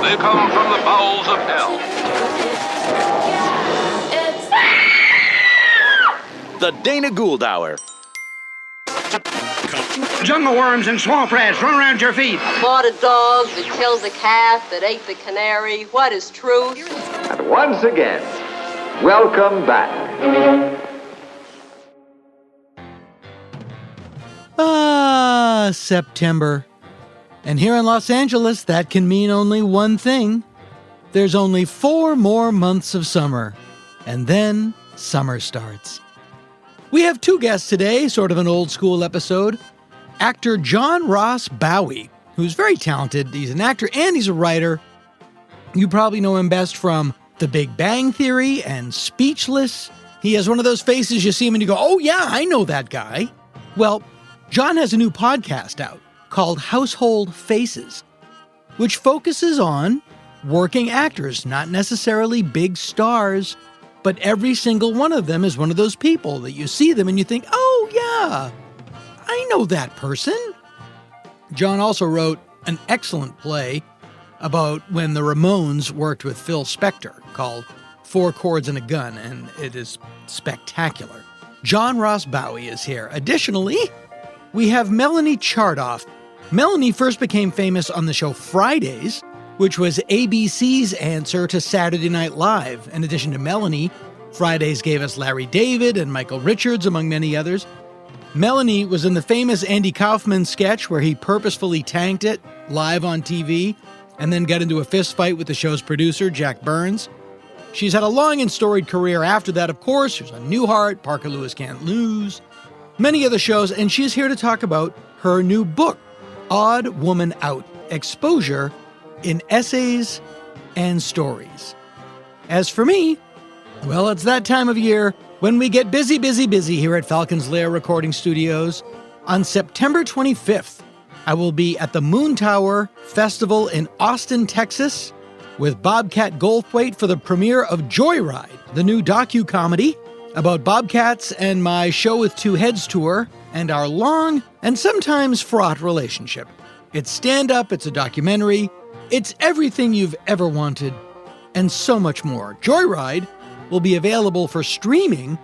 They come from the bowels of hell. The Dana Gould Hour. Jungle worms and swamp rats run around your feet. I fought a dog that killed the calf that ate the canary. What is truth? And once again, welcome back. September. And here in Los Angeles, that can mean only one thing. There's only 4 more months of summer. And then summer starts. We have 2 guests today, sort of an old school episode. Actor John Ross Bowie, who's very talented. He's an actor and he's a writer. You probably know him best from The Big Bang Theory and Speechless. He has one of those faces you see him and you go, oh yeah, I know that guy. Well, John has a new podcast out called Household Faces, which focuses on working actors, not necessarily big stars, but every single one of them is one of those people that you see them and you think, oh yeah, I know that person. John also wrote an excellent play about when the Ramones worked with Phil Spector called 4 Chords and a Gun, and it is spectacular. John Ross Bowie is here. Additionally, we have Melanie Chartoff. Melanie first became famous on the show Fridays, which was ABC's answer to Saturday Night Live. In addition to Melanie, Fridays gave us Larry David and Michael Richards, among many others. Melanie was in the famous Andy Kaufman sketch where he purposefully tanked it live on TV and then got into a fist fight with the show's producer, Jack Burns. She's had a long and storied career after that, of course. She was on Newhart, Parker Lewis Can't Lose, many other shows, and she's here to talk about her new book, Odd Woman Out, Exposure in Essays and Stories. As for me, well, it's that time of year when we get busy here at Falcon's Lair Recording Studios. On September 25th, I will be at the Moon Tower Festival in Austin, Texas, with Bobcat Goldthwait for the premiere of Joyride, the new docu-comedy about bobcats and my Show with Two Heads tour and our long and sometimes fraught relationship. It's stand-up, it's a documentary, it's everything you've ever wanted, and so much more. Joyride will be available for streaming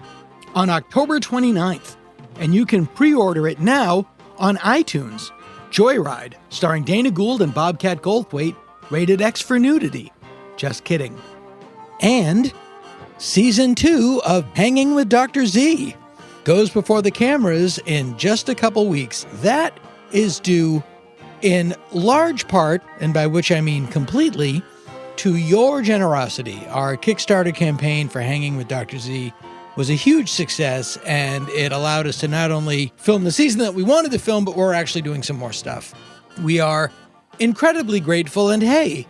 on October 29th, and you can pre-order it now on iTunes. Joyride, starring Dana Gould and Bobcat Goldthwait, rated X for nudity. Just kidding. And Season 2 of Hanging with Dr. Z goes before the cameras in just a couple weeks. That is due in large part, and by which I mean completely, to your generosity. Our Kickstarter campaign for Hanging with Dr. Z was a huge success, and it allowed us to not only film the season that we wanted to film, but we're actually doing some more stuff. We are incredibly grateful, and hey,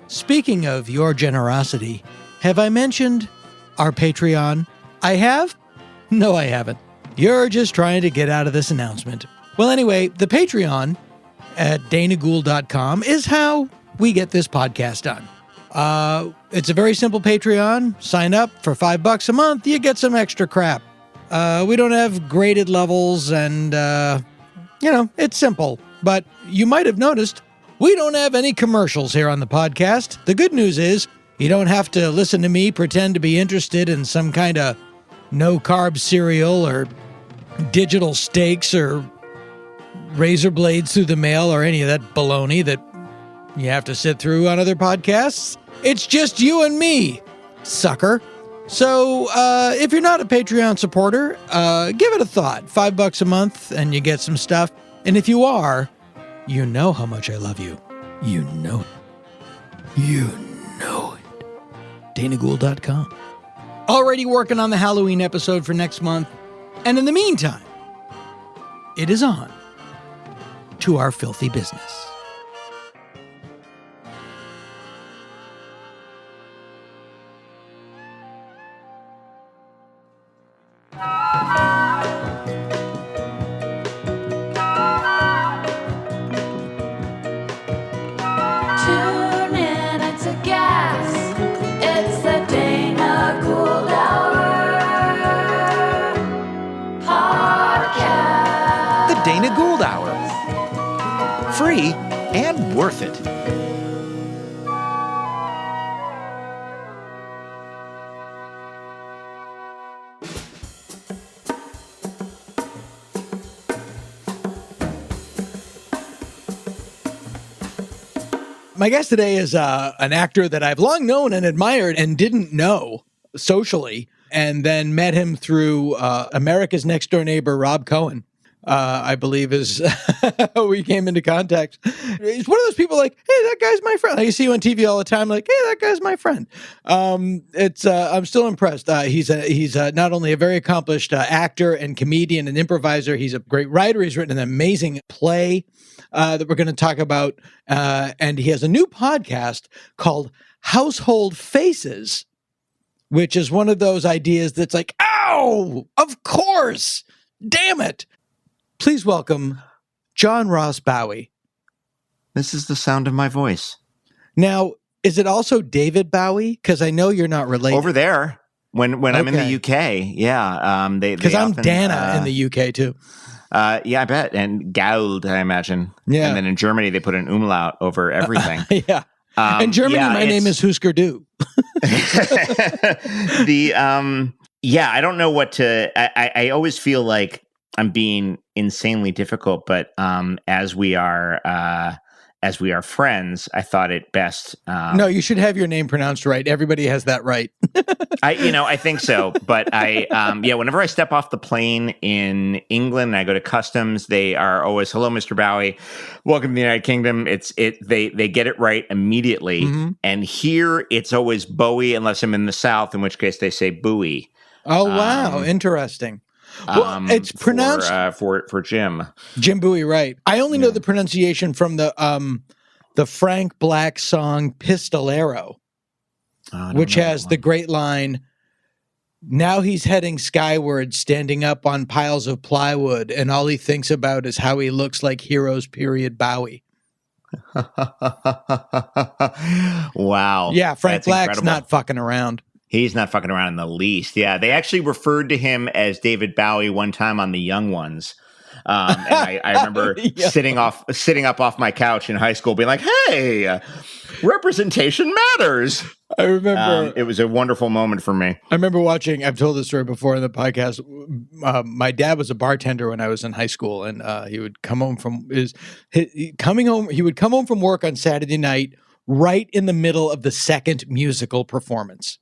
speaking of your generosity, have I mentioned our Patreon? I have? No, I haven't. You're just trying to get out of this announcement. Well, anyway, the Patreon at danagould.com is how we get this podcast done. It's a very simple Patreon. Sign up for $5 a month. You get some extra crap. We don't have graded levels and, it's simple. But you might have noticed we don't have any commercials here on the podcast. The good news is you don't have to listen to me pretend to be interested in some kind of no-carb cereal or digital steaks or razor blades through the mail or any of that baloney that you have to sit through on other podcasts. It's just you and me, sucker. So if you're not a Patreon supporter, give it a thought. $5 a month and you get some stuff. And if you are, you know how much I love you. You know it. You know it. danagould.com. Already working on the Halloween episode for next month. And in the meantime, it is on to our filthy business. Dana Gould Hour. Free and worth it. My guest today is an actor that I've long known and admired and didn't know socially, and then met him through America's Next Door Neighbor, Rob Cohen. I believe is how we came into contact. He's one of those people like, hey, that guy's my friend. I see you on TV all the time, like, hey, that guy's my friend. I'm still impressed. He's not only a very accomplished actor and comedian and improviser, he's a great writer. He's written an amazing play that we're going to talk about. And he has a new podcast called Household Faces, which is one of those ideas that's like, oh, of course, damn it. Please welcome John Ross Bowie. This is the sound of my voice. Now, is it also David Bowie? Because I know you're not related. Over there, when I'm in the UK, yeah. Because I'm Dana in the UK too. Yeah, I bet. And Gauld, I imagine. Yeah. And then in Germany, they put an umlaut over everything. Yeah. In Germany, my name is Husker Du. I don't know what to. I always feel like I'm being insanely difficult, but as we are friends, I thought it best. No, you should have your name pronounced right. Everybody has that right. I think so. But whenever I step off the plane in England and I go to customs, they are always, hello, Mr. Bowie, welcome to the United Kingdom. They get it right immediately. Mm-hmm. And here it's always Bowie, unless I'm in the South, in which case they say Bowie. Oh, wow. Interesting. Well, it's pronounced for Jim Bowie, right? I only know the pronunciation from the Frank Black song "Pistolero," which has the great line, "Now he's heading skyward, standing up on piles of plywood, and all he thinks about is how he looks like Heroes Period Bowie." Wow! Yeah, Frank Black's not fucking around. He's not fucking around in the least. Yeah, they actually referred to him as David Bowie one time on The Young Ones. And I remember sitting up off my couch in high school being like, hey, representation matters. I remember. It was a wonderful moment for me. I remember watching, I've told this story before in the podcast. My dad was a bartender when I was in high school, and he would come home from he would come home from work on Saturday night right in the middle of the second musical performance.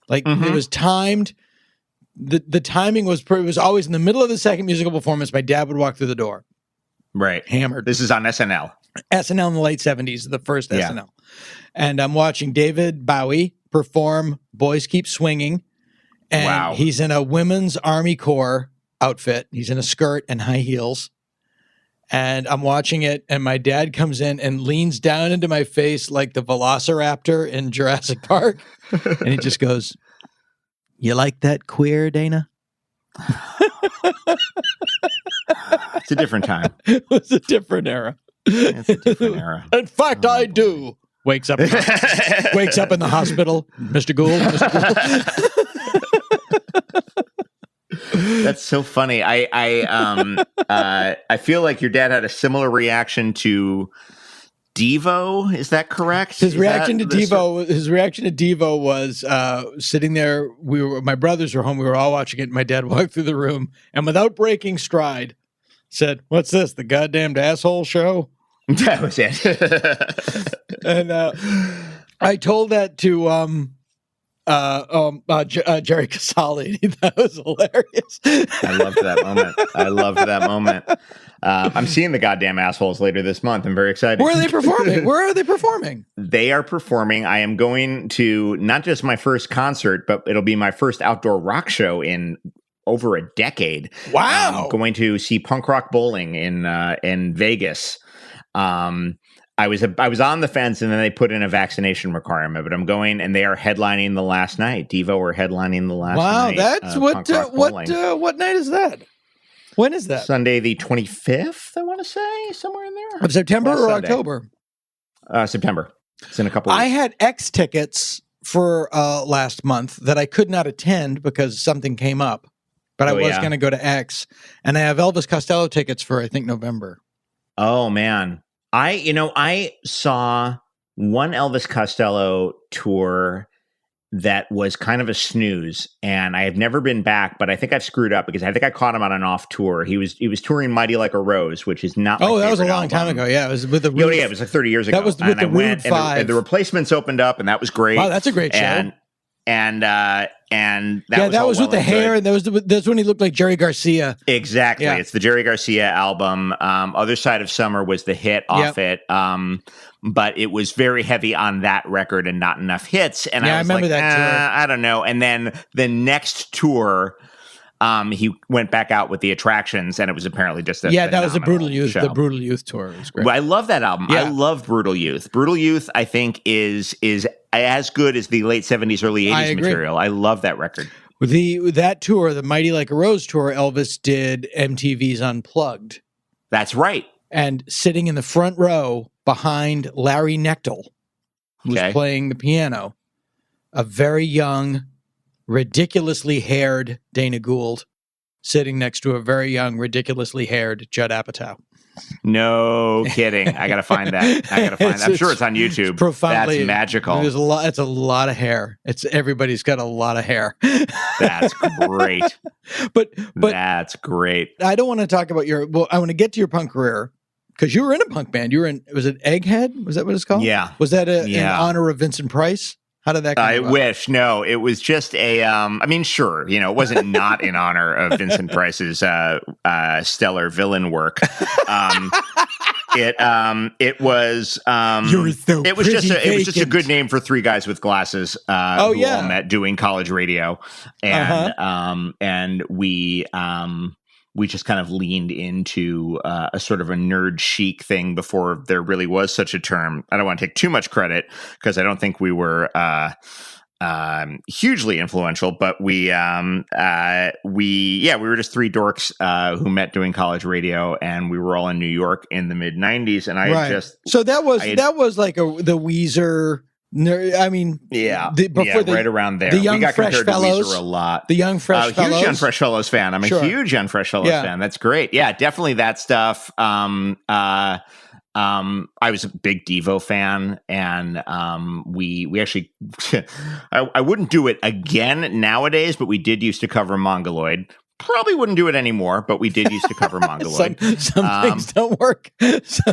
Like It was timed. The timing was always in the middle of the second musical performance. My dad would walk through the door. Right. Hammered. This is on SNL. SNL in the late 70s, the first SNL. And I'm watching David Bowie perform Boys Keep Swinging. And he's in a women's Army Corps outfit. He's in a skirt and high heels. And I'm watching it, and my dad comes in and leans down into my face like the Velociraptor in Jurassic Park. And he just goes, "You like that queer, Dana?" It's a different time. It was a different era. It's a different era. In fact, I do. Wakes up in the hospital. Mr. Gould. That's so funny. I feel like your dad had a similar reaction to Devo. Is that correct? His reaction to Devo was sitting there. My brothers were home. We were all watching it. My dad walked through the room and, without breaking stride, said, "What's this? The goddamned asshole show?" That was it. And I told that to Jerry Casale. That was hilarious. I loved that moment. I'm seeing the goddamn assholes later this month. I'm very excited. Where are they performing? They are performing. I am going to not just my first concert, but it'll be my first outdoor rock show in over a decade. Wow. I'm going to see Punk Rock Bowling in Vegas. I was on the fence, and then they put in a vaccination requirement, but I'm going, and they are headlining the last night. Devo are headlining the last night. Wow, that's what night is that? When is that? Sunday the 25th, I want to say, somewhere in there. Of September or Sunday. October? September. It's in a couple weeks. I had X tickets for last month that I could not attend because something came up, but I was going to go to X, and I have Elvis Costello tickets for, I think, November. Oh, man. I saw one Elvis Costello tour that was kind of a snooze, and I have never been back, but I think I've screwed up because I think I caught him on an off tour. He was touring Mighty Like a Rose, which is not. Oh, that was a long time ago. Yeah, it was with the. Yeah, it was like 30 years ago. That was with the Rude Five. And the Replacements opened up, and that was great. Wow, that's a great show. And that was with the hair, and that's when he looked like Jerry Garcia. Exactly, it's the Jerry Garcia album. Other Side of Summer was the hit off it, but it was very heavy on that record and not enough hits. And I was remember like, that tour. I don't know. And then the next tour, he went back out with the Attractions, and it was apparently just that was the Brutal Youth. Show. The Brutal Youth tour was great. Well, I love that album. Yeah. I love Brutal Youth. Brutal Youth, I think, is as good as the late 70s, early 80s material. I love that record. That tour, the Mighty Like a Rose tour, Elvis did MTV's Unplugged. That's right. And sitting in the front row behind Larry Knechtel, who was playing the piano, a very young, ridiculously haired Dana Gould sitting next to a very young, ridiculously haired Judd Apatow. No kidding. I got to find that. I'm sure it's on YouTube. Profoundly, that's magical. There's a lot. It's a lot of hair. Everybody's got a lot of hair. That's great. But that's great. I don't want to talk about I want to get to your punk career because you were in a punk band. You were in, was it Egghead? Was that what it's called? Yeah. Was that in honor of Vincent Price? How did that come about? Wish. No, it was just sure, it wasn't not in honor of Vincent Price's stellar villain work. It was it was just a good name for three guys with glasses who all met doing college radio, and we just kind of leaned into a sort of a nerd chic thing before there really was such a term. I don't want to take too much credit because I don't think we were hugely influential, but we were just three dorks who met doing college radio, and we were all in New York in the mid '90s. And so that was like the Weezer. Right around there. The Young we got Fresh compared Fellows, to Weezer a lot. The Young Fresh Fellows. Huge Young Fresh Fellows fan. I'm a huge Young Fresh Fellows fan. That's great. Yeah, definitely that stuff. I was a big Devo fan, and we actually I wouldn't do it again nowadays, but we did used to cover Mongoloid. Probably wouldn't do it anymore, but we did used to cover Mongoloid. some things don't work.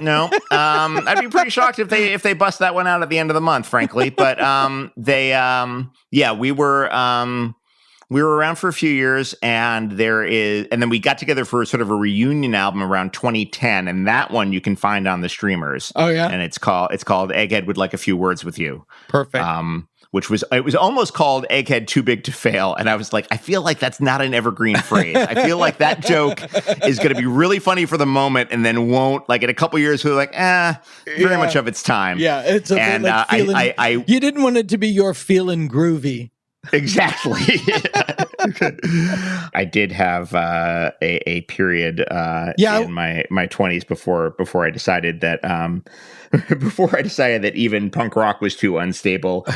No, I'd be pretty shocked if they bust that one out at the end of the month, frankly. But we were around for a few years, and then we got together for sort of a reunion album around 2010, and that one you can find on the streamers. Oh yeah, and it's called Egghead Would Like a Few Words with You. Perfect. It was almost called Egghead Too Big to Fail. And I was like, I feel like that's not an evergreen phrase. I feel like that joke is going to be really funny for the moment and then won't, like in a couple years, we're like, very much of its time. Yeah. It's you didn't want it to be your feeling groovy. Exactly. I did have a period in my 20s before I decided that even punk rock was too unstable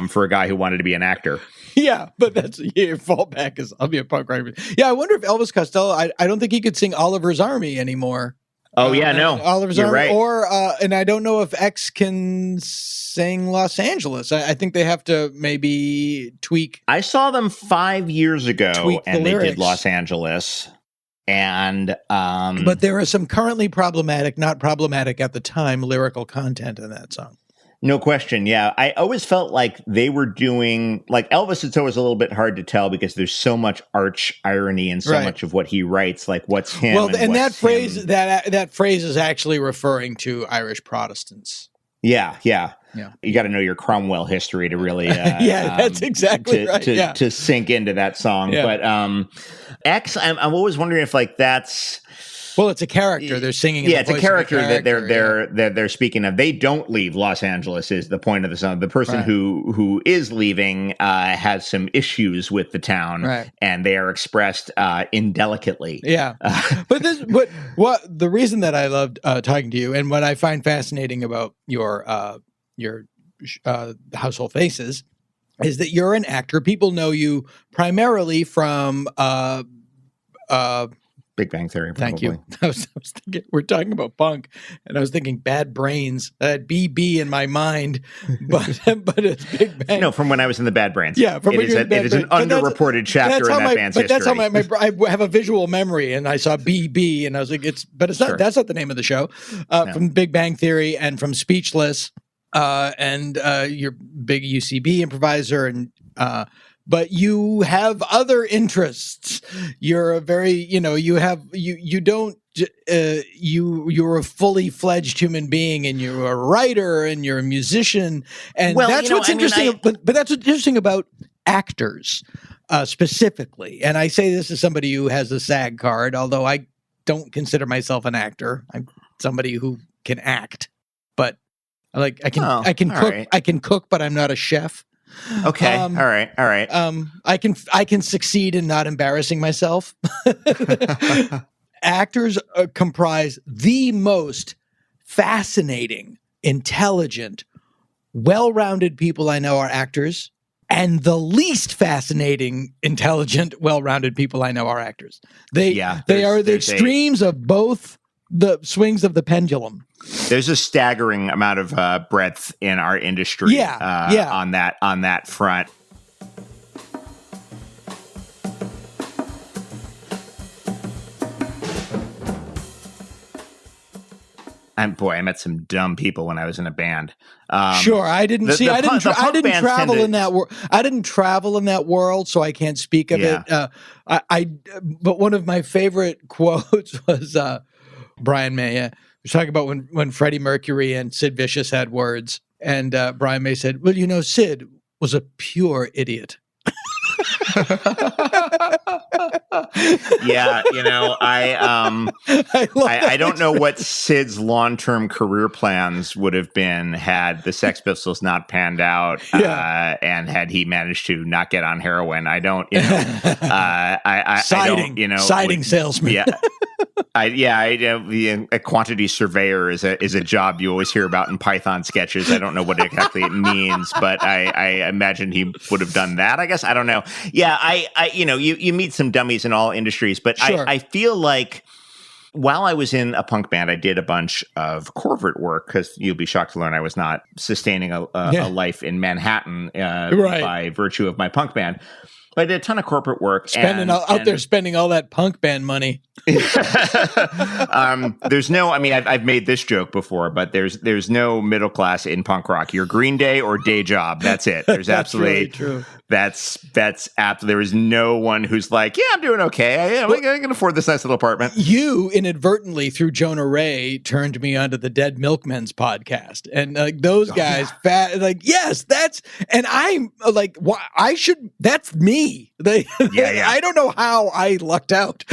for a guy who wanted to be an actor. Yeah, but that's your fallback is I'll be a punk rocker. Yeah, I wonder if Elvis Costello. I don't think he could sing Oliver's Army anymore. Oh no, Oliver's You're Army, right. or and I don't know if X can sing Los Angeles. I think they have to maybe tweak. I saw them 5 years ago, and they lyrics. did Los Angeles, and but there is some currently not problematic at the time, lyrical content in that song. No question. Yeah. I always felt like they were doing like Elvis. It's always a little bit hard to tell because there's so much arch irony and so much of what he writes, like what's him. Well, and that phrase, that phrase is actually referring to Irish Protestants. Yeah. You got to know your Cromwell history to really, that's exactly right. To sink into that song. Yeah. But, X, I'm always wondering if like that's, well, it's a character they're singing. Yeah, it's a character that they're speaking of. They don't leave Los Angeles is the point of the song. The person who is leaving has some issues with the town, and they are expressed indelicately. Yeah, but what the reason that I loved talking to you and what I find fascinating about your Household Faces is that you're an actor. People know you primarily from Big Bang Theory, probably. Thank you. I was thinking, we're talking about punk, and I was thinking Bad Brains. I had BB in my mind, but it's Big Bang. No, from when I was in the Bad Brains. Yeah, from it is an underreported chapter in that band's history. That's how I have a visual memory, and I saw BB, and I was like, it's not. Sure. That's not the name of the show. No. From Big Bang Theory and from Speechless, and you're big UCB improviser, and but you have other interests. You're a very, you're a fully fledged human being, and you're a writer and you're a musician. And that's what's interesting. But that's what's interesting about actors specifically. And I say this as somebody who has a SAG card, although I don't consider myself an actor. I'm somebody who can act, but I can cook, but I'm not a chef. Okay. All right. I can succeed in not embarrassing myself. Actors comprise the most fascinating, intelligent, well-rounded people I know are actors, and the least fascinating, intelligent, well-rounded people I know are actors. They are the extremes of both the swings of the pendulum. There's a staggering amount of breadth in our industry on that front. I met some dumb people when I was in a band. Sure, I didn't travel in that world. I didn't travel in that world, so I can't speak of it. But one of my favorite quotes was Brian May. He was talking about when Freddie Mercury and Sid Vicious had words, and Brian May said, "Well, Sid was a pure idiot." Yeah, I don't know what Sid's long-term career plans would have been had the Sex Pistols not panned out, and had he managed to not get on heroin. I don't, siding salesman. Yeah. A quantity surveyor is a job you always hear about in Python sketches. I don't know what exactly it means, but I imagine he would have done that. I guess I don't know. Yeah, you meet some dummies in all industries, but sure. I feel like while I was in a punk band, I did a bunch of corporate work because you'll be shocked to learn I was not sustaining a life in Manhattan by virtue of my punk band. But I did a ton of corporate work. Spending all that punk band money. I've made this joke before, but there's no middle class in punk rock. You're Green Day or day job. That's it. There's absolutely really true. There is no one who's like, yeah, I'm doing okay. I can afford this nice little apartment. You inadvertently, through Jonah Ray, turned me onto the Dead Milkmen's podcast, and those guys, yes, and I'm like, why I should. That's me. I don't know how I lucked out.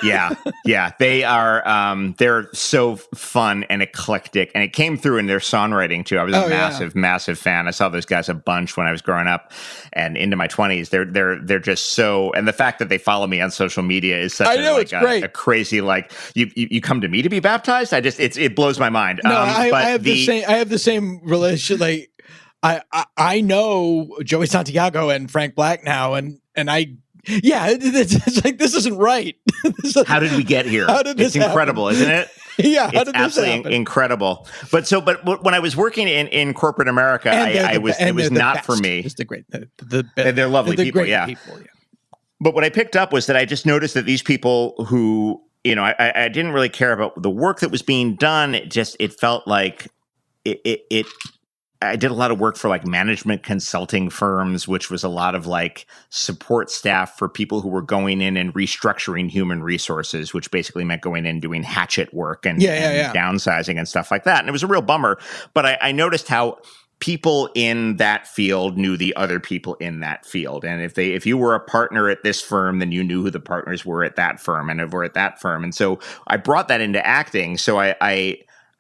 Yeah. They are. They're so fun and eclectic, and it came through in their songwriting too. I was a massive fan. I saw those guys a bunch when I was growing up and into my 20s. They're just so. And the fact that they follow me on social media is such a crazy you come to me to be baptized. It blows my mind. No, I have the same relationship. I know Joey Santiago and Frank Black now, and it's like, this isn't right. How did we get here? It's incredible, isn't it? Yeah, it's absolutely incredible. But when I was working in corporate America, it was not best. For me. It's great. They're lovely people. Yeah. But what I picked up was that I just noticed that these people who, I didn't really care about the work that was being done. It felt like it I did a lot of work for management consulting firms, which was a lot of support staff for people who were going in and restructuring human resources, which basically meant going in and doing hatchet work and downsizing and stuff like that. And it was a real bummer. But I noticed how people in that field knew the other people in that field. And if you were a partner at this firm, then you knew who the partners were at that firm and were at that firm. And so I brought that into acting. So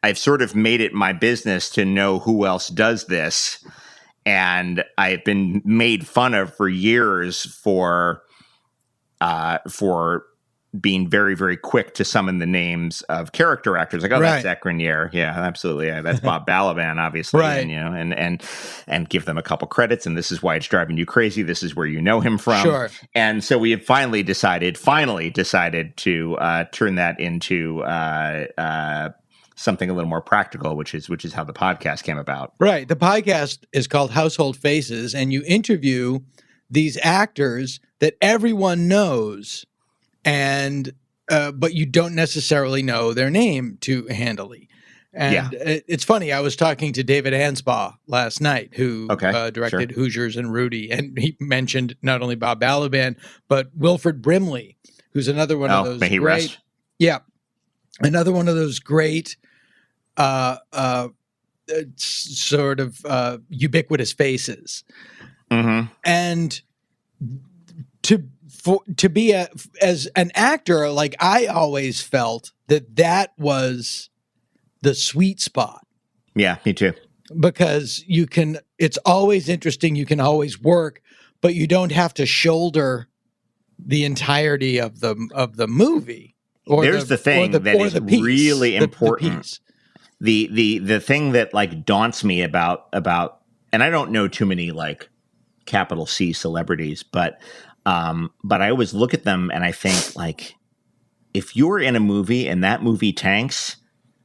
I've sort of made it my business to know who else does this. And I've been made fun of for years for being very, very quick to summon the names of character actors. Like, oh, that's Zach Grenier. Yeah, absolutely. Yeah, that's Bob Balaban, obviously. Right. And, and give them a couple credits. And this is why it's driving you crazy. This is where you know him from. Sure. And so we have finally decided to turn that into something a little more practical, which is how the podcast came about. Right. The podcast is called Household Faces, and you interview these actors that everyone knows, and but you don't necessarily know their name too handily. And it's funny. I was talking to David Anspaugh last night, who directed Hoosiers and Rudy, and he mentioned not only Bob Balaban but Wilford Brimley, who's another one of those may he great, rest. another one of those great, sort of ubiquitous faces. Mm-hmm. And to be as an actor, like, I always felt that was the sweet spot. Yeah, me too. Because it's always interesting. You can always work, but you don't have to shoulder the entirety of the movie. There's the thing that is really important. The thing that, like, daunts me about, and I don't know too many, like, capital C celebrities, but I always look at them and I think, like, if you're in a movie and that movie tanks,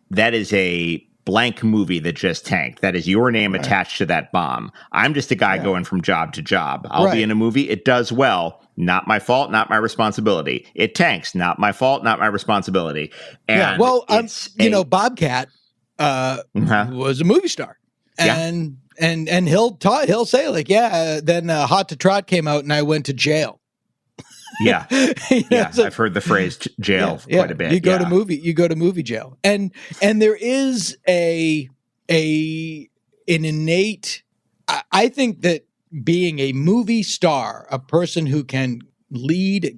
that is a blank movie that just tanked. That is your name attached to that bomb. I'm just a guy going from job to job. I'll be in a movie. It does well. Not my fault, not my responsibility. It tanks. Not my fault, not my responsibility. And Bobcat was a movie star. And he'll say, like, then Hot to Trot came out and I went to jail. Yeah. I've heard the phrase jail quite a bit. You go to movie jail. And there is an innate, I think that being a movie star, a person who can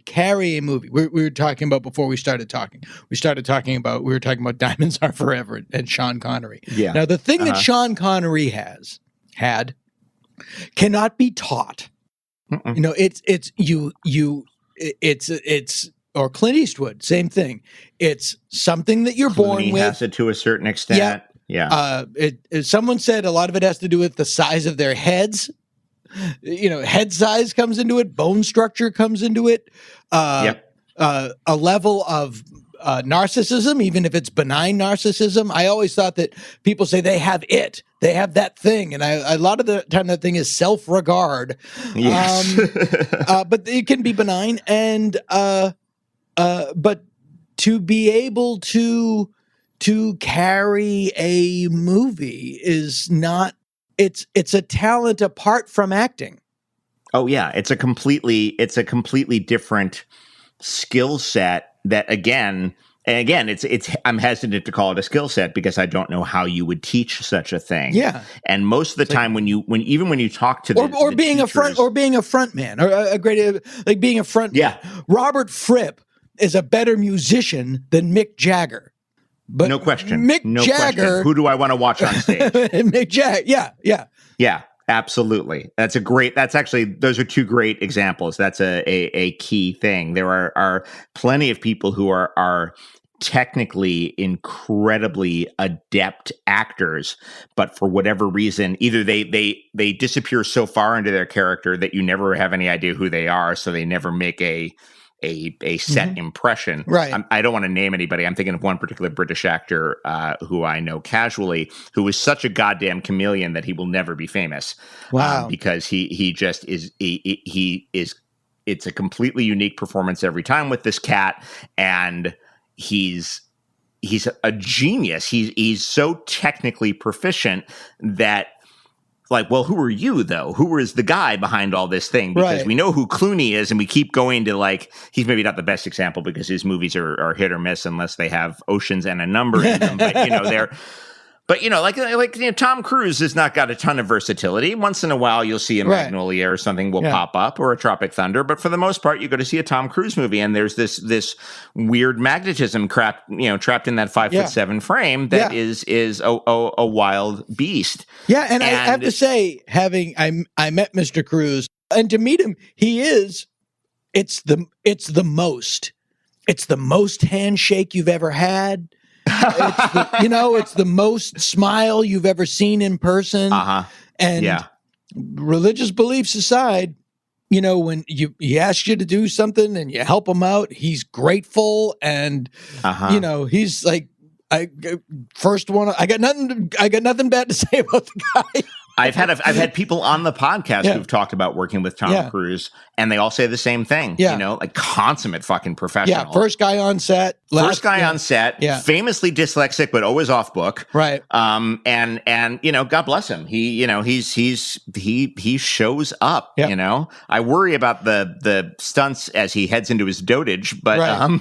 carry a movie. We were talking about before we started talking. We were talking about Diamonds Are Forever and Sean Connery. Yeah. Now, the thing that Sean Connery had cannot be taught. Mm-mm. You know, it's or Clint Eastwood, same thing. It's something that you're born with. Has it to a certain extent. Yeah. Someone said a lot of it has to do with the size of their heads. You know, head size comes into it, bone structure comes into it, a level of narcissism, even if it's benign narcissism. I always thought that people say they have that thing, and a lot of the time that thing is self-regard. Yes. But it can be benign, and but to be able to carry a movie is not. It's a talent apart from acting. Oh yeah, it's a completely different skill set that again, it's I'm hesitant to call it a skill set because I don't know how you would teach such a thing. Yeah. And most of the time when you talk to the being teachers, being a front man or a great, like being a front man. Robert Fripp is a better musician than Mick Jagger. But no question. Mick Jagger. Question. Who do I want to watch on stage? Mick Jagger. Yeah, absolutely. Those are two great examples. That's a key thing. There are plenty of people who are technically incredibly adept actors, but for whatever reason, either they disappear so far into their character that you never have any idea who they are, so they never make a set impression. Right. I don't want to name anybody. I'm thinking of one particular British actor who I know casually, who is such a goddamn chameleon that he will never be famous. Wow. Because he just is. He is. It's a completely unique performance every time with this cat, and he's a genius. He's so technically proficient that. Like, well, who are you, though? Who is the guy behind all this thing? Because we know who Clooney is, and we keep going to, like, he's maybe not the best example because his movies are hit or miss unless they have oceans and a number in them. But, Tom Cruise has not got a ton of versatility. Once in a while, you'll see a Magnolia or something will pop up, or a Tropic Thunder. But for the most part, you go to see a Tom Cruise movie, and there's this weird magnetism trapped in that 5'7" frame that is a wild beast. Yeah, and I have to say, I met Mr. Cruise, and to meet him, it's the most. it's the most handshake you've ever had. It's the most smile you've ever seen in person. And religious beliefs aside, when he asks you to do something and you help him out, he's grateful. And, he's like, I got nothing bad to say about the guy. I've had people on the podcast who've talked about working with Tom Cruise, and they all say the same thing. Like consummate fucking professional. First guy on set. On set. Famously dyslexic, but always off book. Right. And God bless him. He shows up. I worry about the stunts as he heads into his dotage, but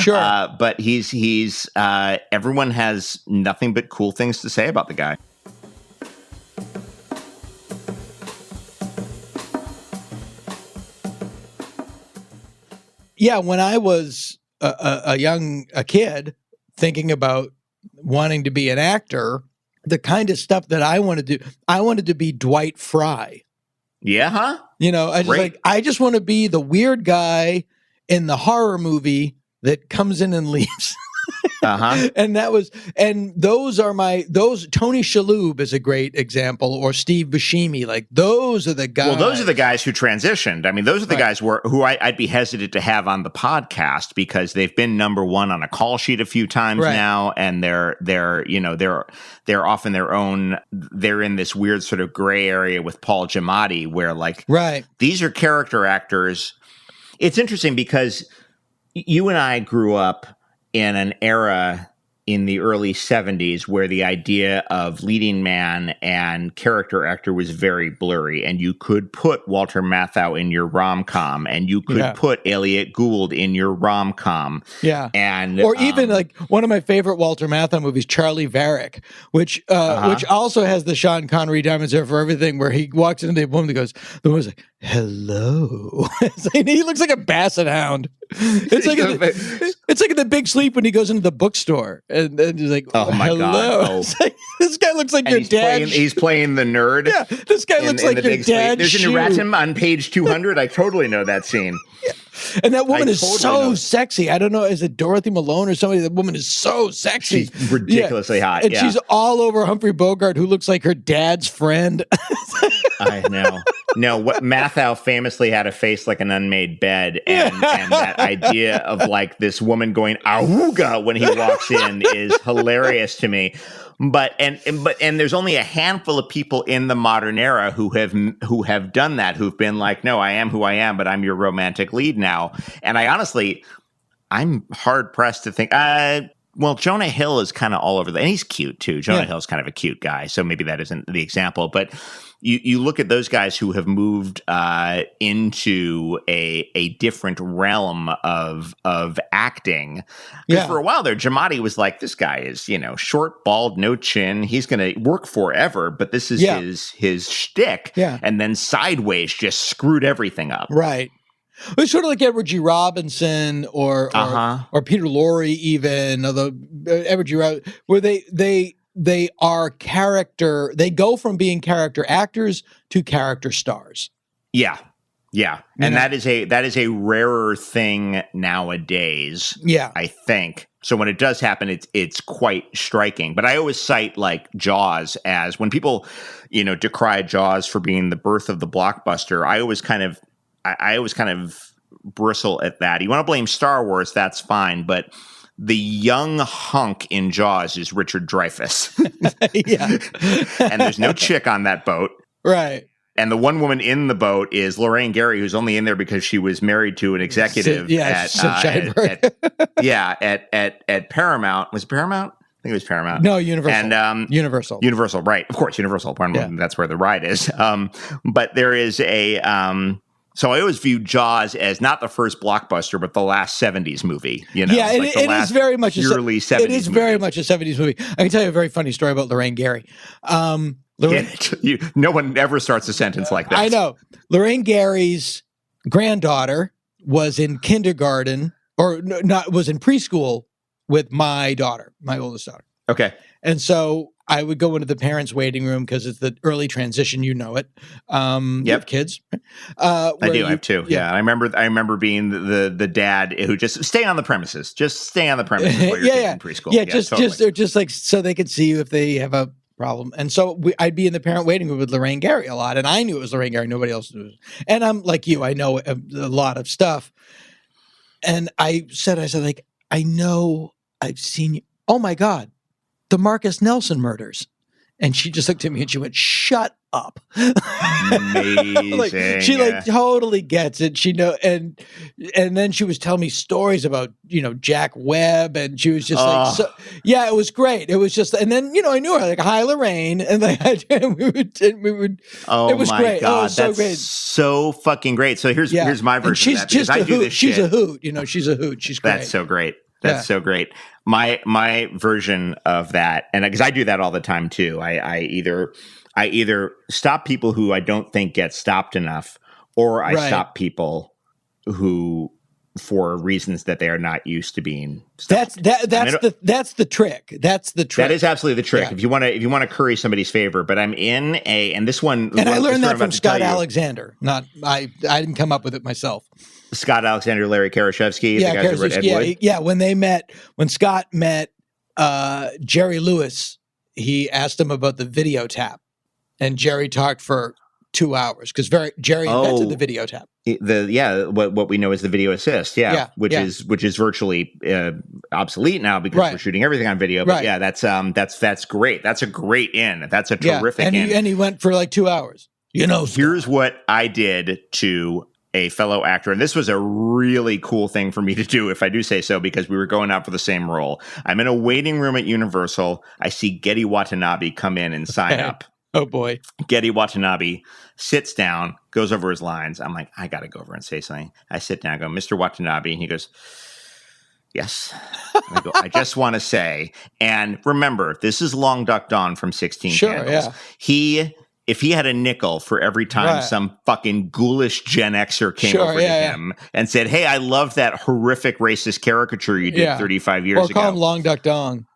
sure. But he's everyone has nothing but cool things to say about the guy. Yeah, when I was a kid thinking about wanting to be an actor, the kind of stuff that I wanted to be Dwight Fry. Yeah, huh? I just want to be the weird guy in the horror movie that comes in and leaves. And those Tony Shalhoub is a great example, or Steve Buscemi. Like those are the guys. Well, those are the guys who transitioned. I mean, those are the guys who I'd be hesitant to have on the podcast because they've been number one on a call sheet a few times now, and they're often their own. They're in this weird sort of gray area with Paul Giamatti, where these are character actors. It's interesting because you and I grew up in an era in the early 70s where the idea of leading man and character actor was very blurry, and you could put Walter Matthau in your rom-com, and you could put Elliot Gould in your rom-com. Or even like one of my favorite Walter Matthau movies, Charlie Varick, which also has the Sean Connery Diamonds Are For Everything, where he walks into the woman and the woman's like, hello. He looks like a basset hound. It's like in The Big Sleep when he goes into the bookstore and he's like, oh my hello. God. Like, this guy looks like your dad. He's playing the nerd. Yeah, this guy looks like your dad. There's an erratum on page 200. I totally know that scene. And that woman is so sexy. I don't know, is it Dorothy Malone or somebody? That woman is so sexy. She's ridiculously hot. And she's all over Humphrey Bogart, who looks like her dad's friend. I know. No, what Matthau famously had a face like an unmade bed, and that idea of like this woman going "Awooga" when he walks in is hilarious to me. But there's only a handful of people in the modern era who have done that, who've been like, no, I am who I am, but I'm your romantic lead now. And I'm hard pressed to think. Well, Jonah Hill is kind of all over and he's cute too. Jonah Hill's kind of a cute guy, so maybe that isn't the example. But you look at those guys who have moved into a different realm of acting. Because for a while there, Giamatti was like, this guy is short, bald, no chin. He's going to work forever, but this is his shtick. Yeah. And then Sideways just screwed everything up. Right. It's sort of like Edward G. Robinson or Peter Lorre, even, although Edward G. Robinson, where they are character. They go from being character actors to character stars. Yeah, and that is a rarer thing nowadays. Yeah, I think. So when it does happen, it's quite striking. But I always cite like Jaws as when people decry Jaws for being the birth of the blockbuster. I always kind of bristle at that. You want to blame Star Wars, that's fine, but the young hunk in Jaws is Richard Dreyfuss. And there's no chick on that boat. Right. And the one woman in the boat is Lorraine Gary, who's only in there because she was married to an executive at Paramount. Was it Paramount? I think it was Paramount. No, Universal. And Universal. Universal, right. Of course, Universal. That's where the ride is. But there is a so I always view Jaws as not the first blockbuster, but the last 70s movie. Yeah, it is very much a 70s It is very much a 70s movie. I can tell you a very funny story about Lorraine Gary. No one ever starts a sentence like that. I know. Lorraine Gary's granddaughter was in kindergarten, was in preschool with my daughter, my oldest daughter. Okay. And so I would go into the parents' waiting room because it's the early transition. You know it. You have kids. I do. I have two. Yeah. I remember being the dad who just stay on the premises. Just stay on the premises while your kid's in preschool. Yeah. Just like so they could see you if they have a problem. And so I'd be in the parent waiting room with Lorraine Gary a lot, and I knew it was Lorraine Gary. Nobody else knew. And I'm like you. I know a lot of stuff. And I said, like, I know I've seen you. Oh my God. The Marcus Nelson murders. And she just looked at me and she went, shut up. Amazing. She totally gets it. She know, and then she was telling me stories about, Jack Webb, and she was just it was great. It was just, and then, I knew her, like, hi, Lorraine. And like, we would, oh, it was my great. God. Oh, so that's great. So fucking great. So here's my version of that. She's I do this she's shit. a hoot. She's a hoot. She's great. That's so great. That's so great. My version of that, and because I do that all the time too. I either stop people who I don't think get stopped enough, or I stop people who, for reasons that they are not used to being stopped. That's the trick. That's the trick. That is absolutely the trick. Yeah. If you want to curry somebody's favor. But I'm in and this one, and I learned that from Scott Alexander. I didn't come up with it myself. Scott Alexander, Larry Karaszewski, the guys who wrote Ed Wood. Yeah. When Scott met Jerry Lewis, he asked him about the video tap, and Jerry talked for 2 hours because Jerry invented the video tap. What we know is the video assist, which is virtually obsolete now because we're shooting everything on video. But that's great. That's a great in. That's a terrific in. And he went for like 2 hours. Here's what I did to a fellow actor, and this was a really cool thing for me to do, if I do say so, because we were going out for the same role. I'm in a waiting room at Universal. I see Geddy Watanabe come in and sign up. Oh boy. Geddy Watanabe sits down, goes over his lines. I'm like, I got to go over and say something. I sit down, I go, Mr. Watanabe, and he goes, yes. I go, I just want to say, and remember, this is Long Duck Dawn from 16 Candles. Yeah. If he had a nickel for every time some fucking ghoulish Gen Xer came over to him and said, hey, I love that horrific racist caricature you did 35 years ago. Or call him Long Duck Dong.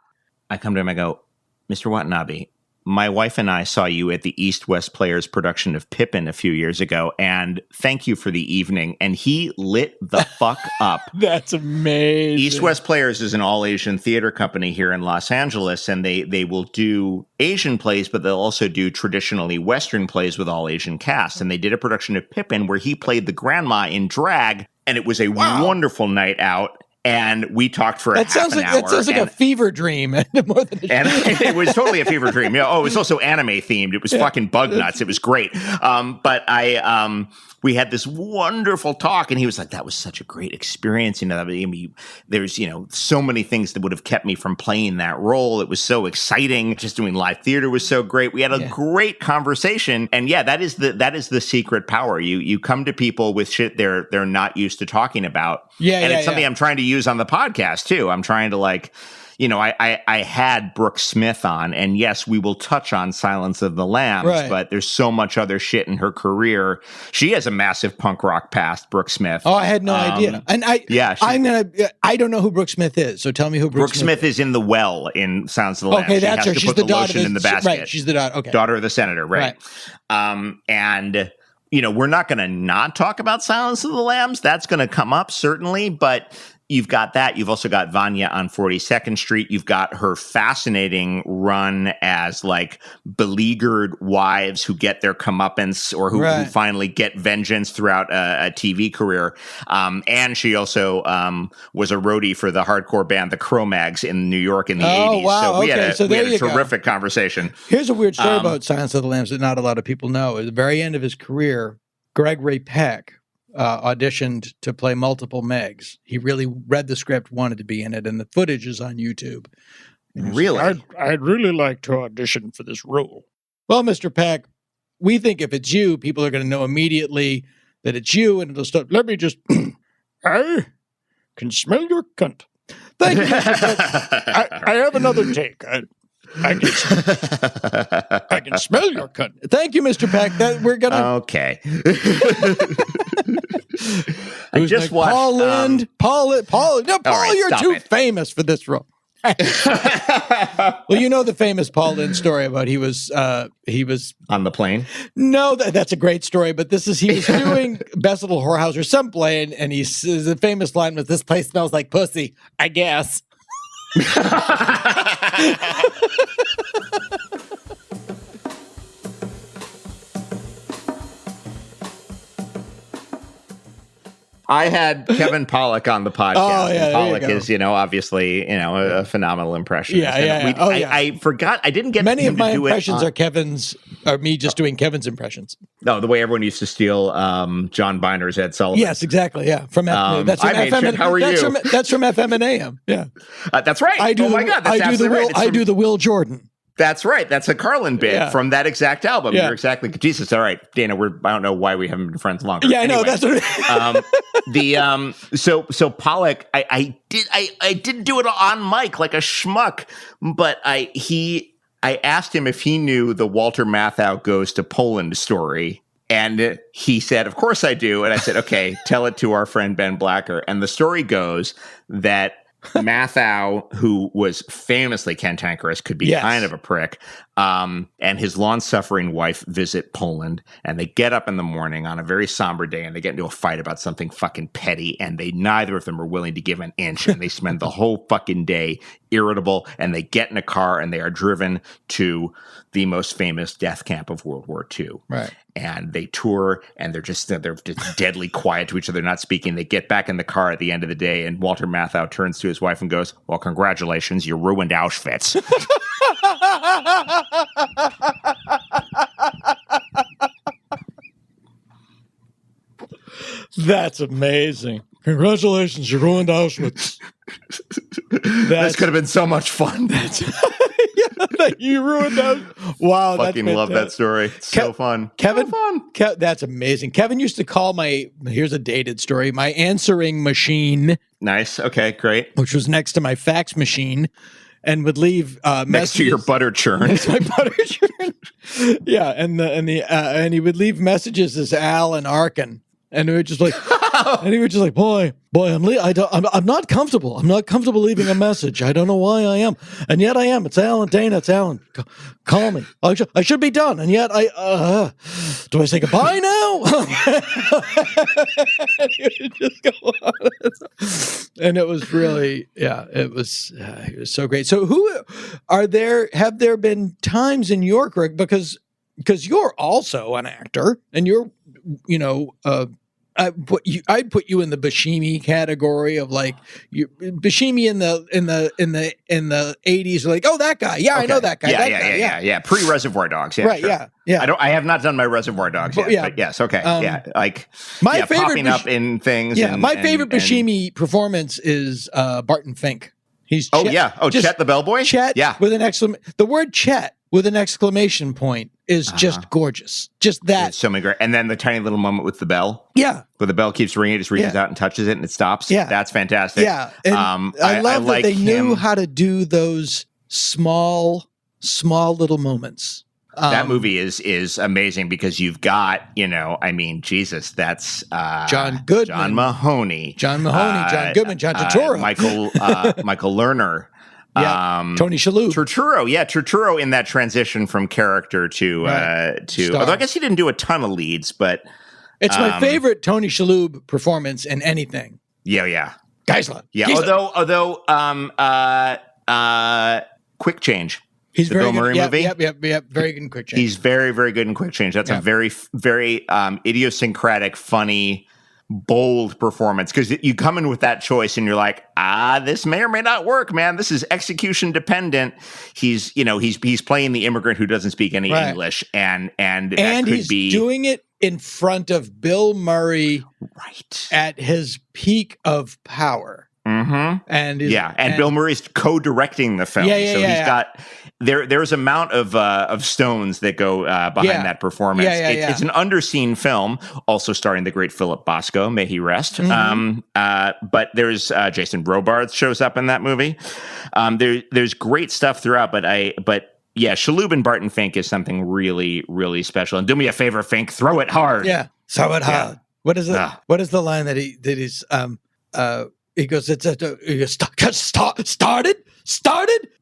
I come to him, I go, Mr. Watanabe, my wife and I saw you at the East West Players production of Pippin a few years ago, and thank you for the evening. And he lit the fuck up. That's amazing. East West Players is an all-Asian theater company here in Los Angeles, and they will do Asian plays, but they'll also do traditionally Western plays with all-Asian casts. And they did a production of Pippin where he played the grandma in drag, and it was a wonderful night out. And we talked for half an hour. That sounds like a fever dream more than it was totally a fever dream. Yeah. Oh, it was also anime themed. It was fucking bug nuts. It was great. But we had this wonderful talk, and he was like, that was such a great experience. There's, so many things that would have kept me from playing that role. It was so exciting. Just doing live theater was so great. We had a great conversation. And that is the secret power. You come to people with shit they're not used to talking about. And it's something I'm trying to use on the podcast too. I'm trying to I had Brooke Smith on, and yes, we will touch on Silence of the Lambs, but there's so much other shit in her career. She has a massive punk rock past, Brooke Smith. Oh, I had no idea. And I don't know who Brooke Smith is. So tell me who Brooke Smith is in The Well in Silence of the Lambs. Okay, that's her. She's the daughter in the basket. Right, she's the daughter. Okay, daughter of the senator. Right. And we're not going to not talk about Silence of the Lambs. That's going to come up certainly, but you've got that. You've also got Vanya on 42nd Street. You've got her fascinating run as beleaguered wives who get their comeuppance or who finally get vengeance throughout a TV career. And she also was a roadie for the hardcore band The Cro-Mags in New York in the 80s. Wow. So we had a terrific conversation. Here's a weird story about Silence of the Lambs that not a lot of people know. At the very end of his career, Gregory Peck auditioned to play multiple Megs. He really read the script, wanted to be in it, and the footage is on YouTube. Really? I'd really like to audition for this role. Well, Mr. Peck, we think if it's you, people are going to know immediately that it's you, and it'll start. Let me just. I can smell your cunt. Thank you, Mr. Peck. I have another take. I can smell your cunt. Thank you, Mr. Peck. We're gonna. Okay. I just watched Paul Lind. Paul. No, Paul, right, you're too famous for this role. Well, you know the famous Paul Lynde story about he was on the plane. No, that's a great story, but he was doing Best Little Whorehouse or some play, and the famous line was, "This place smells like pussy, I guess." I had Kevin Pollak on the podcast. Oh, yeah, and Pollak there you go. is, obviously, a phenomenal impressionist. Yeah. I forgot. I didn't get many him of my to do impressions it are me just doing Kevin's impressions. No, the way everyone used to steal John Byner's Ed Sullivan. Yes, exactly. Yeah, from that's from I made FM. shit. How are that's you? That's from FM and AM. Yeah, that's right. Oh my God, that's absolutely right. I do the Will Jordan. That's right. That's a Carlin bit from that exact album. Yeah. You're exactly Jesus. All right, Dana. I don't know why we haven't been friends longer. Yeah, I know. Anyway, That's what so Pollak. I didn't do it on mic like a schmuck, but I asked him if he knew the Walter Matthau Goes to Poland story. And he said, "Of course I do." And I said, "Okay, tell it to our friend Ben Blacker." And the story goes that Matthau, who was famously cantankerous, could be kind of a prick, and his long-suffering wife visit Poland, and they get up in the morning on a very somber day, and they get into a fight about something fucking petty, and neither of them are willing to give an inch, and they spend the whole fucking day irritable, and they get in a car, and they are driven to the most famous death camp of World War II. Right. And they tour, and they're just deadly quiet to each other, not speaking. They get back in the car at the end of the day, and Walter Matthau turns to his wife and goes, "Well, congratulations, you ruined Auschwitz." That's amazing. Congratulations, you ruined Auschwitz. This could have been so much fun. You ruined Auschwitz. Wow, fucking love that story. It's so fun. Kevin, so fun. That's amazing. Kevin used to call here's a dated story, my answering machine. Nice. Okay, great. Which was next to my fax machine, and would leave messages. Next to your butter churn. Next to my butter churn. Yeah, and he would leave messages as Al and Arkin. And he would just like, boy, I'm not comfortable. I'm not comfortable leaving a message. I don't know why I am, and yet I am. It's Alan, Dana. It's Alan. Call me. I should be done, and yet do I say goodbye now? And he would just go on. And it was really, it was so great. So, have there been times in your career, because you're also an actor, and you're, I'd put you in the Buscemi category of like Buscemi in the 80s, like, oh, that guy, I know that guy, yeah. Pre-Reservoir Dogs, right, sure. yeah. I have not done my Reservoir Dogs yet, but yes, okay, like my favorite popping up in things. Yeah, my favorite Buscemi performance is Barton Fink. He's Chet the bellboy. Chet, with an the word Chet with an exclamation point is just gorgeous. Just that. It's so many great. And then the tiny little moment with the bell. Yeah. Where the bell keeps ringing, it just reaches out and touches it and it stops. Yeah. That's fantastic. Yeah. And I love that they knew how to do those small little moments. That movie is amazing because you've got, Jesus, that's John Goodman, John Mahoney, John Goodman, John Turturro, Michael Lerner. Tony Shalhoub. Turturro in that transition from character to although I guess he didn't do a ton of leads, but it's my favorite Tony Shalhoub performance in anything. Yeah. Geisler. Yeah. Although Quick Change. He's the very Bill Murray good. movie. Yep. Very good in Quick Change. He's very, very good in Quick Change. That's a very, very idiosyncratic, funny, bold performance, because you come in with that choice and you're like, this may or may not work, man. This is execution dependent. He's playing the immigrant who doesn't speak any English, and that could he's doing it in front of Bill Murray, right at his peak of power. Mm-hmm. And Bill Murray's co-directing the film, he's got there's amount of stones that go behind that performance. It's an underseen film, also starring the great Philip Bosco, may he rest. Mm-hmm. But there's Jason Robards shows up in that movie. There's great stuff throughout, but Shalhoub and Barton Fink is something really, really special. And do me a favor, Fink, throw it hard. Yeah, throw it hard. What is it? What is the line that he's he goes, started?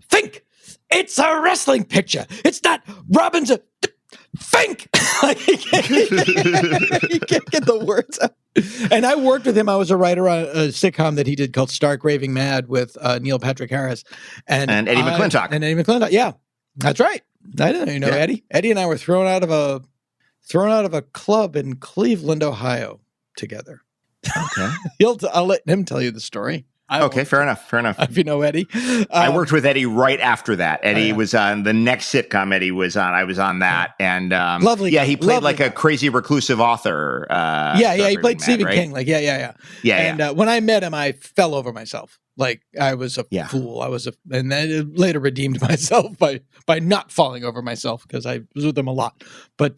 Think. It's a wrestling picture. It's not Robin's think. Like, he can't get the words out. And I worked with him. I was a writer on a sitcom that he did called Stark Raving Mad with Neil Patrick Harris and Eddie McClintock. And Eddie McClintock. Yeah, that's right. I didn't know Eddie. Eddie and I were thrown out of a club in Cleveland, Ohio, together. Okay, I'll let him tell you the story. Okay, fair enough. If you know Eddie. I worked with Eddie right after that. Eddie was on the next sitcom Eddie was on. I was on that. And lovely. Yeah, he played lovely like a crazy reclusive auther. He played Stephen King. Like, yeah. And when I met him, I fell over myself. Like I was a fool. And then later redeemed myself by not falling over myself because I was with him a lot. But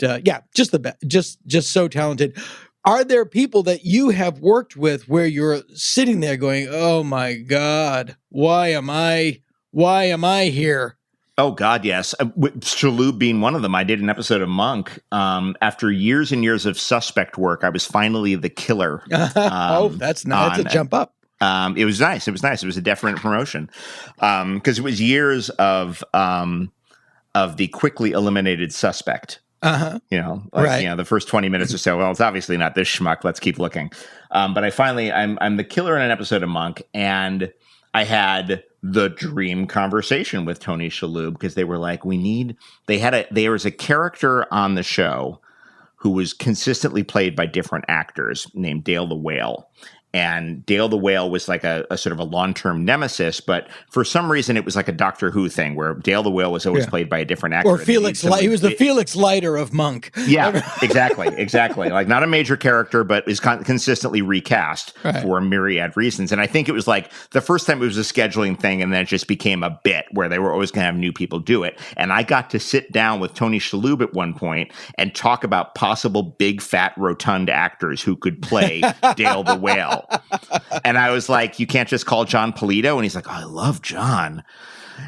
just the best, just so talented. Are there people that you have worked with where you're sitting there going, "Oh my God, why am I here?" Oh God, yes. Shalhoub being one of them. I did an episode of Monk. After years and years of suspect work, I was finally the killer. That's nice. That's a jump up. It was nice. It was a definite promotion because it was years of the quickly eliminated suspect. The first 20 minutes or so. Well, it's obviously not this schmuck. Let's keep looking. But I'm the killer in an episode of Monk, and I had the dream conversation with Tony Shalhoub because they were like, there was a character on the show who was consistently played by different actors named Dale the Whale. And Dale the Whale was like a sort of a long-term nemesis, but for some reason it was like a Doctor Who thing where Dale the Whale was always played by a different actor. Or Felix, he was the Felix Leiter of Monk. Yeah, exactly. Like not a major character, but is consistently recast for a myriad reasons. And I think it was like the first time it was a scheduling thing, and then it just became a bit where they were always going to have new people do it. And I got to sit down with Tony Shalhoub at one point and talk about possible big, fat, rotund actors who could play Dale the Whale. And I was like, you can't just call John Polito? And he's like, oh, I love John.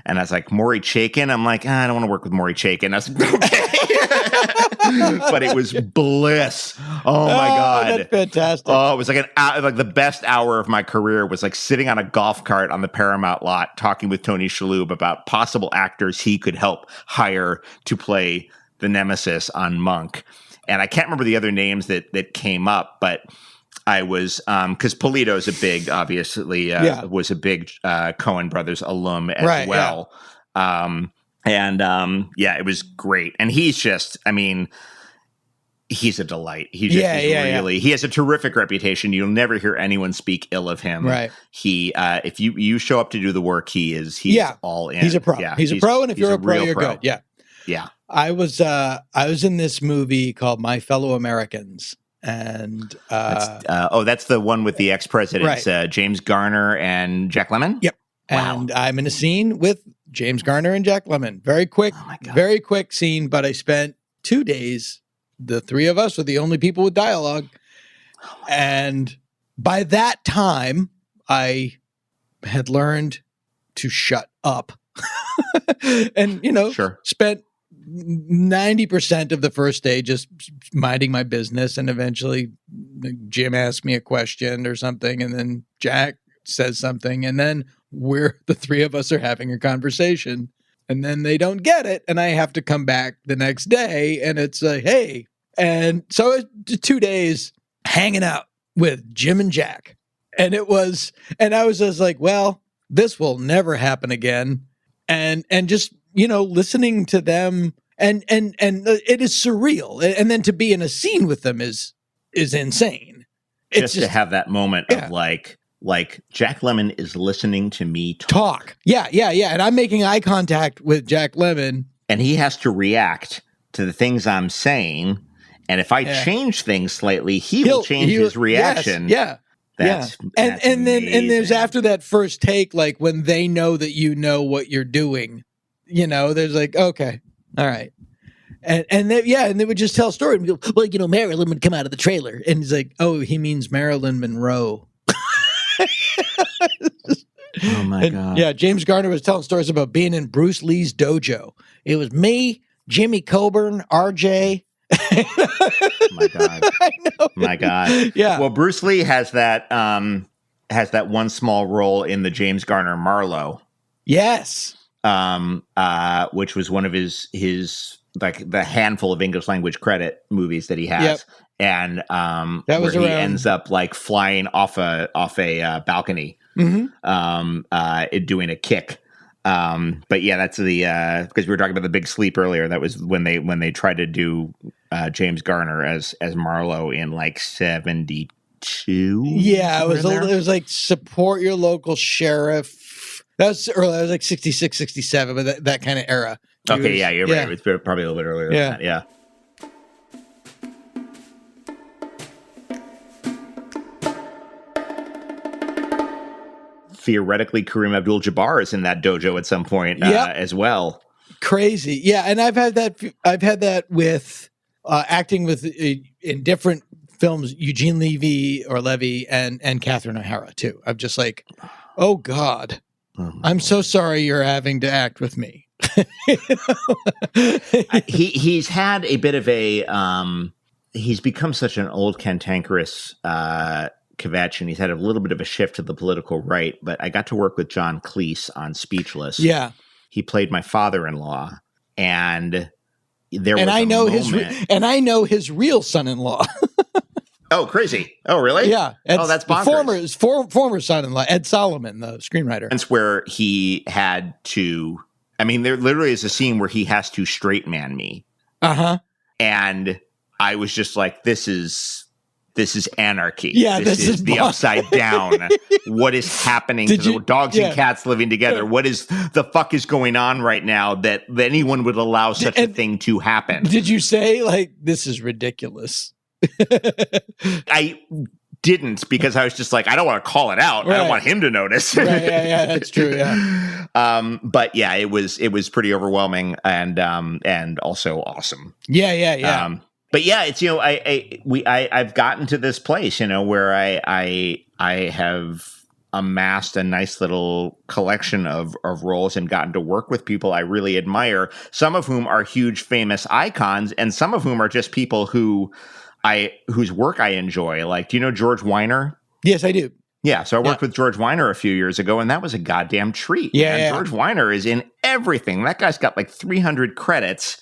And I was like, Maury Chaykin? I'm like, I don't want to work with Maury Chaykin. I was like, okay. But it was bliss. Oh, my God. That's fantastic. Oh, it was like the best hour of my career was like sitting on a golf cart on the Paramount lot talking with Tony Shalhoub about possible actors he could help hire to play the nemesis on Monk. And I can't remember the other names that came up, but I was because Polito's was a big Coen Brothers alum as well. Yeah. It was great. And he's just, he's a delight. He has a terrific reputation. You'll never hear anyone speak ill of him. Right. He, if you show up to do the work, he's all in. He's a pro. He's a pro. And if you're a pro, you're good. Yeah. Yeah. I was in this movie called My Fellow Americans. And that's the one with the ex-presidents, James Garner and Jack Lemmon. Yep. Wow. And I'm in a scene with James Garner and Jack Lemmon. Very quick scene, but I spent 2 days. The three of us were the only people with dialogue. And by that time, I had learned to shut up. And, spent 90% of the first day just minding my business, and eventually Jim asked me a question or something, and then Jack says something, and then the three of us are having a conversation, and then they don't get it, and I have to come back the next day, and it's like, hey. And so it's 2 days hanging out with Jim and Jack, and I was just like, well, this will never happen again. And just, listening to them and it is surreal. And then to be in a scene with them is insane. It's just to have that moment of like Jack Lemmon is listening to me talk. Yeah. And I'm making eye contact with Jack Lemmon. And he has to react to the things I'm saying. And if I change things slightly, he'll change his reaction. Yes, That's and then there's after that first take, like when they know that you know what you're doing, there's like, okay, all right. And they would just tell a story. And go, well, Marilyn would come out of the trailer, and he's like, oh, he means Marilyn Monroe. Oh my God. Yeah, James Garner was telling stories about being in Bruce Lee's dojo. It was me, Jimmy Coburn, RJ. My God. I know. My God. Yeah. Well, Bruce Lee has that has that one small role in the James Garner Marlowe. Yes. Which was one of his like the handful of English language credit movies that he has. Yep. And that was where he around... ends up like flying off a balcony, doing a kick. But yeah, that's the because we were talking about The Big Sleep earlier. That was when they tried to do James Garner as Marlowe in like 72. Yeah, it was like Support Your Local Sheriff. That was early. That was like 66, 67, but that kind of era. Okay, yeah, you're right. It's probably a little bit earlier than that. Yeah. Theoretically, Kareem Abdul-Jabbar is in that dojo at some point as well. Crazy, yeah. And I've had that with acting with in different films, Eugene Levy and Catherine O'Hara too. I'm just like, oh God, I'm so sorry you're having to act with me. He's had a bit of a he's become such an old cantankerous kvetch, and he's had a little bit of a shift to the political right. But I got to work with John Cleese on Speechless. Yeah, he played my father-in-law, and there was I know his real son-in-law. Oh, crazy! Oh, really? Yeah. That's bonkers. Former son-in-law, Ed Solomon, the screenwriter. That's where he had to. I mean, there literally is a scene where he has to straight man me. And I was just like, this is anarchy. Yeah, this is the upside down. What is happening to the dogs and cats living together? What is the fuck is going on right now that anyone would allow such a thing to happen? Did you say like, this is ridiculous? I didn't, because I was just like, I don't want to call it out. Right. I don't want him to notice. Right, yeah, that's true. Yeah. But yeah, it was pretty overwhelming and also awesome. Yeah. But yeah, it's, I've gotten to this place, where I have amassed a nice little collection of roles and gotten to work with people I really admire, some of whom are huge famous icons, and some of whom are just people whose work I enjoy. Like, do you know George Weiner? Yes, I do. Yeah, so I worked with George Weiner a few years ago, and that was a goddamn treat. Yeah, George Weiner is in everything. That guy's got like 300 credits.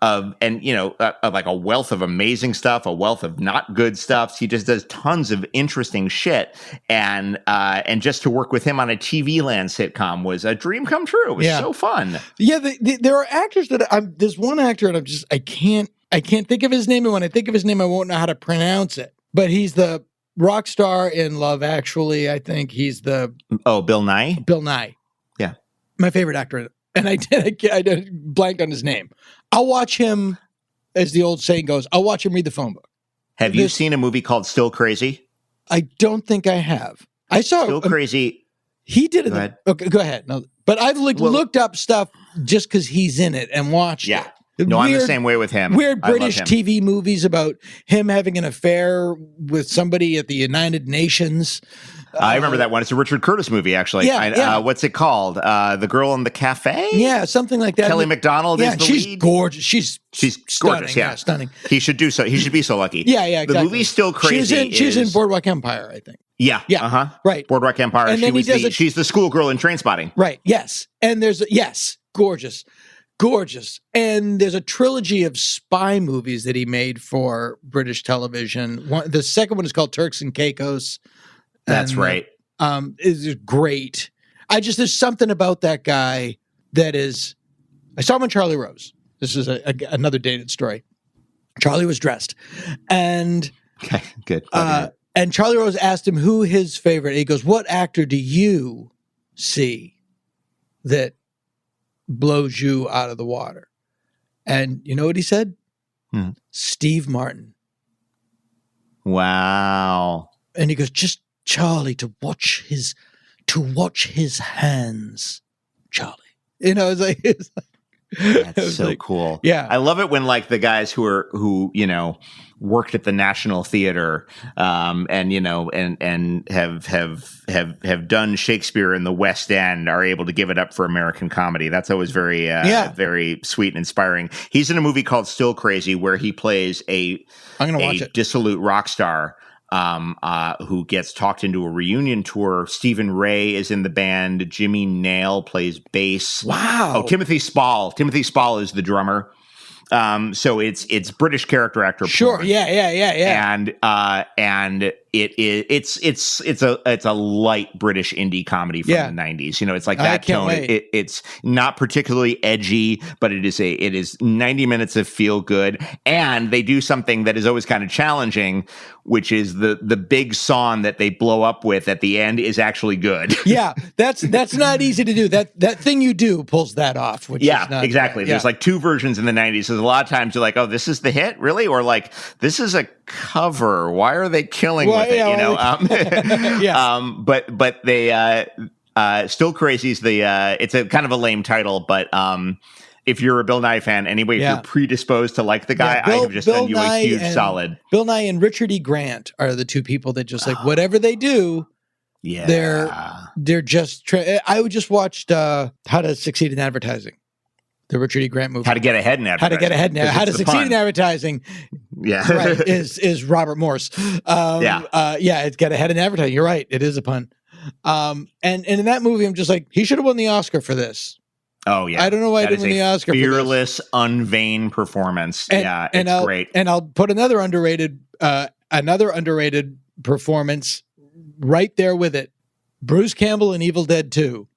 Of like a wealth of amazing stuff, a wealth of not good stuff. He just does tons of interesting shit, and just to work with him on a TV Land sitcom was a dream come true. It was so fun. Yeah, there are actors that there's one actor, and I can't think of his name, and when I think of his name, I won't know how to pronounce it. But he's the rock star in Love Actually. I think he's the Bill Nye. Bill Nye, yeah, my favorite actor. And I blanked on his name. I'll watch him, as the old saying goes, I'll watch him read the phone book. Have you seen a movie called Still Crazy? I don't think I have. I saw Still Crazy. He did it. Okay, go ahead. No, but I've looked up stuff just because he's in it and watched it. No, I'm the same way with him. Weird British TV movies about him having an affair with somebody at the United Nations. I remember that one. It's a Richard Curtis movie, actually. What's it called? The Girl in the Cafe? Yeah, something like that. Kelly MacDonald is the lead. Gorgeous. She's gorgeous. Yeah, stunning. He should do so. He should be so lucky. Yeah, exactly. The movie's Still Crazy. She's in Boardwalk Empire, I think. Yeah. Right. Boardwalk Empire. And then she's the schoolgirl in Trainspotting. Right. Yes. And gorgeous. And there's a trilogy of spy movies that he made for British television. The second one is called Turks and Caicos. That's right. Is great. There's something about that guy that is. I saw him on Charlie Rose. This is another dated story. Charlie was dressed, and okay, good. And Charlie Rose asked him who his favorite. He goes, "What actor do you see that blows you out of the water?" And you know what he said? Steve Martin. Wow. And he goes, just Charlie, to watch his hands, Charlie. It's like that's so cool. Yeah, I love it when like the guys who worked at the National Theater, and have done Shakespeare in the West End are able to give it up for American comedy. That's always very very sweet and inspiring. He's in a movie called Still Crazy where he plays a I'm gonna watch it. Dissolute rock star. who gets talked into a reunion tour. Stephen Ray is in the band. Jimmy Nail plays bass. Wow. Oh, Timothy Spall. Timothy Spall is the drummer. So it's British character actor. Sure. porn. Yeah. And it's a light British indie comedy from the 90s. You know, it's like that tone. It's not particularly edgy, but it is 90 minutes of feel good. And they do something that is always kind of challenging, which is the big song that they blow up with at the end is actually good. Yeah, that's not easy to do. That thing you do pulls that off. Which is not exactly. bad. There's like two versions in the 90s. So a lot of times you're like, oh, this is the hit, really, or like this is a cover. Why are they killing with it? You know. But they Still Crazy is it's a kind of a lame title, but if you're a Bill Nye fan, anyway, if you're predisposed to like the guy, I have just done you a huge solid. Bill Nye and Richard E. Grant are the two people that just like whatever they do, they're just. I would just watched How to Succeed in Advertising, the Richard E. Grant movie. How to Get Ahead in Advertising. How to Get Ahead in How to Succeed in Advertising. Yeah, right. Is Robert Morse. It's Get Ahead in Advertising. You're right. It is a pun. And in that movie, I'm just like, he should have won the Oscar for this. Oh yeah, I don't know why I didn't win the Oscar. Fearless, unvain performance. It's great. And I'll put another underrated performance right there with it. Bruce Campbell in Evil Dead 2.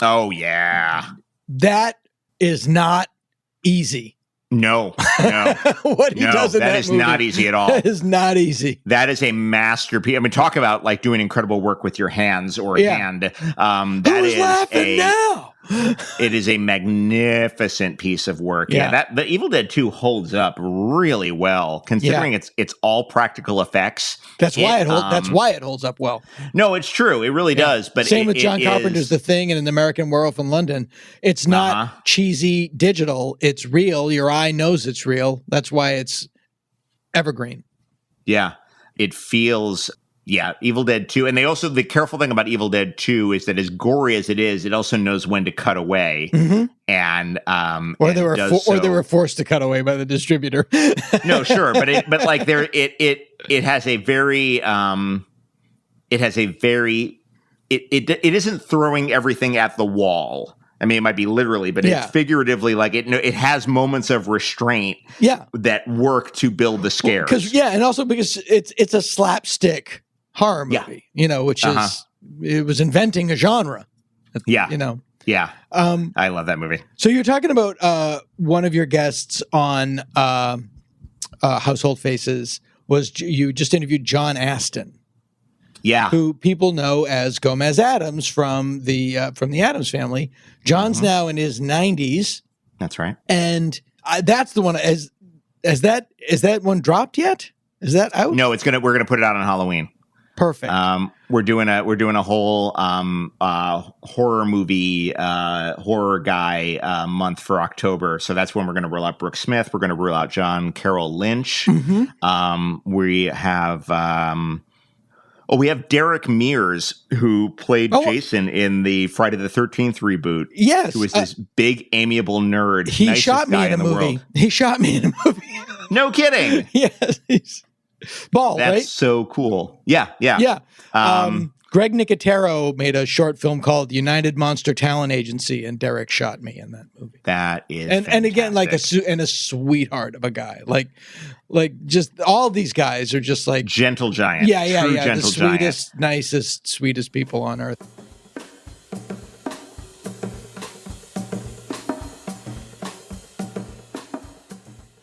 Oh yeah, that is not easy. No. What he does in that is movie, not easy at all. That is not easy. That is a masterpiece. I mean, talk about like doing incredible work with your hands or hand. Who's laughing now? It is a magnificent piece of work. The Evil Dead 2 holds up really well, considering it's all practical effects. That's why it holds up well. No, it's true. It really does. But same with John Carpenter's The Thing and An American Werewolf in London. It's not cheesy digital. It's real. Your eye knows it's real. That's why it's evergreen. Yeah, it feels. Yeah, Evil Dead 2. And the careful thing about Evil Dead 2 is that as gory as it is, it also knows when to cut away. Mm-hmm. And or they were forced to cut away by the distributor. No, sure, but it has a very it isn't throwing everything at the wall. I mean, it might be literally, but it's figuratively. Like it has moments of restraint. That work to build the scares. And also because it's a slapstick horror movie, which is it was inventing a genre. I love that movie. So you're talking about one of your guests on Household Faces was you just interviewed John Astin. Yeah, who people know as Gomez Addams from the Addams Family. John's now in his 90s. That's right, and that's the one. Is that one dropped yet? Is that out? No, we're gonna put it out on Halloween. Perfect. We're doing a whole horror movie horror guy month for October. So that's when we're going to roll out Brooke Smith. We're going to roll out John Carroll Lynch. Mm-hmm. We have. We have Derek Mears, who played Jason in the Friday the 13th reboot. Yes. Who is this big, amiable nerd. He shot me in a movie. He shot me in a movie. No kidding. Yes. He's bald, right? That's so cool. Yeah. Greg Nicotero made a short film called United Monster Talent Agency, and Derek shot me in that movie. That is and again, like a sweetheart of a guy. Like just all these guys are just like gentle giant. Yeah. The sweetest, nicest, sweetest people on earth.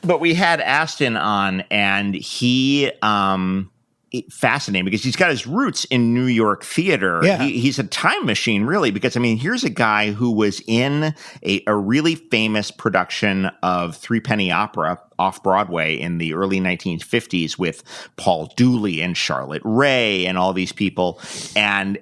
But we had Astin on, and he fascinating because he's got his roots in New York theater. Yeah. He's a time machine, really, because I mean, here's a guy who was in a really famous production of Three Penny Opera off Broadway in the early 1950s with Paul Dooley and Charlotte Rae and all these people, and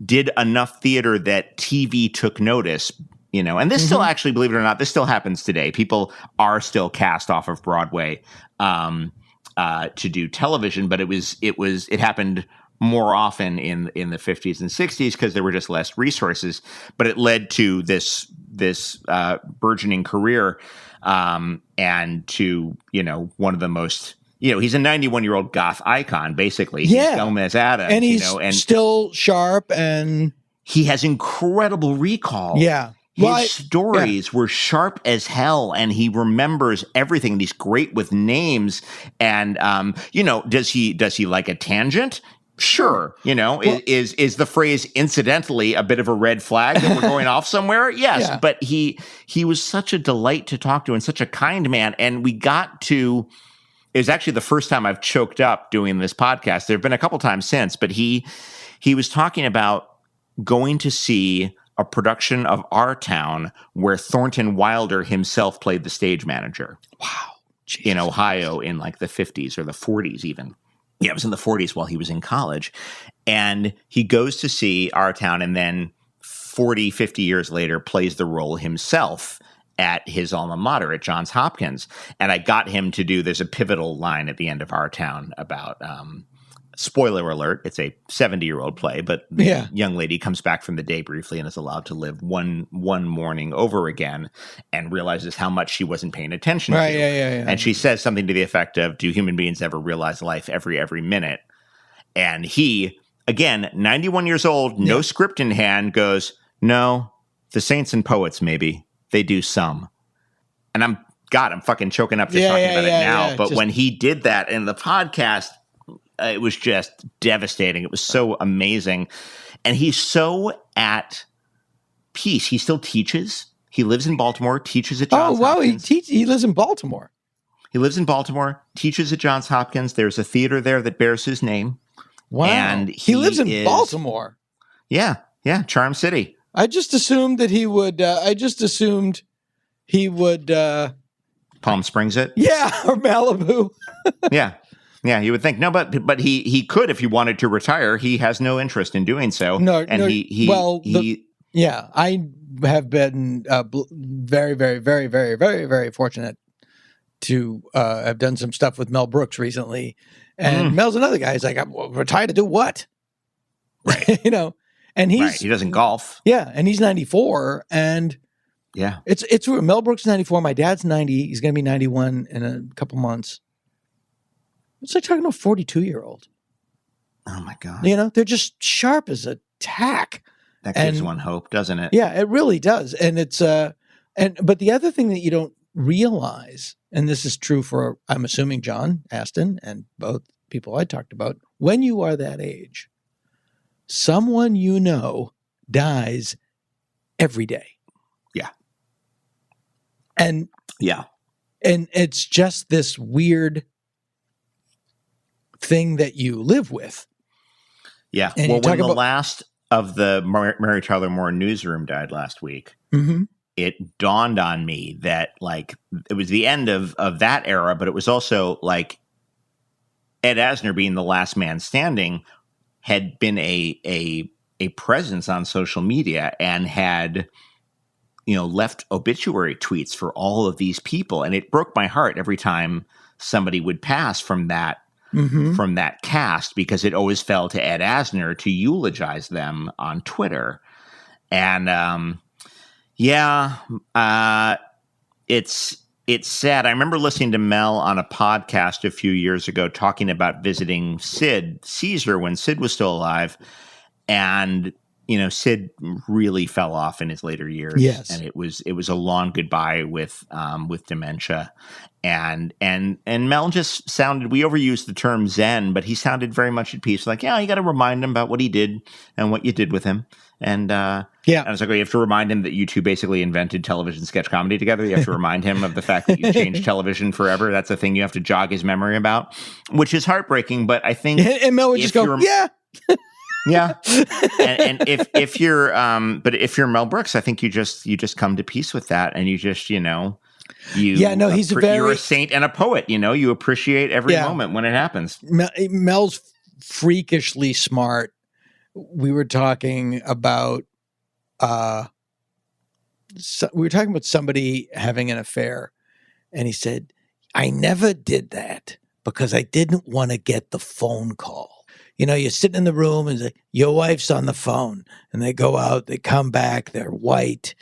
did enough theater that TV took notice. And this still actually, believe it or not, this still happens today. People are still cast off of Broadway to do television, but it happened more often in the 50s and 60s because there were just less resources. But it led to this burgeoning career and to one of the most he's a 91-year-old goth icon, basically. He's Gomez Addams. And he's still sharp, and he has incredible recall. Yeah. His stories were sharp as hell, and he remembers everything. And he's great with names. And, does he like a tangent? Sure. Is the phrase incidentally a bit of a red flag that we're going off somewhere? Yes. Yeah. But he was such a delight to talk to and such a kind man. And we got to, it was actually the first time I've choked up doing this podcast. There have been a couple times since, but he was talking about going to see a production of Our Town where Thornton Wilder himself played the stage manager. Wow. Jesus. In Ohio in like the 50s or the 40s even. Yeah, it was in the 40s while he was in college. And he goes to see Our Town and then 40, 50 years later plays the role himself at his alma mater at Johns Hopkins. And I got him to do, there's a pivotal line at the end of Our Town about, spoiler alert, it's a 70-year-old play, but the young lady comes back from the day briefly and is allowed to live one morning over again and realizes how much she wasn't paying attention to. And she says something to the effect of, do human beings ever realize life every minute? And he, again, 91 years old, no script in hand, goes, no, the saints and poets, maybe. They do some. And I'm fucking choking up just talking about it now. But when he did that in the podcast, it was just devastating. It was so amazing. And he's so at peace. He still teaches. He lives in Baltimore, teaches at Johns Hopkins. He lives in Baltimore. He lives in Baltimore, teaches at Johns Hopkins. There's a theater there that bears his name. Wow. And he lives in Baltimore. Yeah. Charm City. I just assumed that he would Palm Springs it? Yeah, or Malibu. Yeah, you would think. No, but he could if he wanted to retire. He has no interest in doing so. I have been very, very, very, very, very, very fortunate to have done some stuff with Mel Brooks recently. And Mel's another guy. He's like, I'm retired to do what? Right. And he doesn't golf. Yeah, and he's 94, and it's Mel Brooks is 94. My dad's 90. He's going to be 91 in a couple months. It's like talking to a 42-year-old. Oh my God! They're just sharp as a tack. That gives one hope, doesn't it? Yeah, it really does. And it's but the other thing that you don't realize, and this is true for I'm assuming John, Astin, and both people I talked about, when you are that age, someone dies every day. Yeah. And it's just this weird thing that you live with. Yeah. And when the last of the Mary Tyler Moore newsroom died last week, it dawned on me that it was the end of that era, but it was also like Ed Asner being the last man standing had been a presence on social media and had, left obituary tweets for all of these people. And it broke my heart every time somebody would pass from that cast, because it always fell to Ed Asner to eulogize them on Twitter. And it's sad. I remember listening to Mel on a podcast a few years ago talking about visiting Sid Caesar when Sid was still alive. And, Sid really fell off in his later years. Yes. And it was a long goodbye with dementia. And Mel just sounded, we overused the term Zen, but he sounded very much at peace. Like, you got to remind him about what he did and what you did with him. And I was like, you have to remind him that you two basically invented television sketch comedy together. You have to remind him of the fact that you changed television forever. That's a thing you have to jog his memory about, which is heartbreaking. But I think, and Mel would just go, yeah. Yeah. And if you're Mel Brooks, I think you just come to peace with that. And you just, you're a saint and a poet, you appreciate every moment when it happens. Mel's freakishly smart. We were talking about, somebody having an affair, and he said, I never did that because I didn't want to get the phone call. You're sitting in the room and your wife's on the phone, and they go out, they come back, they're white,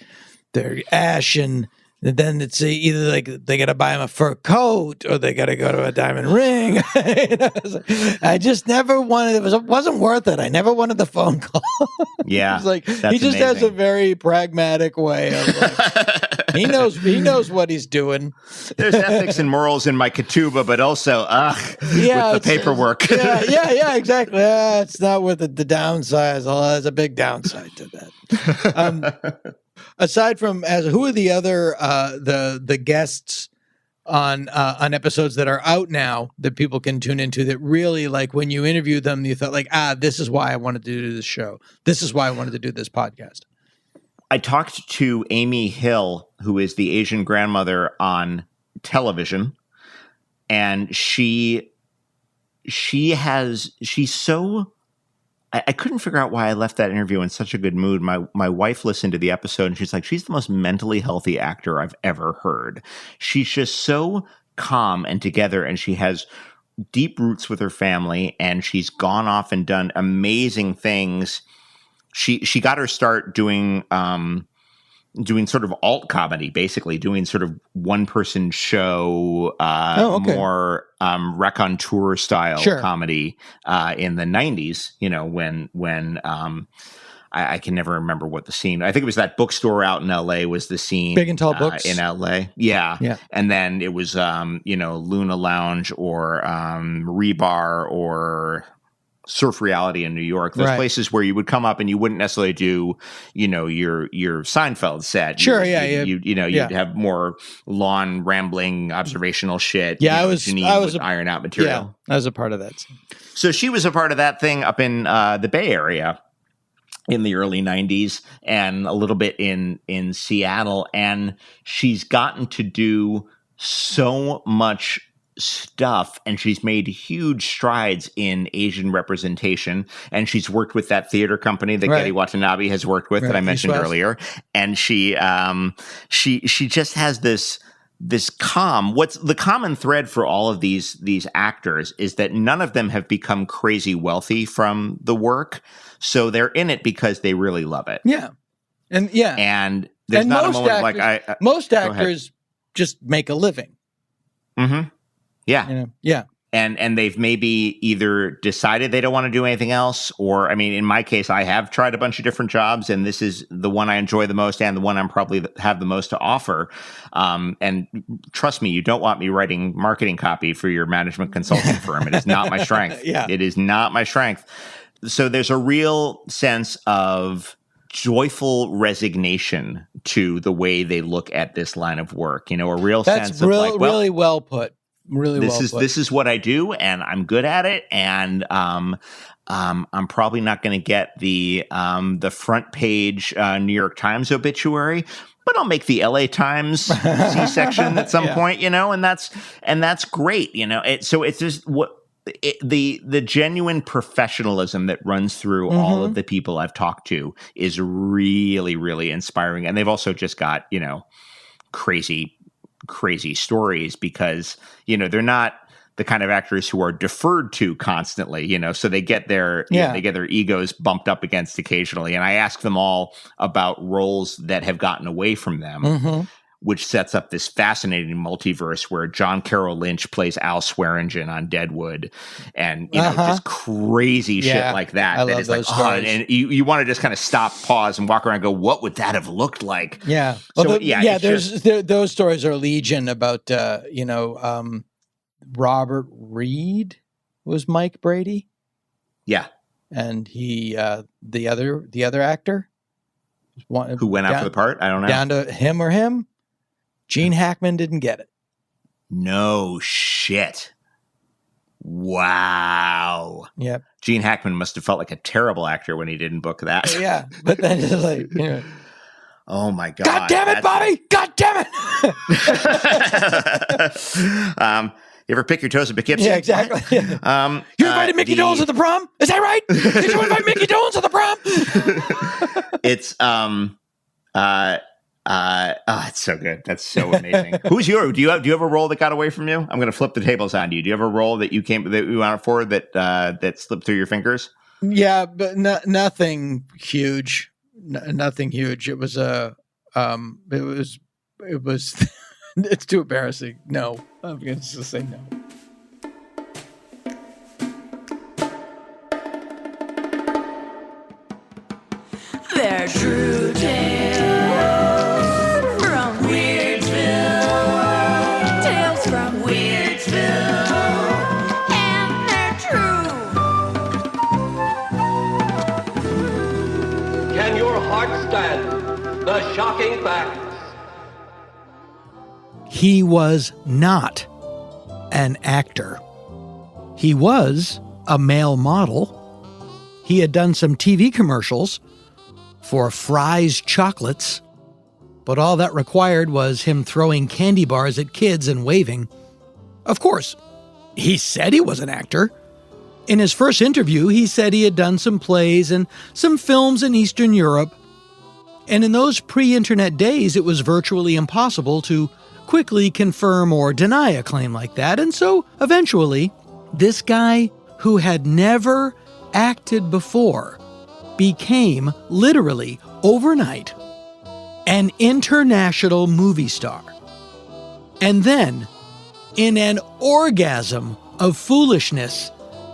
they're ashen, And then it's either like they got to buy him a fur coat or they got to go to a diamond ring. I just never wanted. It wasn't worth it. I never wanted the phone call. Yeah, it's like that's he just amazing. has a very pragmatic way of like, he knows what he's doing. There's ethics and morals in my ketubah, but also with the paperwork. yeah, exactly. It's not worth the downside. There's a big downside to that. Aside from who are the other the guests on episodes that are out now that people can tune into that really, like, when you interviewed them you thought like, this is why I wanted to do this show, this is why I wanted to do this podcast? I talked to Amy Hill, who is the Asian grandmother on television, and she's so. I couldn't figure out why I left that interview in such a good mood. My wife listened to the episode and she's like, she's the most mentally healthy actor I've ever heard. She's just so calm and together, and she has deep roots with her family, and she's gone off and done amazing things. She got her start doing sort of alt comedy, basically doing sort of one person show, more raconteur style comedy in the 90s, when I can never remember what the scene, I think it was that bookstore out in LA was the scene. Big and Tall Books in LA. Yeah. And then it was, Luna Lounge or Rebar or Surf Reality in New York, those places where you would come up and you wouldn't necessarily do, your Seinfeld set. You'd have more lawn rambling observational shit. Yeah, I was iron out material. Yeah, I was a part of that scene. So she was a part of that thing up in the Bay Area in the early 90s and a little bit in Seattle, and she's gotten to do so much stuff, and she's made huge strides in Asian representation, and she's worked with that theater company that Getty Watanabe has worked with that I mentioned earlier, and she just has this calm. What's the common thread for all of these actors is that none of them have become crazy wealthy from the work, so they're in it because they really love it. And there's not a moment like most actors just make a living. Mm-hmm. Yeah. And they've maybe either decided they don't want to do anything else, or, I mean, in my case, I have tried a bunch of different jobs, and this is the one I enjoy the most and the one I'm probably have the most to offer. And trust me, you don't want me writing marketing copy for your management consulting firm. It is not my strength. It is not my strength. So there's a real sense of joyful resignation to the way they look at this line of work. A real sense of like, well, really well put. This is what I do, and I'm good at it, and I'm probably not going to get the front page New York Times obituary, but I'll make the LA Times C-section at some point, and that's great, So it's just the genuine professional that runs through all of the people I've talked to is really, really inspiring, and they've also just got crazy stories because they're not the kind of actors who are deferred to constantly, so they get their they get their egos bumped up against occasionally, and I ask them all about roles that have gotten away from them, which sets up this fascinating multiverse where John Carroll Lynch plays Al Swearingen on Deadwood, and just crazy shit like that. I love those stories. And you want to just kind of stop, pause, and walk around and go, what would that have looked like? Those stories are legion about Robert Reed was Mike Brady. Yeah, and he the other actor who went out for the part. I don't know, down to him or him. Gene Hackman didn't get it. No shit. Wow. Yep. Gene Hackman must have felt like a terrible actor when he didn't book that. Yeah, but then it's like, oh my God. God damn it, Bobby! God damn it! You ever pick your toes at Poughkeepsie? Yeah, exactly. You invited Mickey Dolenz at the prom? Is that right? Did you invite Mickey Dolenz at the prom? It's it's so good. That's so amazing. Do you have a role that got away from you? I'm going to flip the tables on you. Do you have a role that you went out for that slipped through your fingers? Yeah, but nothing huge. Nothing huge. It was it was, it's too embarrassing. No, I'm going to just say no. They're true tales from Weirdsville. Tales from Weirdsville. And they're true. Can your heart stand the shocking facts? He was not an actor. He was a male model. He had done some TV commercials for Fry's Chocolates, but all that required was him throwing candy bars at kids and waving. Of course, he said he was an actor. In his first interview, he said he had done some plays and some films in Eastern Europe. And in those pre-internet days, it was virtually impossible to quickly confirm or deny a claim like that. And so, eventually, this guy who had never acted before became, literally, overnight, an international movie star. And then, in an orgasm of foolishness,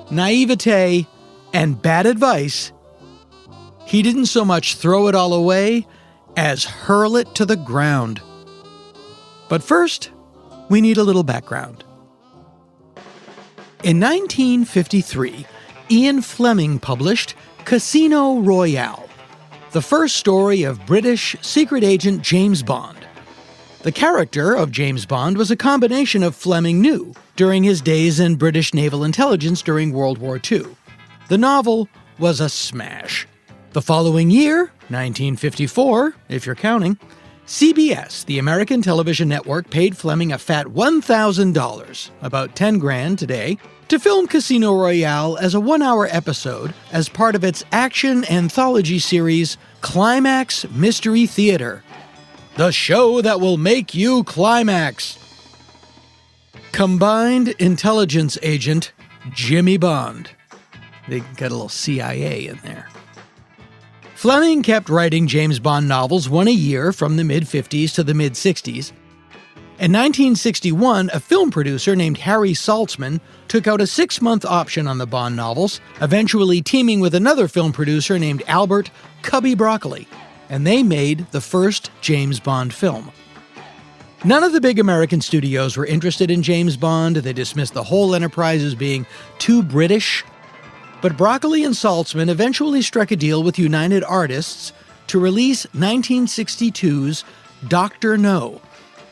naivete, and bad advice, he didn't so much throw it all away as hurl it to the ground. But first, we need a little background. In 1953, Ian Fleming published Casino Royale, the first story of British secret agent James Bond. The character of James Bond was a combination of Fleming knew during his days in British naval intelligence during World War II. The novel was a smash. The following year, 1954, if you're counting, CBS, the American television network, paid Fleming a fat $1,000, about $10,000 today, to film Casino Royale as a 1-hour episode as part of its action anthology series, Climax Mystery Theater. The show that will make you climax. Combined intelligence agent Jimmy Bond. They got a little CIA in there. Fleming kept writing James Bond novels, one a year from the mid-50s to the mid-60s. In 1961, a film producer named Harry Saltzman took out a 6-month option on the Bond novels, eventually teaming with another film producer named Albert Cubby Broccoli, and they made the first James Bond film. None of the big American studios were interested in James Bond. They dismissed the whole enterprise as being too British. But Broccoli and Saltzman eventually struck a deal with United Artists to release 1962's Dr. No,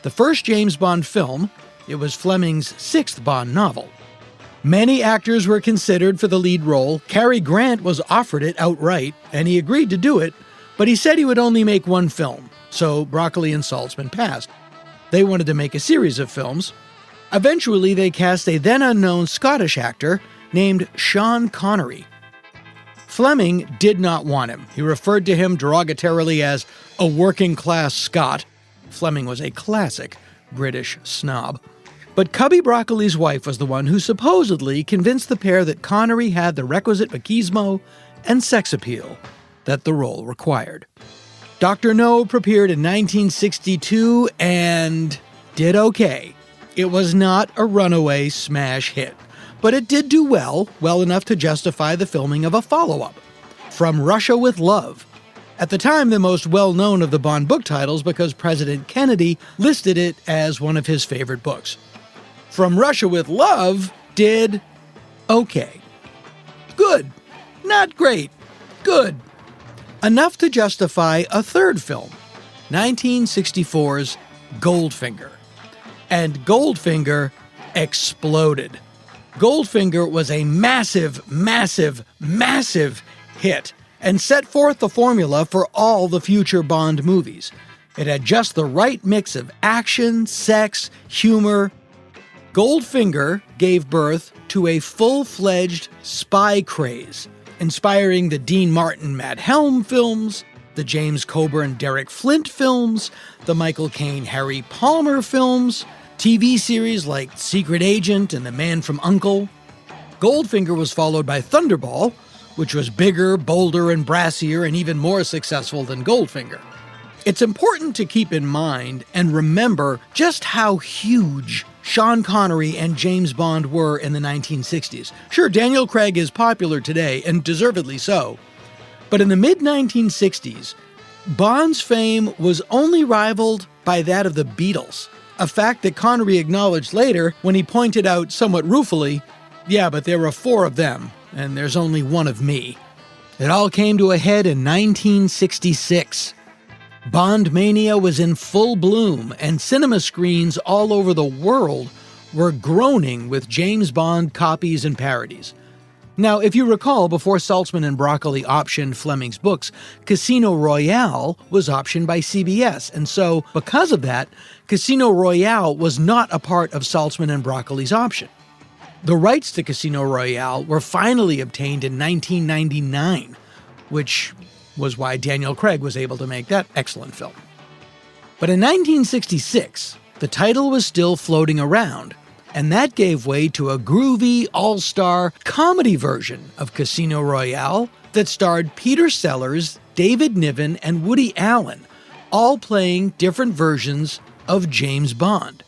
the first James Bond film. It was Fleming's 6th Bond novel. Many actors were considered for the lead role. Cary Grant was offered it outright, and he agreed to do it, but he said he would only make one film, so Broccoli and Saltzman passed. They wanted to make a series of films. Eventually, they cast a then-unknown Scottish actor named Sean Connery. Fleming did not want him. He referred to him derogatorily as a working-class Scot. Fleming was a classic British snob. But Cubby Broccoli's wife was the one who supposedly convinced the pair that Connery had the requisite machismo and sex appeal that the role required. Dr. No premiered in 1962 and did okay. It was not a runaway smash hit, but it did do well enough to justify the filming of a follow-up, From Russia with Love. At the time, the most well-known of the Bond book titles because President Kennedy listed it as one of his favorite books. From Russia with Love did okay. Good. Not great. Good. Enough to justify a third film, 1964's Goldfinger. And Goldfinger exploded. Goldfinger was a massive, massive, massive hit and set forth the formula for all the future Bond movies. It had just the right mix of action, sex, humor. Goldfinger gave birth to a full-fledged spy craze, inspiring the Dean Martin Matt Helm films, the James Coburn Derek Flint films, the Michael Caine Harry Palmer films, TV series like Secret Agent and The Man from U.N.C.L.E. Goldfinger was followed by Thunderball, which was bigger, bolder, and brassier, and even more successful than Goldfinger. It's important to keep in mind and remember just how huge Sean Connery and James Bond were in the 1960s. Sure, Daniel Craig is popular today, and deservedly so. But in the mid-1960s, Bond's fame was only rivaled by that of the Beatles, a fact that Connery acknowledged later when he pointed out somewhat ruefully, "Yeah, but there are 4 of them, and there's only 1 of me." It all came to a head in 1966. Bond mania was in full bloom, and cinema screens all over the world were groaning with James Bond copies and parodies. Now, if you recall, before Saltzman and Broccoli optioned Fleming's books, Casino Royale was optioned by CBS, and so, because of that, Casino Royale was not a part of Saltzman and Broccoli's option. The rights to Casino Royale were finally obtained in 1999, which was why Daniel Craig was able to make that excellent film. But in 1966, the title was still floating around, and that gave way to a groovy, all-star comedy version of Casino Royale that starred Peter Sellers, David Niven, and Woody Allen, all playing different versions of James Bond.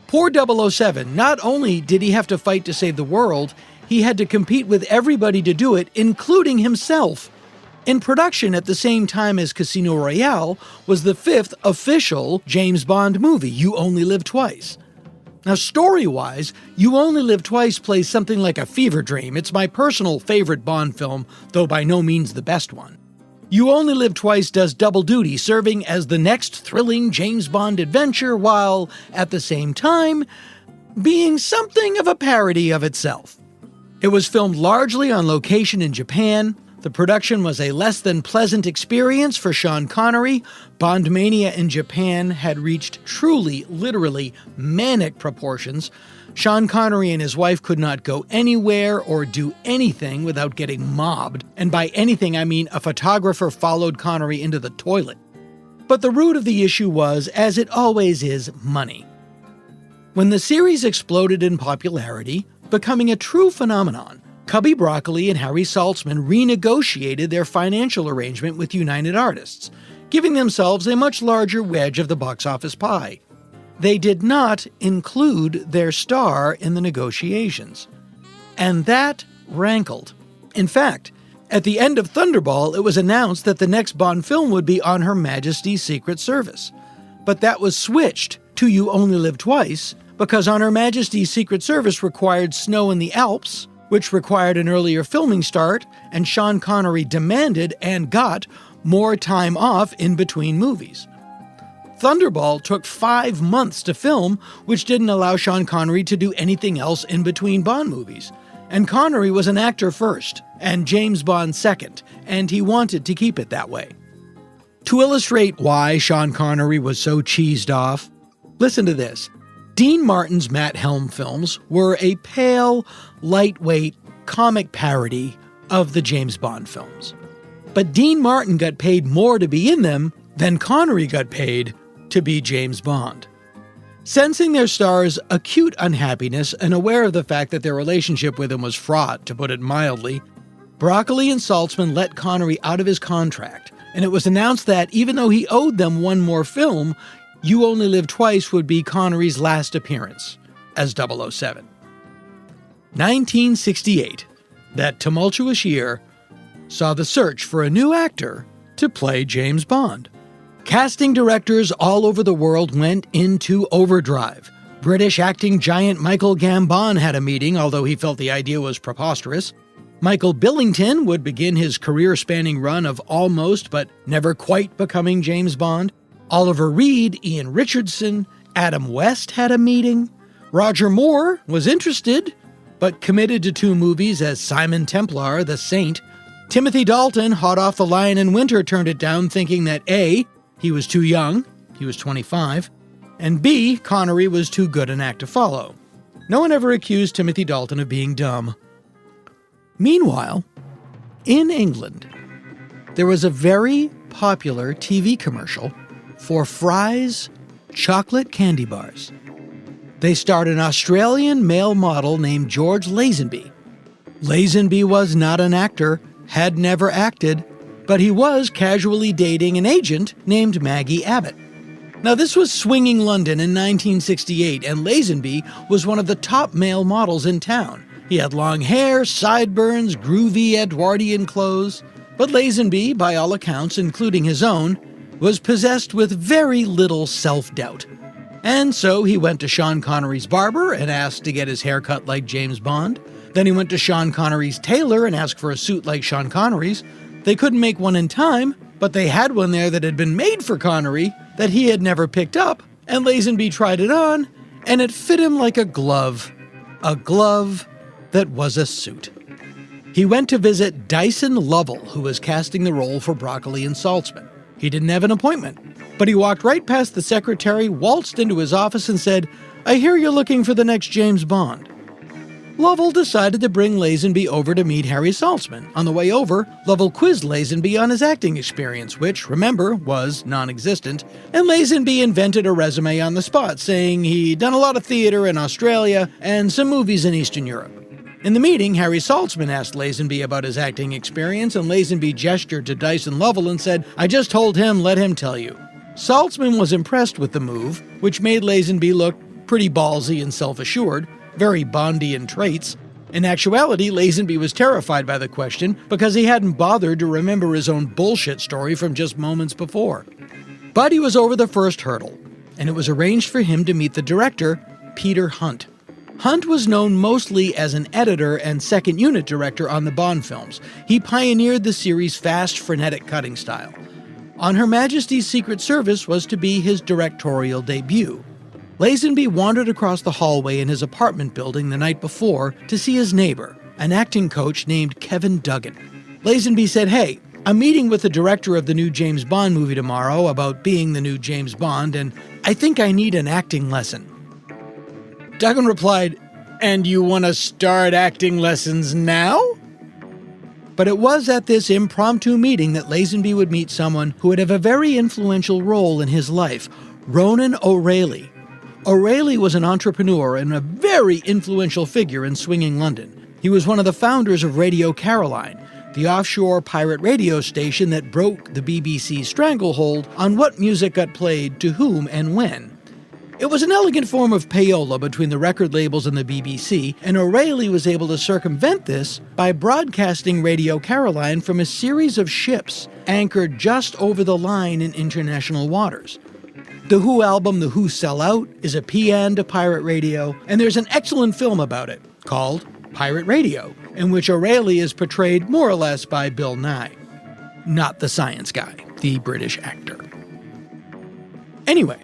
Poor 007, not only did he have to fight to save the world, he had to compete with everybody to do it, including himself. In production at the same time as Casino Royale was the 5th official James Bond movie, You Only Live Twice. Now, story-wise, You Only Live Twice plays something like a fever dream. It's my personal favorite Bond film, though by no means the best one. You Only Live Twice does double duty, serving as the next thrilling James Bond adventure while, at the same time, being something of a parody of itself. It was filmed largely on location in Japan. The production was a less than pleasant experience for Sean Connery. Bond mania in Japan had reached truly, literally manic proportions. Sean Connery and his wife could not go anywhere or do anything without getting mobbed. And by anything, I mean a photographer followed Connery into the toilet. But the root of the issue was, as it always is, money. When the series exploded in popularity, becoming a true phenomenon, Cubby Broccoli and Harry Saltzman renegotiated their financial arrangement with United Artists, giving themselves a much larger wedge of the box office pie. They did not include their star in the negotiations. And that rankled. In fact, at the end of Thunderball, it was announced that the next Bond film would be on Her Majesty's Secret Service. But that was switched to You Only Live Twice, because On Her Majesty's Secret Service required snow in the Alps, which required an earlier filming start, and Sean Connery demanded and got more time off in between movies. Thunderball took 5 months to film, which didn't allow Sean Connery to do anything else in between Bond movies. And Connery was an actor first, and James Bond second, and he wanted to keep it that way. To illustrate why Sean Connery was so cheesed off, listen to this. Dean Martin's Matt Helm films were a pale, lightweight comic parody of the James Bond films. But Dean Martin got paid more to be in them than Connery got paid to be James Bond. Sensing their star's acute unhappiness and aware of the fact that their relationship with him was fraught, to put it mildly, Broccoli and Saltzman let Connery out of his contract, and it was announced that even though he owed them one more film, You Only Live Twice would be Connery's last appearance as 007. 1968, that tumultuous year, saw the search for a new actor to play James Bond. Casting directors all over the world went into overdrive. British acting giant Michael Gambon had a meeting, although he felt the idea was preposterous. Michael Billington would begin his career-spanning run of almost but never quite becoming James Bond. Oliver Reed, Ian Richardson, Adam West had a meeting. Roger Moore was interested, but committed to 2 movies as Simon Templar, The Saint. Timothy Dalton, hot off The Lion in Winter, turned it down, thinking that A, he was too young, he was 25, and B, Connery was too good an act to follow. No one ever accused Timothy Dalton of being dumb. Meanwhile, in England, there was a very popular TV commercial for Fry's chocolate candy bars. They starred an Australian male model named George Lazenby. Lazenby was not an actor, had never acted, but he was casually dating an agent named Maggie Abbott. Now, this was swinging London in 1968, and Lazenby was one of the top male models in town. He had long hair, sideburns, groovy Edwardian clothes. But Lazenby, by all accounts, including his own, was possessed with very little self-doubt. And so he went to Sean Connery's barber and asked to get his hair cut like James Bond. Then he went to Sean Connery's tailor and asked for a suit like Sean Connery's. They couldn't make one in time, but they had one there that had been made for Connery that he had never picked up, and Lazenby tried it on, and it fit him like a glove. A glove that was a suit. He went to visit Dyson Lovell, who was casting the role for Broccoli and Saltzman. He didn't have an appointment, but he walked right past the secretary, waltzed into his office, and said, "I hear you're looking for the next James Bond." Lovell decided to bring Lazenby over to meet Harry Saltzman. On the way over, Lovell quizzed Lazenby on his acting experience, which, remember, was non-existent, and Lazenby invented a resume on the spot, saying he'd done a lot of theater in Australia and some movies in Eastern Europe. In the meeting, Harry Saltzman asked Lazenby about his acting experience, and Lazenby gestured to Dyson Lovell and said, "I just told him, let him tell you." Saltzman was impressed with the move, which made Lazenby look pretty ballsy and self-assured, very Bondian traits. In actuality, Lazenby was terrified by the question because he hadn't bothered to remember his own bullshit story from just moments before. But he was over the first hurdle, and it was arranged for him to meet the director, Peter Hunt. Hunt was known mostly as an editor and second unit director on the Bond films. He pioneered the series' fast, frenetic cutting style. On Her Majesty's Secret Service was to be his directorial debut. Lazenby wandered across the hallway in his apartment building the night before to see his neighbor, an acting coach named Kevin Duggan. Lazenby said, "Hey, I'm meeting with the director of the new James Bond movie tomorrow about being the new James Bond, and I think I need an acting lesson." Duggan replied, "And you want to start acting lessons now?" But it was at this impromptu meeting that Lazenby would meet someone who would have a very influential role in his life, Ronan O'Reilly. O'Reilly was an entrepreneur and a very influential figure in swinging London. He was one of the founders of Radio Caroline, the offshore pirate radio station that broke the BBC's stranglehold on what music got played to whom and when. It was an elegant form of payola between the record labels and the BBC, and O'Reilly was able to circumvent this by broadcasting Radio Caroline from a series of ships anchored just over the line in international waters. The Who album, The Who Sell Out, is a paean to pirate radio, and there's an excellent film about it called Pirate Radio, in which O'Reilly is portrayed more or less by Bill Nye. Not the science guy, the British actor. Anyway,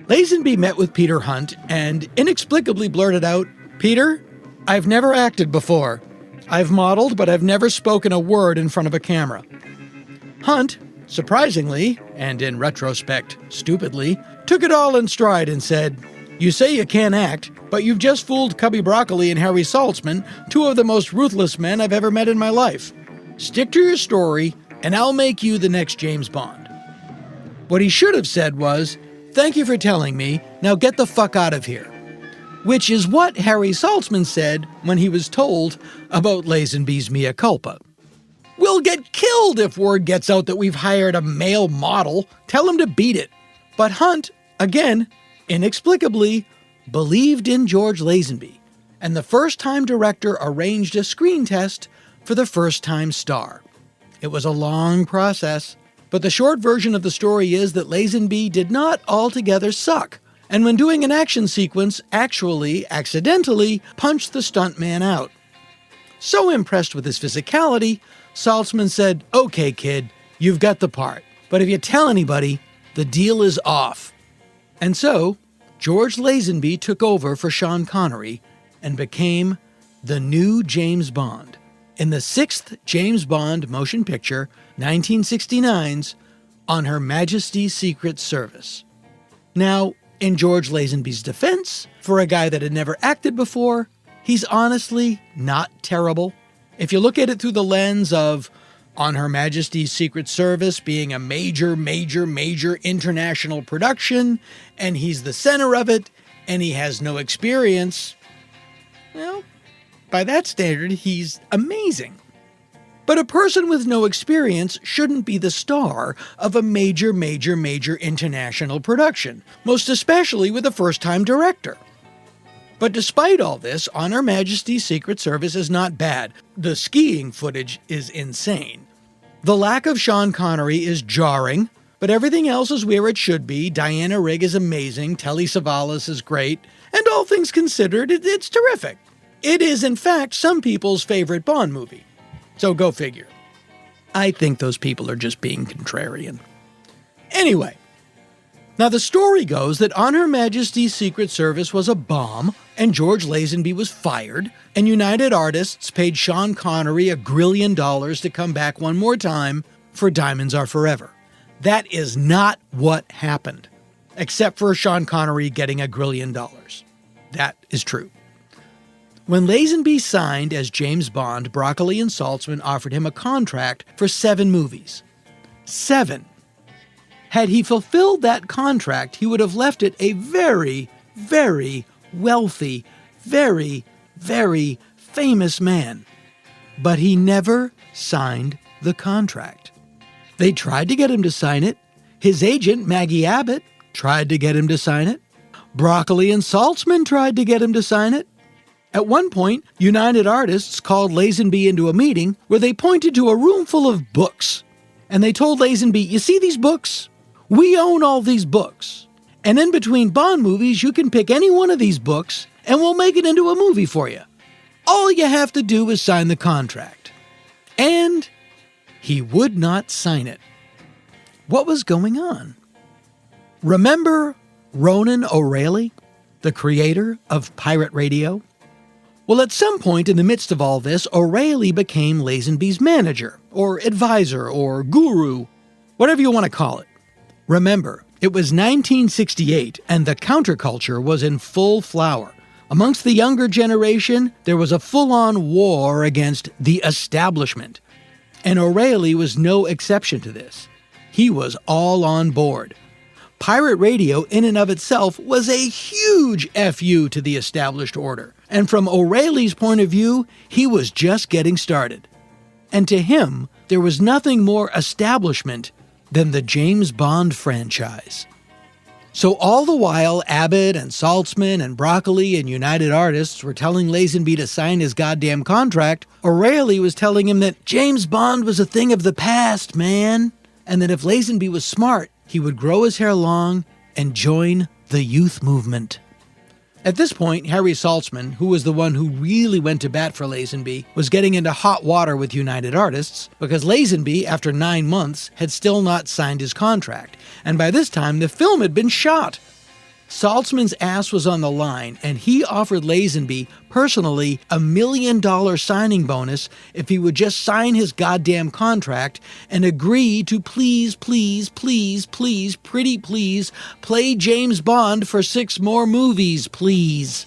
Lazenby met with Peter Hunt and inexplicably blurted out, "Peter, I've never acted before. I've modeled, but I've never spoken a word in front of a camera." Hunt, surprisingly, and in retrospect, stupidly, took it all in stride and said, "You say you can't act, but you've just fooled Cubby Broccoli and Harry Saltzman, two of the most ruthless men I've ever met in my life. Stick to your story, and I'll make you the next James Bond." What he should have said was, "Thank you for telling me, now get the fuck out of here." Which is what Harry Saltzman said when he was told about Lazenby's mea culpa. "We'll get killed if word gets out that we've hired a male model. Tell him to beat it." But Hunt, again, inexplicably, believed in George Lazenby, and the first-time director arranged a screen test for the first-time star. It was a long process, but the short version of the story is that Lazenby did not altogether suck, and when doing an action sequence, actually, accidentally, punched the stuntman out. So impressed with his physicality, Saltzman said, "Okay, kid, you've got the part, but if you tell anybody, the deal is off." And so, George Lazenby took over for Sean Connery and became the new James Bond in the sixth James Bond motion picture, 1969's On Her Majesty's Secret Service. Now, in George Lazenby's defense, for a guy that had never acted before, he's honestly not terrible. If you look at it through the lens of On Her Majesty's Secret Service being a major international production, and he's the center of it, and he has no experience, well, by that standard, he's amazing. But a person with no experience shouldn't be the star of a major international production, most especially with a first-time director. But despite all this, On Her Majesty's Secret Service is not bad. The skiing footage is insane. The lack of Sean Connery is jarring, but everything else is where it should be. Diana Rigg is amazing, Telly Savalas is great, and all things considered, it's terrific. It is, in fact, some people's favorite Bond movie. So go figure. I think those people are just being contrarian. Anyway, now the story goes that On Her Majesty's Secret Service was a bomb, and George Lazenby was fired, and United Artists paid Sean Connery $1 grillion to come back one more time for Diamonds Are Forever. That is not what happened, except for Sean Connery getting $1 grillion. That is true. When Lazenby signed as James Bond, Broccoli and Saltzman offered him a contract for 7 movies. 7. Had he fulfilled that contract, he would have left it a very, very wealthy, very, very famous man. But he never signed the contract. They tried to get him to sign it. His agent, Maggie Abbott, tried to get him to sign it. Broccoli and Saltzman tried to get him to sign it. At one point, United Artists called Lazenby into a meeting where they pointed to a room full of books. And they told Lazenby, you see these books? We own all these books. And in between Bond movies, you can pick any one of these books and we'll make it into a movie for you. All you have to do is sign the contract. And he would not sign it. What was going on? Remember Ronan O'Reilly, the creator of pirate radio? Well, at some point in the midst of all this, O'Reilly became Lazenby's manager, or advisor, or guru, whatever you want to call it. Remember, it was 1968, and the counterculture was in full flower. Amongst the younger generation, there was a full-on war against the establishment. And O'Reilly was no exception to this. He was all on board. Pirate radio, in and of itself, was a huge FU to the established order. And from O'Reilly's point of view, he was just getting started. And to him, there was nothing more establishment than the James Bond franchise. So all the while, Abbott and Saltzman and Broccoli and United Artists were telling Lazenby to sign his goddamn contract, O'Reilly was telling him that James Bond was a thing of the past, man. And that if Lazenby was smart, he would grow his hair long and join the youth movement. At this point, Harry Saltzman, who was the one who really went to bat for Lazenby, was getting into hot water with United Artists because Lazenby, after 9 months, had still not signed his contract. And by this time, the film had been shot. Saltzman's ass was on the line, and he offered Lazenby, personally, $1 million signing bonus if he would just sign his goddamn contract and agree to please, pretty please, play James Bond for 6 more movies, please.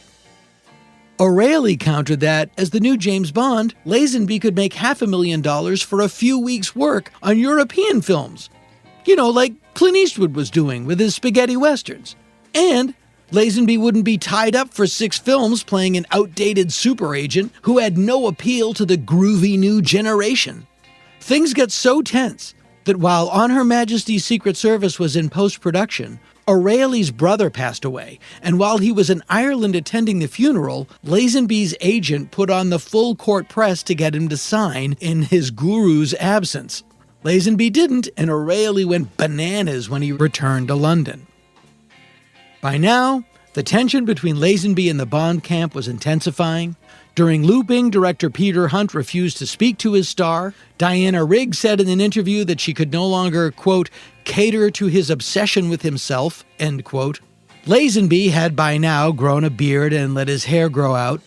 O'Reilly countered that, as the new James Bond, Lazenby could make $500,000 for a few weeks' work on European films. You know, like Clint Eastwood was doing with his spaghetti westerns. And Lazenby wouldn't be tied up for 6 films playing an outdated super agent who had no appeal to the groovy new generation. Things got so tense that while On Her Majesty's Secret Service was in post-production, O'Reilly's brother passed away, and while he was in Ireland attending the funeral, Lazenby's agent put on the full court press to get him to sign in his guru's absence. Lazenby didn't, and O'Reilly went bananas when he returned to London. By now, the tension between Lazenby and the Bond camp was intensifying. During looping, director Peter Hunt refused to speak to his star. Diana Rigg said in an interview that she could no longer, quote, cater to his obsession with himself, end quote. Lazenby had by now grown a beard and let his hair grow out.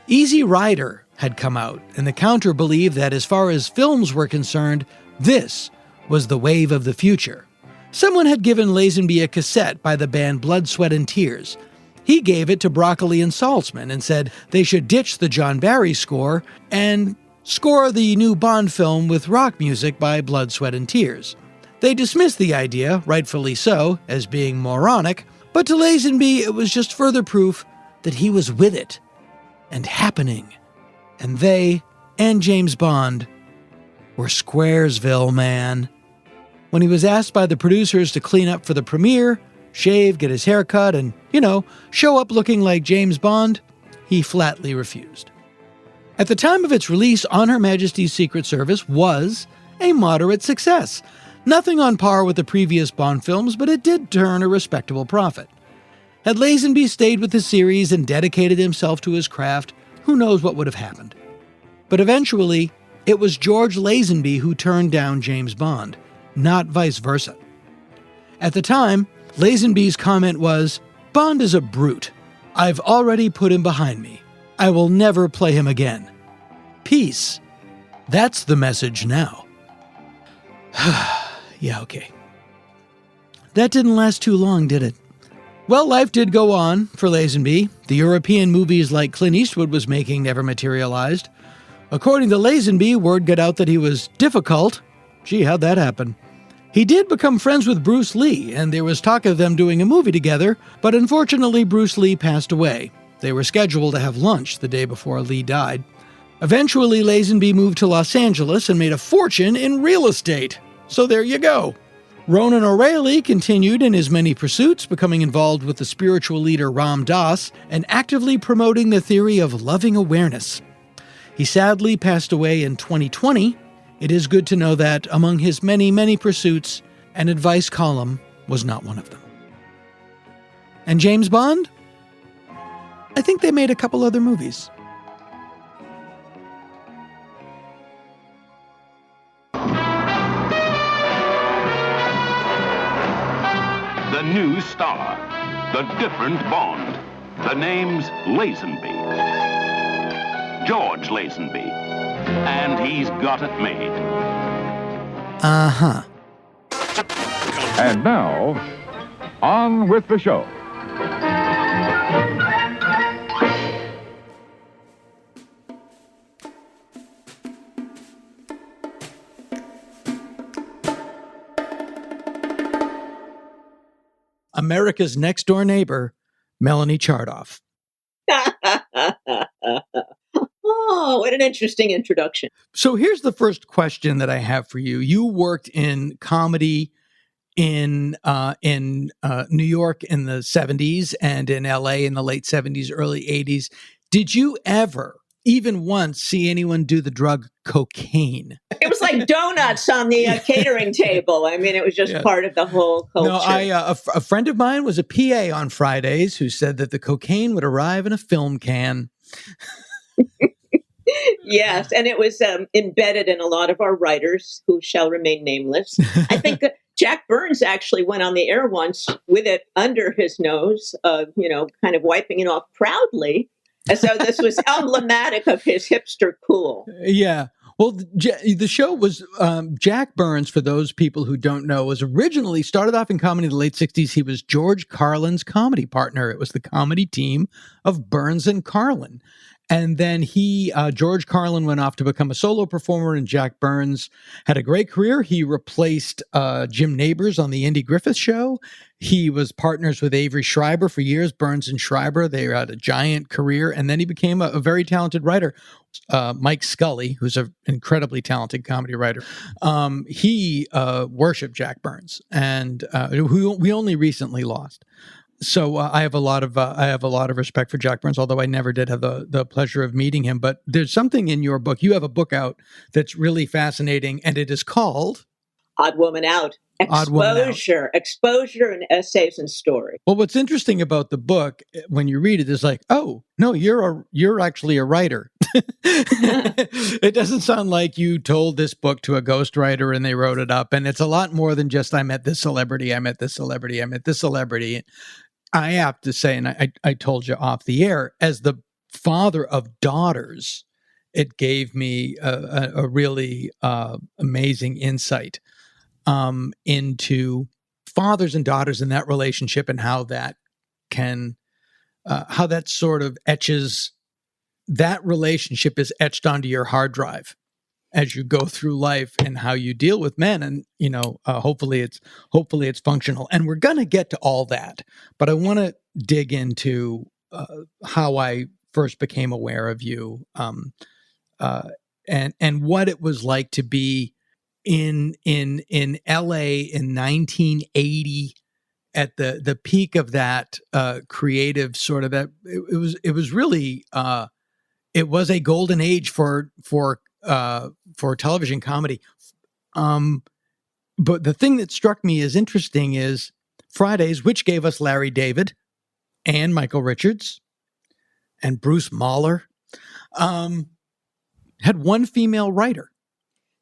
Easy Rider had come out, and the counter believed that as far as films were concerned, this was the wave of the future. Someone had given Lazenby a cassette by the band Blood, Sweat and Tears. He gave it to Broccoli and Saltzman and said they should ditch the John Barry score and score the new Bond film with rock music by Blood, Sweat and Tears. They dismissed the idea, rightfully so, as being moronic, but to Lazenby it was just further proof that he was with it and happening. And they and James Bond were Squaresville, man. When he was asked by the producers to clean up for the premiere, shave, get his hair cut, and, show up looking like James Bond, he flatly refused. At the time of its release, On Her Majesty's Secret Service was a moderate success. Nothing on par with the previous Bond films, but it did turn a respectable profit. Had Lazenby stayed with the series and dedicated himself to his craft, who knows what would have happened. But eventually, it was George Lazenby who turned down James Bond, not vice versa. At the time, Lazenby's comment was, "Bond is a brute. I've already put him behind me. I will never play him again. Peace." That's the message now. Yeah, okay. That didn't last too long, did it? Well, life did go on for Lazenby. The European movies like Clint Eastwood was making never materialized. According to Lazenby, word got out that he was difficult. Gee, how'd that happen? He did become friends with Bruce Lee, and there was talk of them doing a movie together, but unfortunately Bruce Lee passed away. They were scheduled to have lunch the day before Lee died. Eventually, Lazenby moved to Los Angeles and made a fortune in real estate. So there you go. Ronan O'Reilly continued in his many pursuits, becoming involved with the spiritual leader Ram Dass and actively promoting the theory of loving awareness. He sadly passed away in 2020. It is good to know that among his many, many pursuits, an advice column was not one of them. And James Bond? I think they made a couple other movies. The new star, the different Bond. The name's Lazenby. George Lazenby. And he's got it made. Uh-huh. And now, on with the show. America's next door neighbor, Melanie Chartoff. Oh, what an interesting introduction. So here's the first question that I have for you. You worked in comedy in New York in the 70s and in LA in the late 70s, early 80s. Did you ever, even once, see anyone do the drug cocaine? It was like donuts on the catering table. I mean, it was just part of the whole culture. No, a friend of mine was a PA on Fridays who said that the cocaine would arrive in a film can. Yes, and it was embedded in a lot of our writers who shall remain nameless. I think Jack Burns actually went on the air once with it under his nose, kind of wiping it off proudly, as though this was emblematic of his hipster cool. Yeah. Well, the show was Jack Burns, for those people who don't know, was originally started off in comedy in the late 60s. He was George Carlin's comedy partner. It was the comedy team of Burns and Carlin. And then George Carlin went off to become a solo performer, and Jack Burns had a great career. He replaced Jim Nabors on the Andy Griffith Show. He was partners with Avery Schreiber for years. Burns and Schreiber, they had a giant career. And then he became a very talented writer. Mike Scully, who's an incredibly talented comedy writer, he worshipped Jack Burns, and who we only recently lost. So I have a lot of respect for Jack Burns, although I never did have the pleasure of meeting him. But there's something in your book. You have a book out that's really fascinating, and it is called Odd Woman Out. Exposure and essays and story. Well, what's interesting about the book when you read it is like, oh no, you're actually a writer. It doesn't sound like you told this book to a ghostwriter and they wrote it up. And it's a lot more than just I met this celebrity, I met this celebrity, I met this celebrity. I have to say, and I told you off the air, as the father of daughters, it gave me a really amazing insight into fathers and daughters and that relationship, and how that sort of etches, that relationship is etched onto your hard drive as you go through life, and how you deal with men. And, hopefully it's functional. And we're going to get to all that, but I want to dig into how I first became aware of you and what it was like to be in LA in 1980 at the peak of that creative sort of that it was really it was a golden age for television comedy. But the thing that struck me as interesting is Fridays, which gave us Larry David and Michael Richards and Bruce Mahler, had one female writer.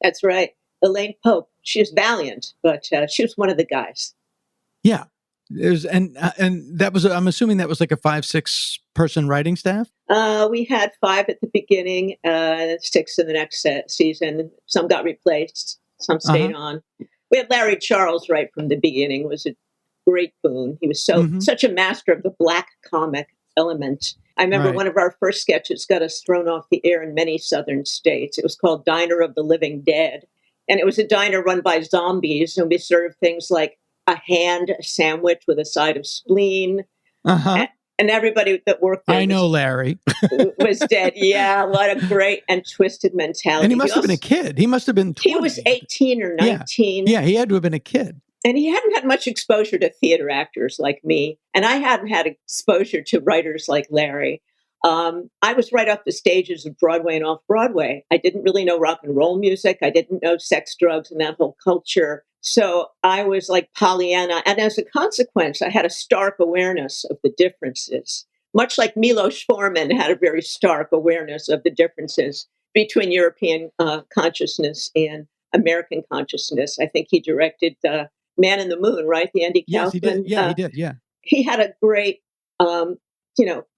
That's right. Elaine Pope. She was valiant, but she was one of the guys. Yeah. And that was, I'm assuming that was like a 5-6 person writing staff. We had 5 at the beginning, 6 in the next season. Some got replaced, some stayed on. We had Larry Charles right from the beginning. It was a great boon. He was such a master of the black comic element. I remember one of our first sketches got us thrown off the air in many southern states. It was called Diner of the Living Dead. And it was a diner run by zombies. And we served things like a hand sandwich with a side of spleen. And everybody that worked there Larry was dead. Yeah, a lot of great and twisted mentality. And he must have been a kid. He must have been 20. He was 18 or 19. Yeah, he had to have been a kid. And he hadn't had much exposure to theater actors like me. And I hadn't had exposure to writers like Larry. I was right off the stages of Broadway and off-Broadway. I didn't really know rock and roll music. I didn't know sex, drugs, and that whole culture. So I was like Pollyanna. And as a consequence, I had a stark awareness of the differences, much like Milos Forman had a very stark awareness of the differences between European consciousness and American consciousness. I think he directed Man in the Moon, right? The Andy Kaufman. Yes, he did. Yeah, he did. Yeah. He had a great,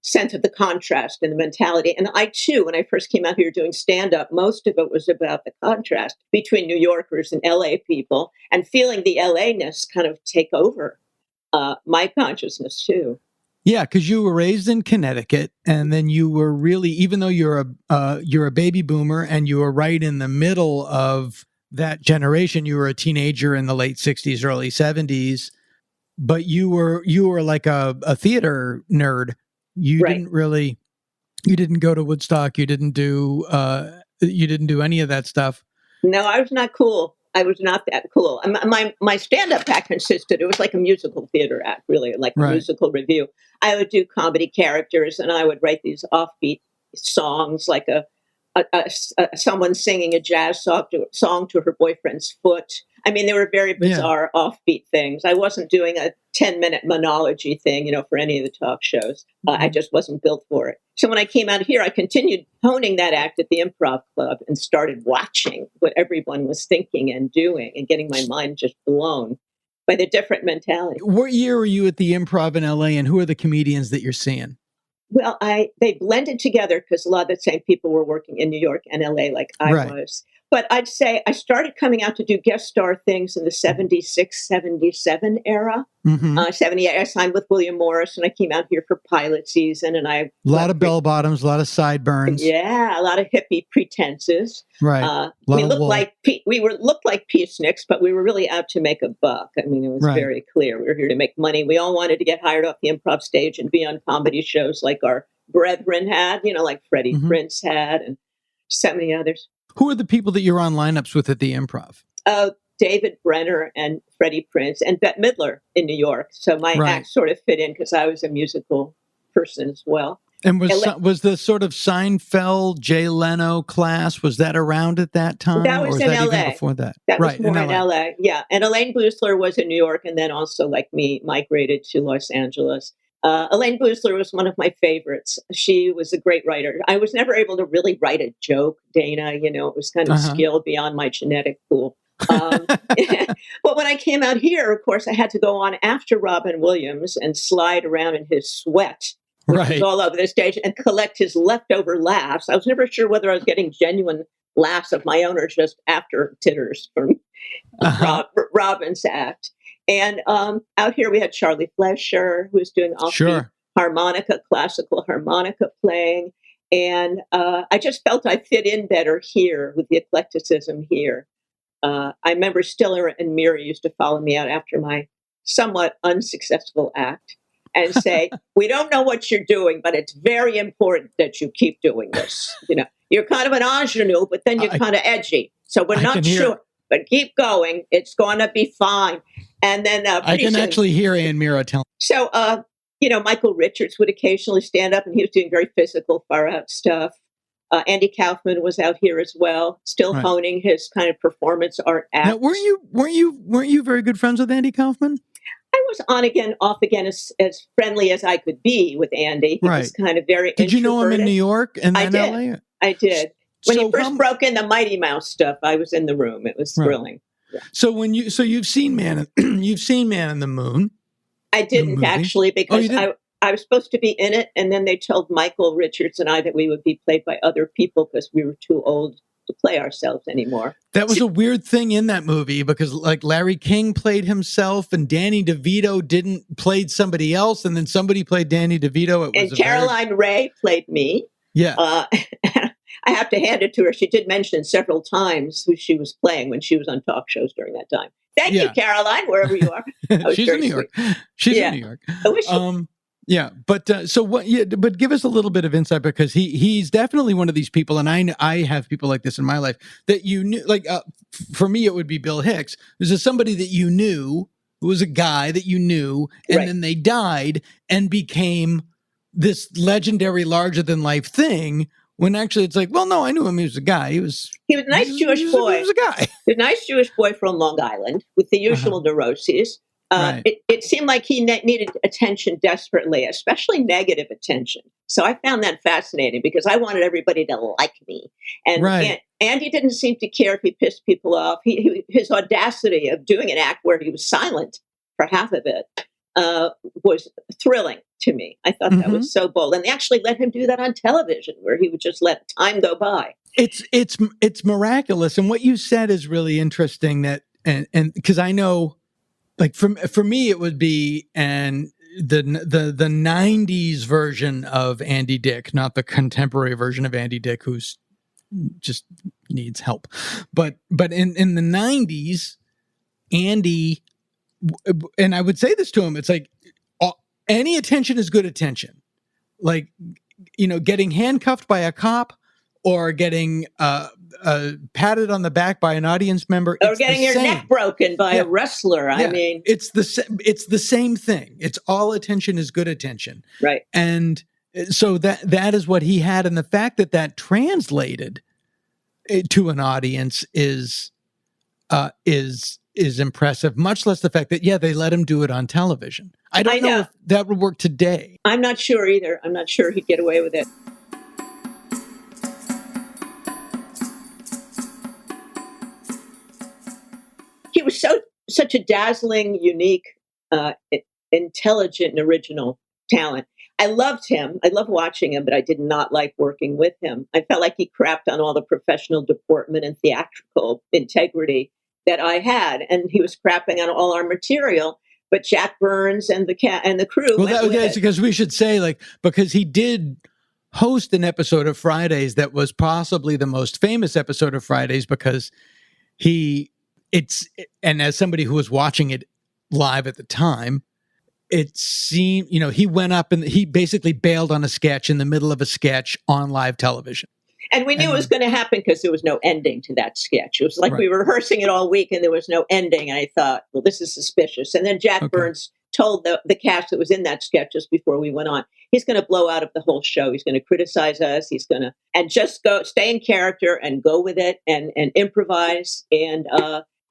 sense of the contrast and the mentality. And I, too, when I first came out here doing stand-up, most of it was about the contrast between New Yorkers and LA people and feeling the LA-ness kind of take over my consciousness, too. Yeah, because you were raised in Connecticut, and then you were really, even though you're a baby boomer and you were right in the middle of that generation, you were a teenager in the late 60s, early 70s, but you were like a theater nerd. You didn't go to Woodstock. You didn't do any of that stuff. No, I was not cool. I was not that cool. My stand-up act consisted, it was like a musical theater act, really, like a musical review. I would do comedy characters, and I would write these offbeat songs, like someone singing a jazz song to her boyfriend's foot. I mean, they were very bizarre, offbeat things. I wasn't doing a 10-minute monology thing, for any of the talk shows. I just wasn't built for it. So when I came out here, I continued honing that act at the Improv Club and started watching what everyone was thinking and doing and getting my mind just blown by the different mentality. What year were you at the Improv in LA, and who are the comedians that you're seeing? Well, they blended together because a lot of the same people were working in New York and LA like I was. But I'd say I started coming out to do guest star things in the 76, 77 era. 78, I signed with William Morris, and I came out here for pilot season. And a lot of bell bottoms, a lot of sideburns. Yeah, a lot of hippie pretenses. Right. We looked like peaceniks, but we were really out to make a buck. I mean, it was very clear we were here to make money. We all wanted to get hired off the improv stage and be on comedy shows like our brethren had, like Freddie Prinze had, and so many others. Who are the people that you're on lineups with at the Improv? David Brenner and Freddie Prinze and Bette Midler in New York. So my act sort of fit in because I was a musical person as well. And was the sort of Seinfeld, Jay Leno class, was that around at that time? That was in that LA. Even before that? That was more in LA. Yeah. And Elaine Boosler was in New York and then also, like me, migrated to Los Angeles. Elaine Boosler was one of my favorites. She was a great writer. I was never able to really write a joke, Dana. It was kind of skill beyond my genetic pool. But when I came out here, of course, I had to go on after Robin Williams and slide around in his sweat, which was all over the stage, and collect his leftover laughs. I was never sure whether I was getting genuine laughs of my own or just after titters from Robin's act. And out here we had Charlie Flesher, who was doing harmonica, classical harmonica playing. And I just felt I fit in better here with the eclecticism here. I remember Stiller and Miri used to follow me out after my somewhat unsuccessful act and say, we don't know what you're doing, but it's very important that you keep doing this. You're kind of an ingenue, but then you're kind of edgy. So we're not sure. But keep going. It's going to be fine. And then I can actually hear Ann Mira telling. So, Michael Richards would occasionally stand up, and he was doing very physical, far out stuff. Andy Kaufman was out here as well, still honing his kind of performance art act. Now, weren't you very good friends with Andy Kaufman? I was on again, off again, as friendly as I could be with Andy. He was kind of very. Did you know him in New York and then LA? I did. When he first broke in the Mighty Mouse stuff, I was in the room. It was thrilling. Yeah. So you've seen Man in the Moon. I didn't actually, because I was supposed to be in it, and then they told Michael Richards and I that we would be played by other people because we were too old to play ourselves anymore. That was a weird thing in that movie, because like Larry King played himself and Danny DeVito played somebody else, and then somebody played Danny DeVito. And Caroline Ray played me. Yeah. I have to hand it to her. She did mention several times who she was playing when she was on talk shows during that time. Thank you, Caroline, wherever you are. She's in New York. She's in New York. Yeah, but so what? Yeah, but give us a little bit of insight, because he's definitely one of these people, and I have people like this in my life that you knew. Like for me, it would be Bill Hicks. This is somebody that you knew, who was a guy that you knew, and then they died and became this legendary, larger than life thing. When actually it's like, well, no, I knew him. He was a guy. He was a nice Jewish boy. He was a guy. A nice Jewish boy from Long Island with the usual neuroses. It seemed like he needed attention desperately, especially negative attention. So I found that fascinating, because I wanted everybody to like me. And Andy didn't seem to care if he pissed people off. His audacity of doing an act where he was silent for half of it was thrilling to me. I thought that was so bold. And they actually let him do that on television, where he would just let time go by. It's miraculous. And what you said is really interesting, that and because I know, like for me it would be the 90s version of Andy Dick, not the contemporary version of Andy Dick, who's just needs help. But in the 90s, Andy, and I would say this to him, it's like any attention is good attention. Like, getting handcuffed by a cop, or getting patted on the back by an audience member, or getting your neck broken by a wrestler. I mean, it's the same thing. It's all attention is good attention, right? And so that is what he had, and the fact that translated to an audience is impressive. Much less the fact that they let him do it on television. I don't know if that would work today. I'm not sure either. I'm not sure he'd get away with it. He was such a dazzling, unique, intelligent, and original talent. I loved him. I loved watching him, but I did not like working with him. I felt like he crapped on all the professional deportment and theatrical integrity that I had, and he was crapping on all our material. But Jack Burns and the crew. Well, that's because we should say, because he did host an episode of Fridays that was possibly the most famous episode of Fridays, because and as somebody who was watching it live at the time, it seemed, he went up and he basically bailed on a sketch in the middle of a sketch on live television. And we knew it was going to happen because there was no ending to that sketch. It was like we were rehearsing it all week and there was no ending. And I thought, well, this is suspicious. And then Jack Burns told the cast that was in that sketch just before we went on, he's going to blow out of the whole show. He's going to criticize us. He's going to, and just stay in character and go with it and improvise. And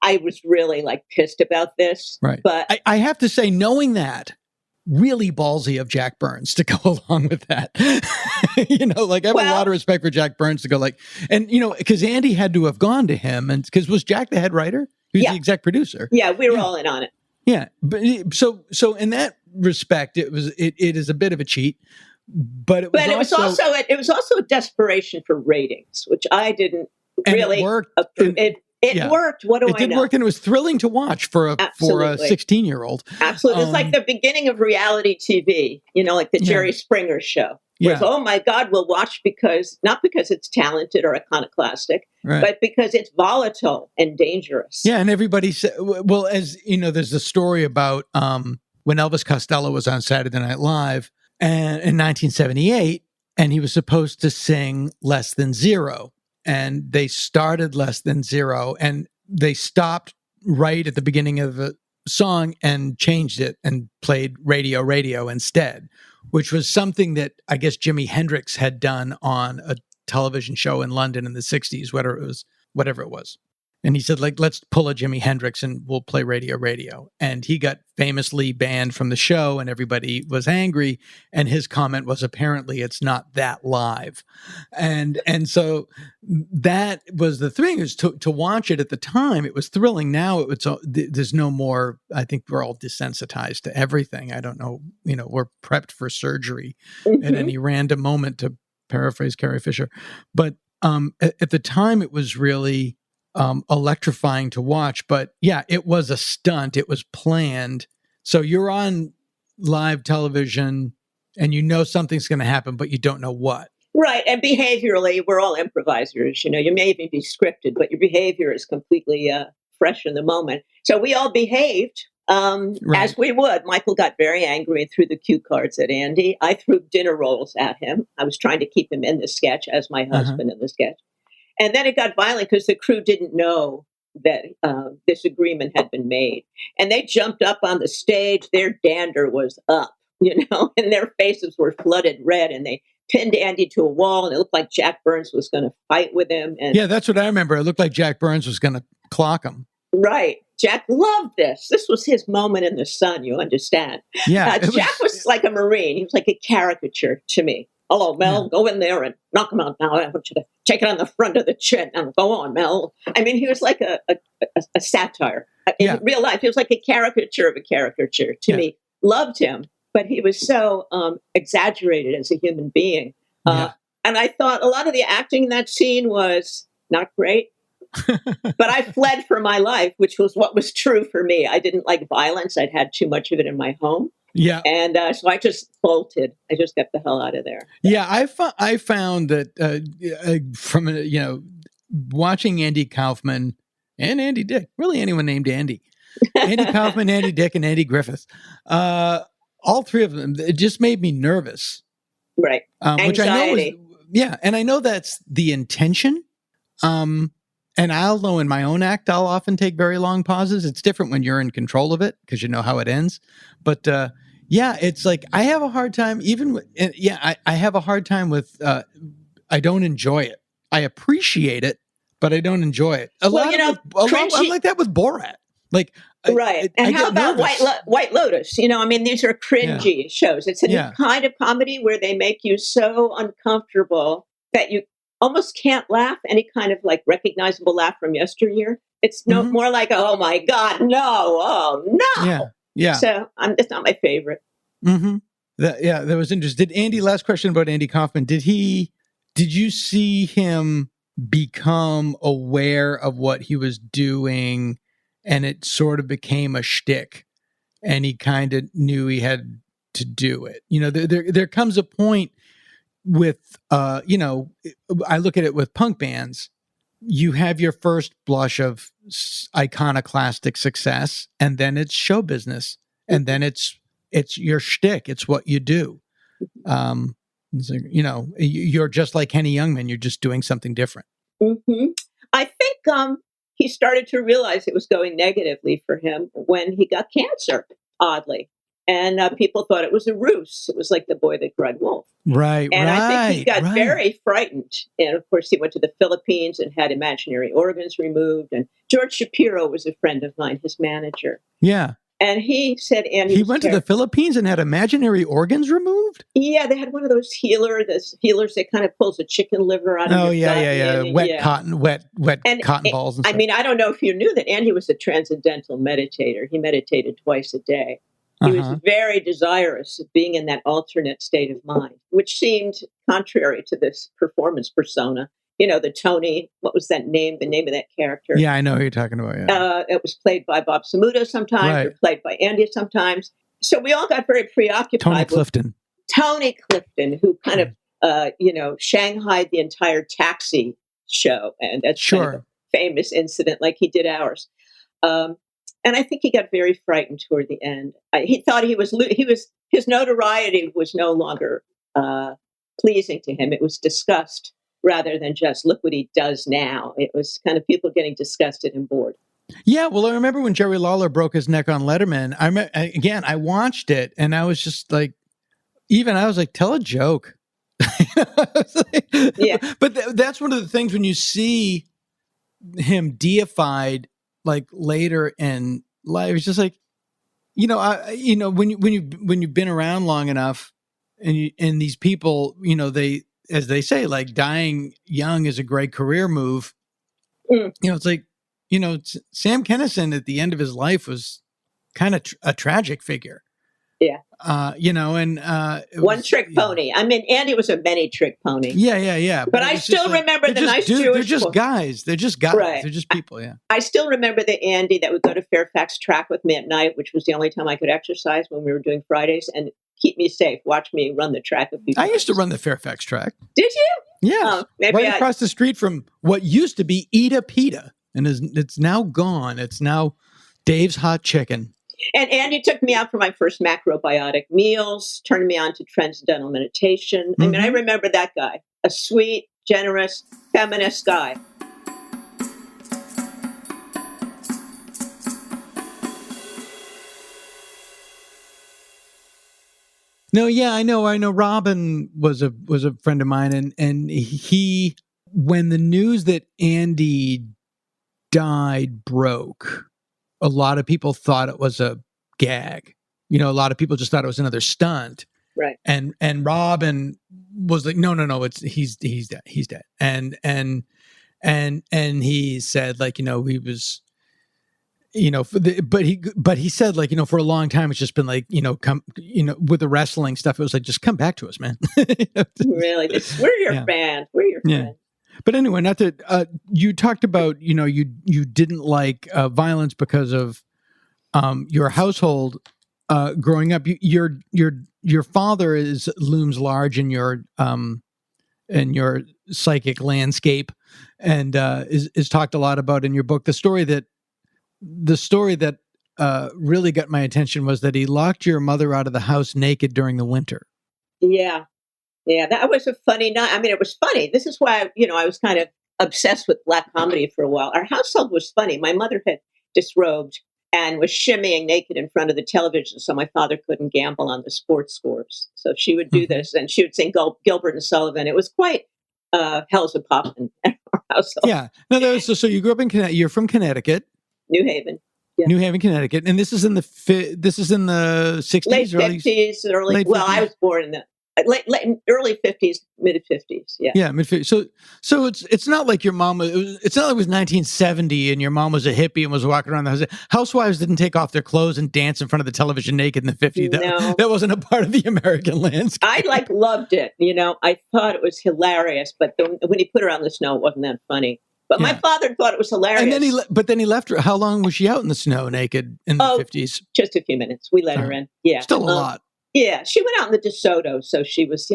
I was really pissed about this. Right. But I have to say, knowing that, really ballsy of Jack Burns to go along with that. I have a lot of respect for Jack Burns to go and because Andy had to have gone to him, and because was Jack the head writer? He was the exec producer. Yeah, we were all in on it. Yeah. But so in that respect, it is a bit of a cheat, but it was also a desperation for ratings, which I didn't really approve. It worked. What do I know? It did work, and it was thrilling to watch for a 16-year-old. Absolutely. It's like the beginning of reality TV, like the Jerry Springer show. Where oh my God, we'll watch not because it's talented or iconoclastic, but because it's volatile and dangerous. Yeah, and everybody said, well, as there's a story about when Elvis Costello was on Saturday Night Live and in 1978, and he was supposed to sing Less Than Zero. And they started Less Than Zero, and they stopped right at the beginning of the song and changed it and played Radio Radio instead, which was something that I guess Jimi Hendrix had done on a television show in London in the 60s, whatever it was. And he said, like, let's pull a Jimi Hendrix and we'll play Radio Radio. And he got famously banned from the show and everybody was angry. And his comment was, apparently it's not that live. And so that was the thing, is to watch it at the time. It was thrilling. Now there's no more, I think we're all desensitized to everything. I don't know, we're prepped for surgery at any random moment, to paraphrase Carrie Fisher. But at the time it was really electrifying to watch. But yeah, it was a stunt. It was planned. So you're on live television and something's going to happen, but you don't know what. Right. And behaviorally, we're all improvisers. You may even be scripted, but your behavior is completely fresh in the moment. So we all behaved as we would. Michael got very angry and threw the cue cards at Andy. I threw dinner rolls at him. I was trying to keep him in the sketch as my husband in the sketch. And then it got violent because the crew didn't know that this agreement had been made. And they jumped up on the stage. Their dander was up, and their faces were flooded red. And they pinned Andy to a wall, and it looked like Jack Burns was going to fight with him. And yeah, that's what I remember. It looked like Jack Burns was going to clock him. Right. Jack loved this. This was his moment in the sun, you understand. Yeah. Jack was like a Marine. He was like a caricature to me. Hello, Mel, go in there and knock him out now. I want you to take it on the front of the chin. Now, go on, Mel. I mean, he was like a satire. In real life, he was like a caricature of a caricature to me. Loved him, but he was so exaggerated as a human being. And I thought a lot of the acting in that scene was not great. But I fled for my life, which was what was true for me. I didn't like violence. I'd had too much of it in my home. Yeah. And so I just bolted. I just got the hell out of there. Yeah. I found that from, watching Andy Kaufman and Andy Dick, really anyone named Andy, Andy Kaufman, Andy Dick, and Andy Griffith, all three of them, it just made me nervous. Right. Which I know is, and I know that's the intention. And I'll know in my own act, I'll often take very long pauses. It's different when you're in control of it because you know how it ends. But it's like I have a hard time I have a hard time with, I don't enjoy it. I appreciate it, but I don't enjoy it. I'm like that with Borat. Like, right. And how about White Lotus? These are cringy shows. It's a new kind of comedy where they make you so uncomfortable that you almost can't laugh, any kind of like recognizable laugh from yesteryear. It's more like, oh my God, no, oh no. Yeah. So it's not my favorite. Mm-hmm. That was interesting. Andy, last question about Andy Kaufman. Did you see him become aware of what he was doing and it sort of became a shtick and he kind of knew he had to do it? There comes a point with, I look at it with punk bands. You have your first blush of iconoclastic success, and then it's show business, and then it's your shtick. It's what you do. You're just like Henny Youngman. You're just doing something different. Mm-hmm. I think he started to realize it was going negatively for him when he got cancer, oddly. And people thought it was a ruse. It was like the boy that cried wolf. Right, and I think he got very frightened. And of course, he went to the Philippines and had imaginary organs removed. And George Shapiro was a friend of mine, his manager. Yeah. And he said, Andy, he went to the Philippines and had imaginary organs removed? Yeah, they had one of those healers that kind of pulls a chicken liver out of your gut. Wet cotton balls. And I mean, I don't know if you knew that Andy was a transcendental meditator. He meditated twice a day. He was very desirous of being in that alternate state of mind, which seemed contrary to this performance persona. The Tony, what was that name? The name of that character? Yeah, I know who you're talking about. Yeah. It was played by Bob Samuda sometimes, or played by Andy sometimes. So we all got very preoccupied. Tony Clifton, who kind of, shanghaied the entire Taxi show. And that's kind of a famous incident like he did ours. And I think he got very frightened toward the end. He thought his notoriety was no longer pleasing to him. It was disgust rather than just look what he does now. It was kind of people getting disgusted and bored. Yeah, well, I remember when Jerry Lawler broke his neck on Letterman. I watched it, and I was just like, I was like, tell a joke. Yeah. But that's one of the things when you see him deified, like later in life, it's just like, when you've been around long enough, and these people, they, as they say, like dying young is a great career move. It's like, Sam Kinison at the end of his life was kind of a tragic figure. Yeah. One trick pony. I mean, Andy was a many trick pony. Yeah. But I still remember the nice Jewish. They're just guys. They're just guys. Right. They're just people. Yeah. I still remember the Andy that would go to Fairfax Track with me at night, which was the only time I could exercise when we were doing Fridays, and keep me safe. Watch me run the track a few times. I used to run the Fairfax Track. Did you? Yeah. Right across the street from what used to be Eda Pita, and it's now gone. It's now Dave's Hot Chicken. And Andy took me out for my first macrobiotic meals, turned me on to transcendental meditation. Mm-hmm. I mean, I remember that guy, a sweet, generous, feminist guy. No, yeah, I know. Robin was a friend of mine, and he, when the news that Andy died broke, a lot of people thought it was a gag. A lot of people just thought it was another stunt. Right. And Robin was like, no, he's dead. And he said, like, he was, but he said, like, for a long time, it's just been like, with the wrestling stuff, it was like, just come back to us, man. Really? We're your band. We're your friend. But anyway, not that you talked about, you didn't like violence because of your household growing up. Your father looms large in your psychic landscape, and is talked a lot about in your book. The story that really got my attention was that he locked your mother out of the house naked during the winter. Yeah. Yeah, that was a funny night. I mean, it was funny. This is why, I was kind of obsessed with black comedy for a while. Our household was funny. My mother had disrobed and was shimmying naked in front of the television, so my father couldn't gamble on the sports scores. So she would do this, and she would sing Gilbert and Sullivan. It was quite hell's a poppin' at our household. Yeah. No, that was so you grew up in Connecticut. You're from Connecticut. New Haven. Yeah. New Haven, Connecticut. And this is in the 60s? Late 50s, late 50s. I was born in the early 50s, mid 50s. Yeah. Yeah, mid 50s. So it's not like your mom it's not like it was 1970 and your mom was a hippie and was walking around the house. Housewives didn't take off their clothes and dance in front of the television naked in the 50s. That wasn't a part of the American landscape. I loved it. I thought it was hilarious, but when he put her out in the snow, it wasn't that funny. But my father thought it was hilarious. And then he left her. How long was she out in the snow naked in the 50s? Just a few minutes. We let her in. Yeah. Still a lot. Yeah. She went out in the DeSoto, so she was,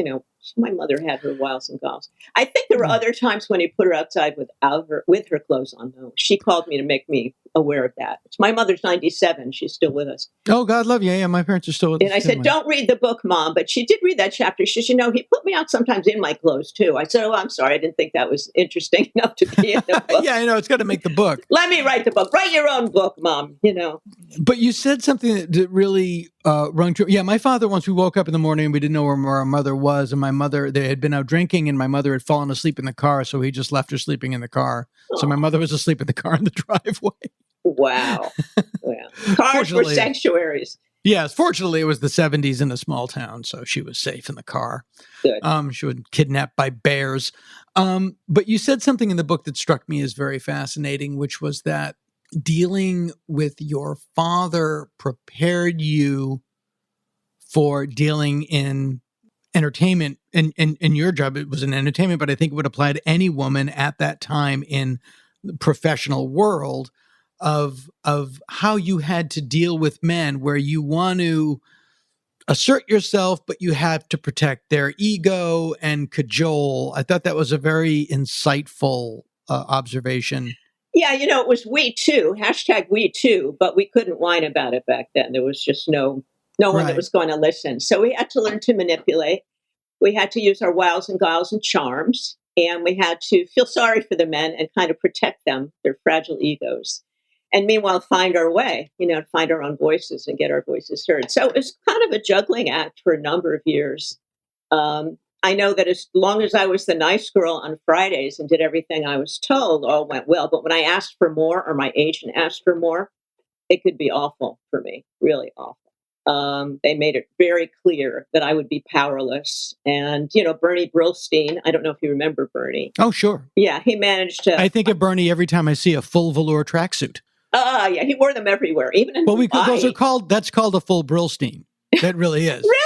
my mother had her wiles and golfs. I think there were other times when he put her outside with her clothes on, though. She called me to make me aware of that. My mother's 97. She's still with us. Oh, God love you. Yeah, my parents are still with us. And I said, don't read the book, Mom. But she did read that chapter. She said, he put me out sometimes in my clothes, too. I said, I'm sorry. I didn't think that was interesting enough to be in the book. Yeah, I know. It's got to make the book. Let me write the book. Write your own book, Mom, But you said something that really rung true. Yeah, my father, once we woke up in the morning, we didn't know where our mother was. And my mother, they had been out drinking, and my mother had fallen asleep in the car. So he just left her sleeping in the car. So my mother was asleep in the car in the driveway. Wow. Cars were sanctuaries. Yes. Fortunately, it was the 70s in a small town, so she was safe in the car. Good. She was kidnapped by bears. But you said something in the book that struck me as very fascinating, which was that dealing with your father prepared you for dealing in entertainment. And your job, it was in entertainment, but I think it would apply to any woman at that time in the professional world of how you had to deal with men where you want to assert yourself, but you have to protect their ego and cajole. I thought that was a very insightful observation. Yeah, it was we too, #we too, but we couldn't whine about it back then. There was just no one that was going to listen. So we had to learn to manipulate. we had to use our wiles and guiles and charms, and we had to feel sorry for the men and kind of protect them, their fragile egos. And meanwhile, find our way, find our own voices and get our voices heard. So it was kind of a juggling act for a number of years. I know that as long as I was the nice girl on Fridays and did everything I was told, all went well. But when I asked for more, or my agent asked for more, it could be awful for me, really awful. They made it very clear that I would be powerless. And, Bernie Brillstein, I don't know if you remember Bernie. Oh, sure. Yeah, he managed to... I think of Bernie every time I see a full velour tracksuit. Yeah, he wore them everywhere, even in Hawaii. That's called a full Brillstein. That really is. Really?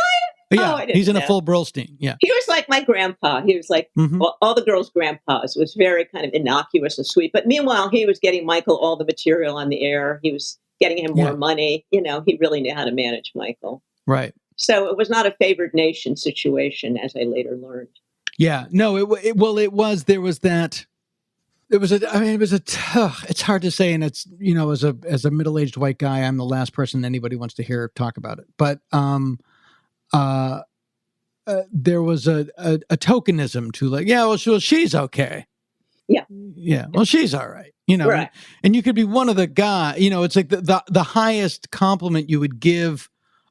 Yeah, he's in a full Brillstein. Yeah. He was like my grandpa. He was like all the girls' grandpas. It was very kind of innocuous and sweet. But meanwhile, he was getting Michael all the material on the air. He was getting him more money. He really knew how to manage Michael. Right. So it was not a favored nation situation, as I later learned. Yeah. No, it was. There was that. It's hard to say. And it's, as a middle-aged white guy, I'm the last person anybody wants to hear talk about it. But there was a tokenism to like, well, she's okay. Yeah. Yeah. Well, she's all right. Right. And you could be one of the guys, it's like the highest compliment you would give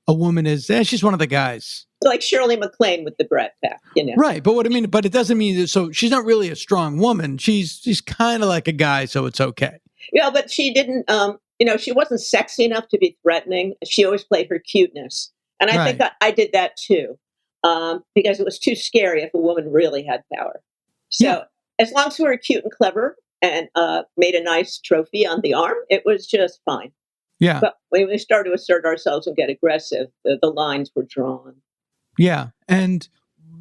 a woman is, she's one of the guys. Like Shirley MacLaine with the Brat Pack, Right. But but it doesn't mean that, so she's not really a strong woman. She's kind of like a guy, so it's okay. Yeah, but she didn't, she wasn't sexy enough to be threatening. She always played her cuteness. And I think I did that too, because it was too scary if a woman really had power. So as long as we were cute and clever and made a nice trophy on the arm, it was just fine. Yeah. But when we started to assert ourselves and get aggressive, the lines were drawn. Yeah. And,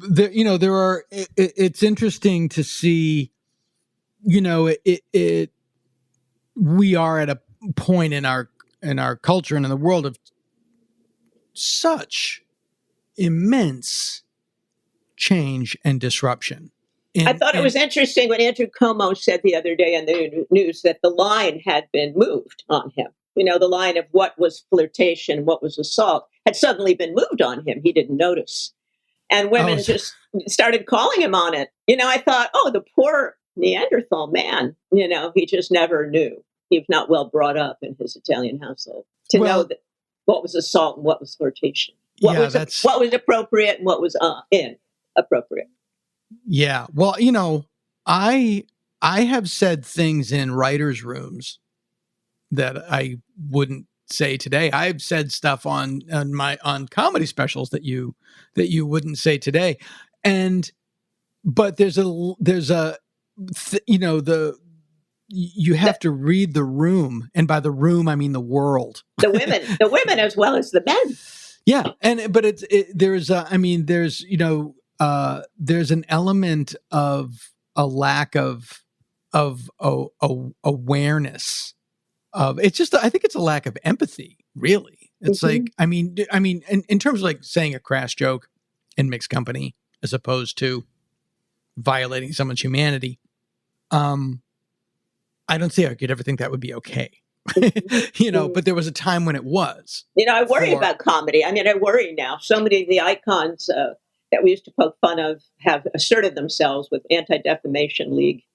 it's interesting to see, we are at a point in our culture and in the world of such immense change and disruption. I thought it was interesting when Andrew Cuomo said the other day on the news that the line had been moved on him. The line of what was flirtation, what was assault, had suddenly been moved on him. He didn't notice. And women just started calling him on it. I thought, the poor Neanderthal man, he just never knew. He was not well brought up in his Italian household to know that what was assault and what was flirtation. What was appropriate and what was inappropriate. Yeah. Well, I have said things in writers' rooms that I wouldn't say today. I've said stuff on comedy specials that you wouldn't say today. But you have to read the room, and by the room I mean the world. The women as well as the men. Yeah, there's an element of a lack of awareness of it's just. I think it's a lack of empathy. Really, it's like I mean, in terms of like saying a crass joke in mixed company as opposed to violating someone's humanity. I don't see how I could ever think that would be okay. But there was a time when it was. I worry about comedy. I worry now. So many of the icons that we used to poke fun of have asserted themselves with Anti-Defamation League,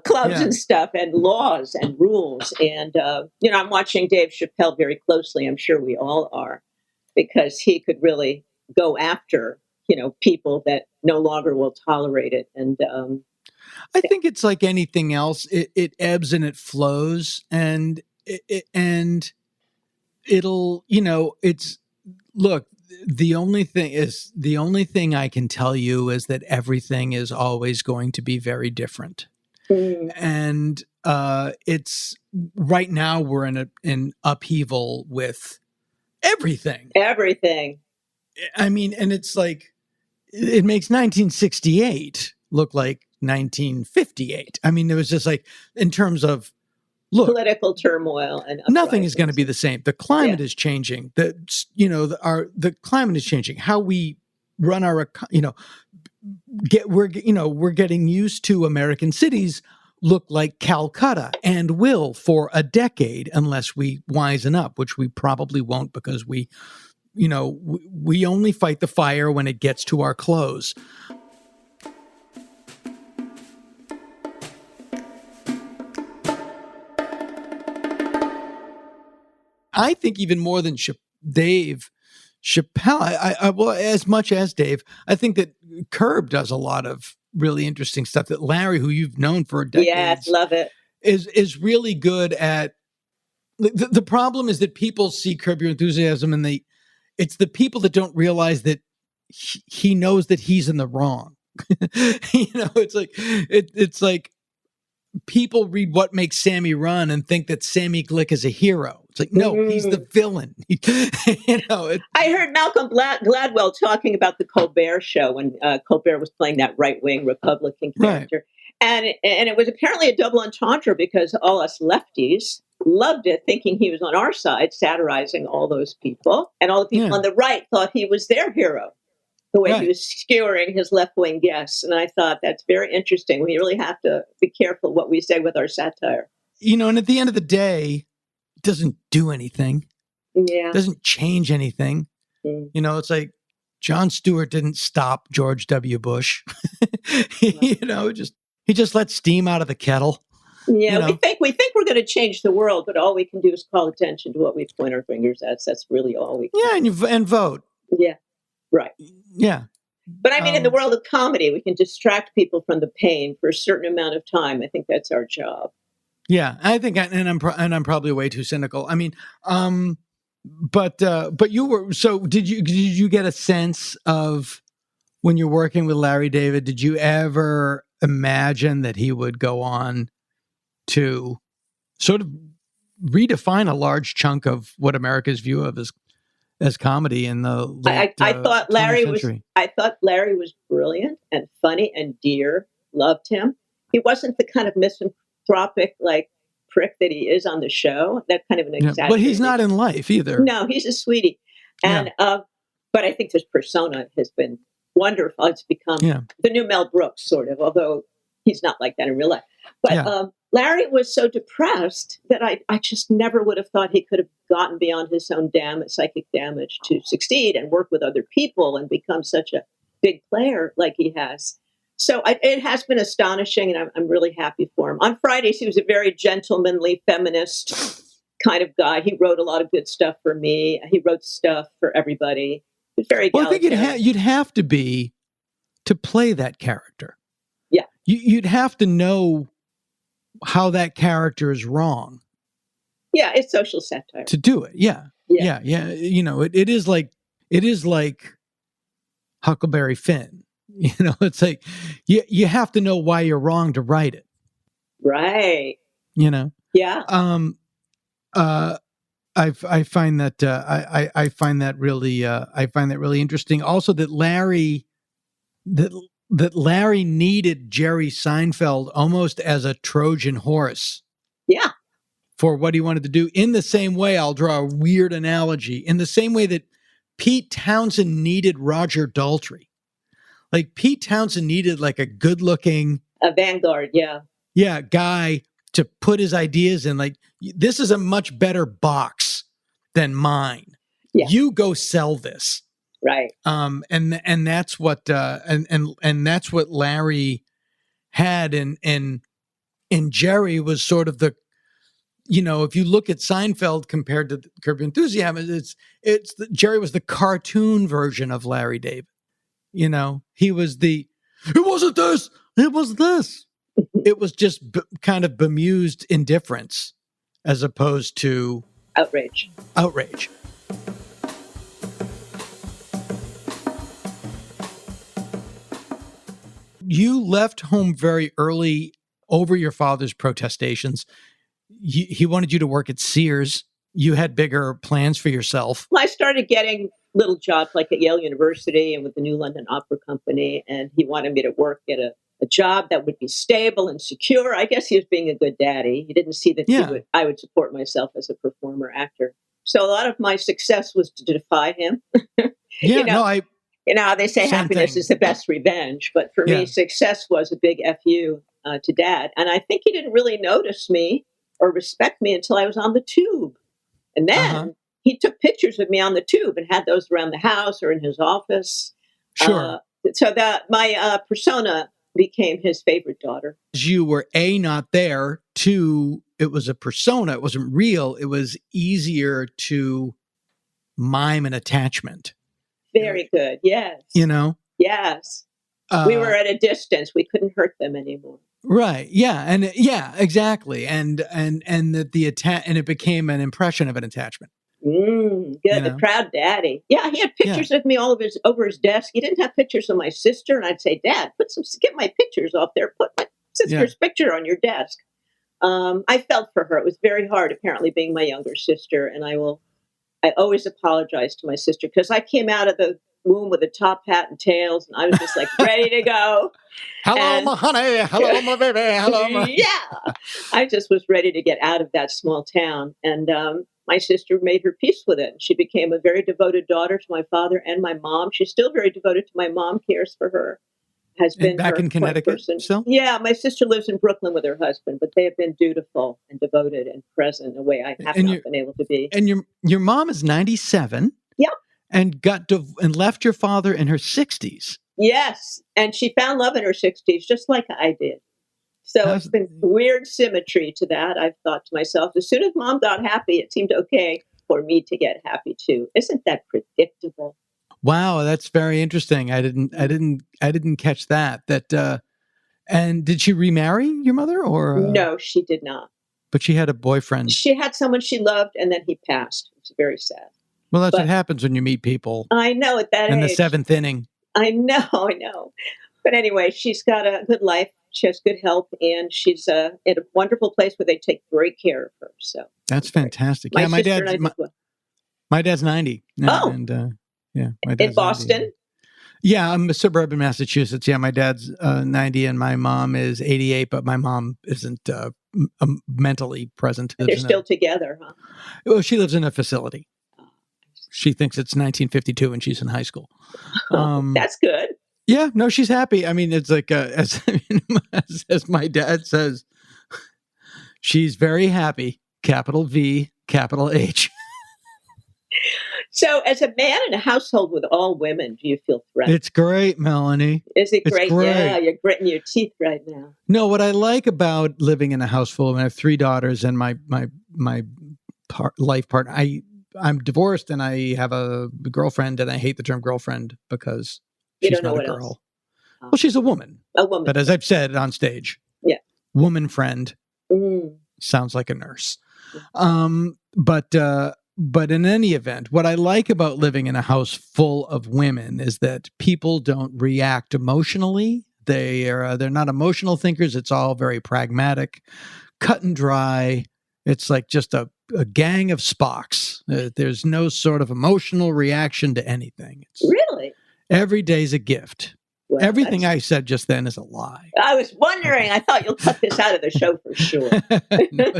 clubs and stuff and laws and rules. And, I'm watching Dave Chappelle very closely. I'm sure we all are, because he could really go after, people that no longer will tolerate it. And, I think it's like anything else. It ebbs and it flows, and it'll, it's look. The only thing I can tell you is that everything is always going to be very different, and it's right now we're in an upheaval with everything. Everything. And it's like it makes 1968 look like 1958. It was just like, in terms of political turmoil and nothing is going to be the same. The climate is changing. The climate is changing. How we run our, we're getting used to American cities look like Calcutta and will for a decade unless we wisen up, which we probably won't, because we we only fight the fire when it gets to our clothes. I think even more than Dave Chappelle, well, as much as Dave, I think that Curb does a lot of really interesting stuff that Larry, who you've known for decades, Yes, love it, is really good at. The problem is that people see Curb Your Enthusiasm and it's the people that don't realize that he knows that he's in the wrong. It's like people read What Makes Sammy Run and think that Sammy Glick is a hero. It's like, no, he's the villain. I heard Malcolm Gladwell talking about the Colbert Show when Colbert was playing that right-wing Republican character. Right. And it was apparently a double entendre because all us lefties loved it, thinking he was on our side, satirizing all those people. And all the people on the right thought he was their hero, the way he was skewering his left-wing guests. And I thought that's very interesting. We really have to be careful what we say with our satire. And at the end of the day, it doesn't do anything. Yeah. It doesn't change anything. It's like Jon Stewart didn't stop George W. Bush. He just let steam out of the kettle. Yeah, we think we're going to change the world, but all we can do is call attention to what we point our fingers at. That's really all we can do. And vote. Yeah, right. Yeah. But I mean, in the world of comedy, we can distract people from the pain for a certain amount of time. I think that's our job. Yeah, I think, and I'm probably way too cynical. I mean, but you were. So did you get a sense of when you're working with Larry David? Did you ever imagine that he would go on to sort of redefine a large chunk of what America's view of as comedy in the late, I thought Larry 20th century? I thought Larry was brilliant and funny and dear. Loved him. He wasn't the kind of misanthropic prick that he is on the show. That kind of an exaggeration. But he's not in life either. No, he's a sweetie. And but I think his persona has been wonderful. It's become the new Mel Brooks, sort of, although he's not like that in real life. But Larry was so depressed that I just never would have thought he could have gotten beyond his own psychic damage to succeed and work with other people and become such a big player like he has. So it has been astonishing, and I'm really happy for him. On Fridays, he was a very gentlemanly, feminist kind of guy. He wrote a lot of good stuff for me. He wrote stuff for everybody. He was very Well, I think you'd have to be to play that character. Yeah. You'd have to know how that character is wrong. Yeah, it's social satire. To do it. Yeah. It is like Huckleberry Finn. It's like you have to know why you're wrong to write it. Right. Yeah. I find that really interesting. Also, that Larry needed Jerry Seinfeld almost as a Trojan horse. Yeah. For what he wanted to do. In the same way, I'll draw a weird analogy. In the same way that Pete Townsend needed Roger Daltrey. Like Pete Townsend needed a good-looking, a vanguard, guy to put his ideas in. Like, this is a much better box than mine. Yeah. You go sell this, right? And that's what and that's what Larry had, and Jerry was sort of the. If you look at Seinfeld compared to Curb Your Enthusiasm, Jerry was the cartoon version of Larry David. He was it wasn't this, it was this. It was just kind of bemused indifference as opposed to outrage. You left home very early over your father's protestations. He wanted you to work at Sears. You had bigger plans for yourself. Well, I started getting little jobs like at Yale University and with the New London Opera Company. And he wanted me to work at a job that would be stable and secure. I guess he was being a good daddy. He didn't see that I would support myself as a performer actor. So a lot of my success was to defy him. They say happiness is the best revenge. But for me, success was a big FU to Dad. And I think he didn't really notice me or respect me until I was on the tube. And then he took pictures of me on the tube and had those around the house or in his office. Sure. So that my persona became his favorite daughter. You were not there. 2, it was a persona. It wasn't real. It was easier to mime an attachment. Very good. Yes. You know? Yes. We were at a distance. We couldn't hurt them anymore. Right. Yeah. And yeah, exactly. And that and it became an impression of an attachment. Good. You know? The proud daddy. Yeah. He had pictures of me all of over his desk. He didn't have pictures of my sister. And I'd say, Dad, get my pictures off there. Put my sister's picture on your desk. I felt for her. It was very hard, apparently, being my younger sister. And I always apologize to my sister because I came out of the womb with a top hat and tails, and I was just like ready to go. Hello, my honey. Hello, my baby. Hello, my... Yeah. I just was ready to get out of that small town. And my sister made her peace with it. She became a very devoted daughter to my father and my mom. She's still very devoted to my mom, cares for her. Has been back her in Connecticut still? Yeah, my sister lives in Brooklyn with her husband, but they have been dutiful and devoted and present in a way I have not been able to be. And your mom is 97. Yep. And and left your father in her 60s. Yes, and she found love in her 60s, just like I did. So it's been weird symmetry to that. I've thought to myself, as soon as Mom got happy, it seemed okay for me to get happy too. Isn't that predictable? Wow, that's very interesting. I didn't catch that. And did she remarry your mother or No, she did not. But she had a boyfriend. She had someone she loved, and then he passed. It's very sad. Well, that's what happens when you meet people. I know at that age. In the 7th inning. I know. But anyway, she's got a good life. She has good health, and she's in a wonderful place where they take great care of her. So that's fantastic. Yeah, my dad's 90. Oh, and yeah, my dad's in Boston. 90. Yeah, I'm a suburban Massachusetts. Yeah, my dad's 90, and my mom is 88, but my mom isn't mentally present. They're still together, huh? Well, she lives in a facility. She thinks it's 1952 and she's in high school. That's good. Yeah, no, she's happy. I mean, it's like, as my dad says, she's very happy, capital V, capital H. So as a man in a household with all women, do you feel threatened? It's great, Melanie. Is it great? It's great? Yeah, you're gritting your teeth right now. No, what I like about living in a house full of women, I have 3 daughters and my life partner. I'm divorced and I have a girlfriend, and I hate the term girlfriend because she's not a girl. Well, she's a woman. A woman. But as I've said on stage, woman friend sounds like a nurse. But in any event, what I like about living in a house full of women is that people don't react emotionally. They're not emotional thinkers. It's all very pragmatic, cut and dry. It's like just a gang of Spocks. There's no sort of emotional reaction to anything. Really? Every day's a gift. Well, everything I said just then is a lie. I was wondering. I thought you'll cut this out of the show for sure. No,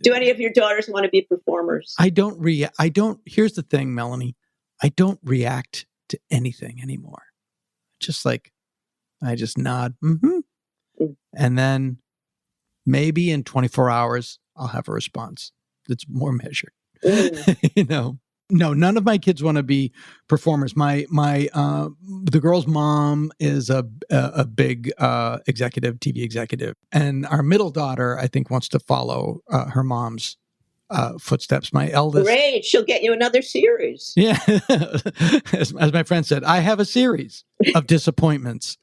do any of your daughters want to be performers? Here's the thing, Melanie. I don't react to anything anymore. Just like, I just nod. And then maybe in 24 hours, I'll have a response that's more measured. No, none of my kids want to be performers. The girl's mom is a big executive, TV executive, and our middle daughter, I think, wants to follow her mom's footsteps. My eldest, great, she'll get you another series. Yeah, as my friend said, I have a series of disappointments.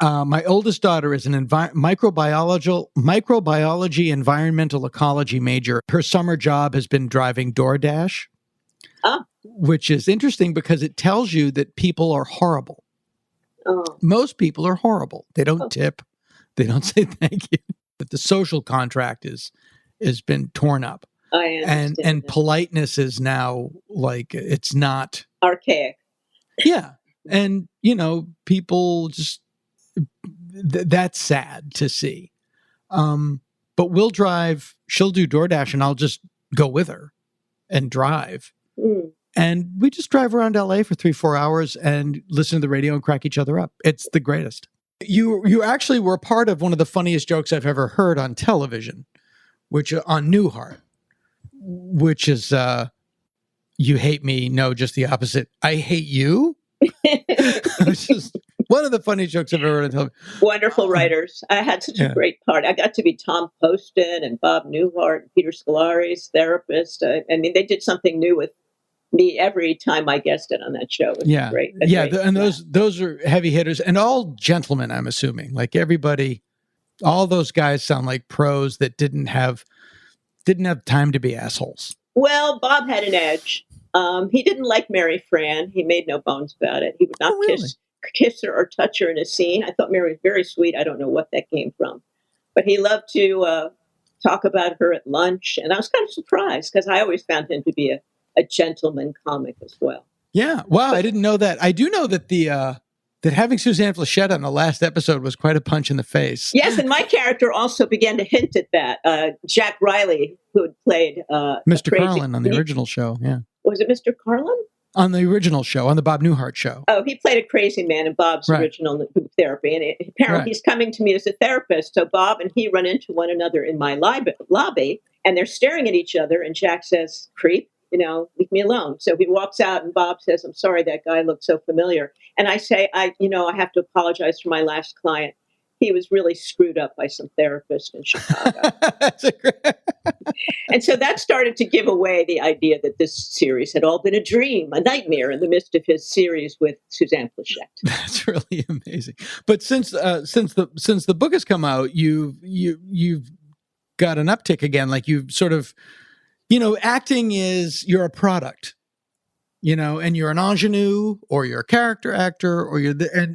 My oldest daughter is an microbiology, environmental ecology major. Her summer job has been driving DoorDash, which is interesting because it tells you that people are horrible. Most people are horrible. They don't tip. They don't say thank you. But the social contract has been torn up. I understand. And politeness is now like, it's not archaic. Yeah. And, people just, that's sad to see. But she'll do DoorDash and I'll just go with her and drive. And we just drive around LA for 3-4 hours and listen to the radio and crack each other up. It's the greatest. You actually were part of one of the funniest jokes I've ever heard on television, which on Newhart, which is you hate me. No, just the opposite. I hate you. It's just one of the funny jokes I've ever heard. Wonderful writers. I had such a great part. I got to be Tom Poston and Bob Newhart and Peter Scolari's therapist. I mean, they did something new with me every time I guested on that show. It was great. And those are heavy hitters and all gentlemen, I'm assuming. Like everybody, all those guys sound like pros that didn't have time to be assholes. Well, Bob had an edge. He didn't like Mary Fran. He made no bones about it. He would not kiss her or touch her in a scene. I thought Mary was very sweet. I don't know what that came from. But he loved to talk about her at lunch. And I was kind of surprised because I always found him to be a gentleman comic as well. Yeah. Wow. I didn't know that. I do know that that having Suzanne Flechette on the last episode was quite a punch in the face. Yes, and my character also began to hint at that. Jack Riley, who had played Mr. Carlin on the original show. Yeah. Was it Mr. Carlin? On the original show, on the Bob Newhart show. Oh, he played a crazy man in Bob's original therapy. And apparently he's coming to me as a therapist. So Bob and he run into one another in my lobby, and they're staring at each other. And Jack says, "Creep, leave me alone." So he walks out and Bob says, "I'm sorry, that guy looked so familiar." And I say, I have to apologize for my last client. He was really screwed up by some therapist in Chicago. And so that started to give away the idea that this series had all been a dream, a nightmare in the midst of his series with Suzanne Flechette. That's really amazing. But since the book has come out, you've got an uptick again. Like you've sort of, acting is, you're a product. And you're an ingenue, or you're a character actor, or you're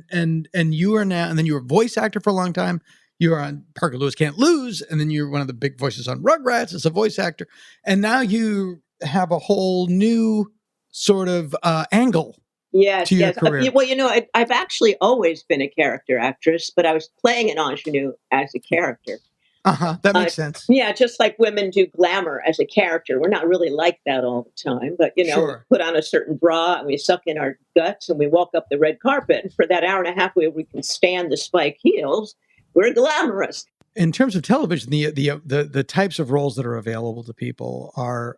and you are now, and then you were a voice actor for a long time. You were on Parker Lewis Can't Lose, and then you're one of the big voices on Rugrats as a voice actor, and now you have a whole new sort of angle. Yes, to your career. Well, I've actually always been a character actress, but I was playing an ingenue as a character. That makes sense. Yeah, just like women do glamour as a character. We're not really like that all the time, but, we put on a certain bra and we suck in our guts and we walk up the red carpet. And for that hour and a half where we can stand the spike heels, we're glamorous. In terms of television, the types of roles that are available to people are,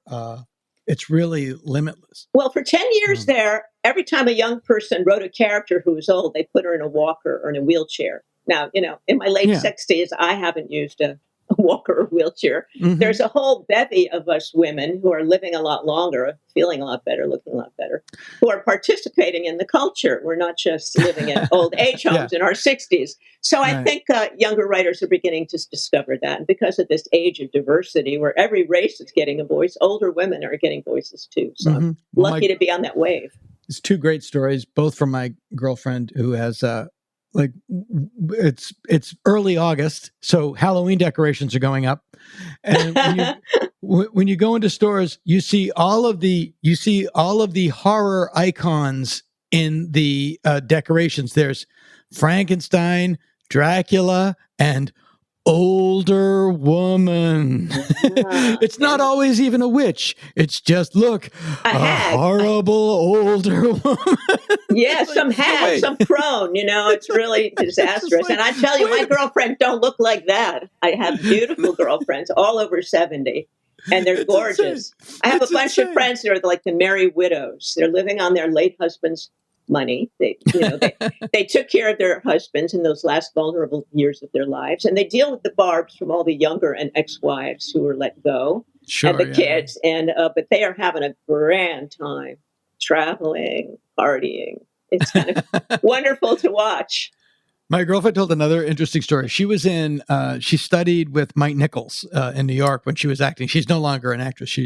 it's really limitless. Well, for 10 years there, every time a young person wrote a character who was old, they put her in a walker or in a wheelchair. Now, in my late 60s, I haven't used a walker or wheelchair. Mm-hmm. There's a whole bevy of us women who are living a lot longer, feeling a lot better, looking a lot better, who are participating in the culture. We're not just living in old age homes in our 60s. So I think younger writers are beginning to discover that. And because of this age of diversity, where every race is getting a voice, older women are getting voices too. So I'm lucky to be on that wave. It's two great stories, both from my girlfriend who has it's early August, so Halloween decorations are going up, and when you go into stores, you see all of the horror icons in the decorations. There's Frankenstein, Dracula, and older woman. It's not always even a witch. It's just, look, a horrible older woman. Yeah, some hag, some crone, it's really disastrous. And I tell you, my girlfriends don't look like that. I have beautiful girlfriends, all over 70, and they're gorgeous. I have a bunch of friends that are like the merry widows. They're living on their late husband's money. They took care of their husbands in those last vulnerable years of their lives, and they deal with the barbs from all the younger and ex-wives who were let go, and the kids. And but they are having a grand time, traveling, partying. It's kind of wonderful to watch. My girlfriend told another interesting story. She was she studied with Mike Nichols in New York when she was acting. She's no longer an actress. She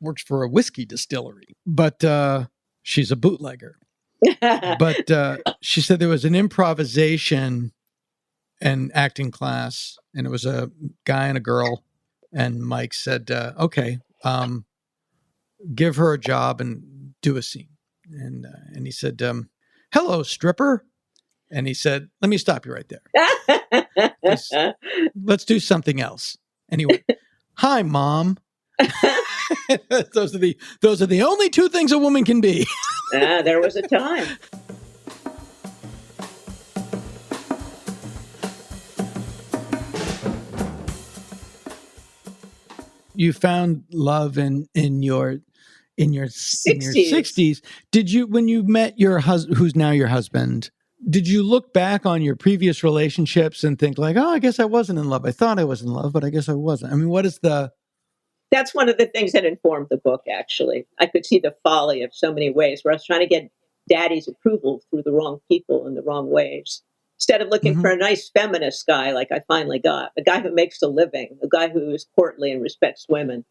works for a whiskey distillery, but she's a bootlegger. But she said there was an improvisation and acting class, and it was a guy and a girl. And Mike said, okay, give her a job and do a scene. And he said, hello, stripper. And he said, let me stop you right there. Let's do something else. Anyway, hi, Mom. Those are the only two things a woman can be. There was a time. you found love in your 60s. Did you, when you met your husband, who's now your husband, did you look back on your previous relationships and think like, oh, I guess I wasn't in love. I thought I was in love, but I guess I wasn't. I mean, That's one of the things that informed the book, actually. I could see the folly of so many ways where I was trying to get daddy's approval through the wrong people in the wrong ways. Instead of looking for a nice feminist guy like I finally got, a guy who makes a living, a guy who is courtly and respects women.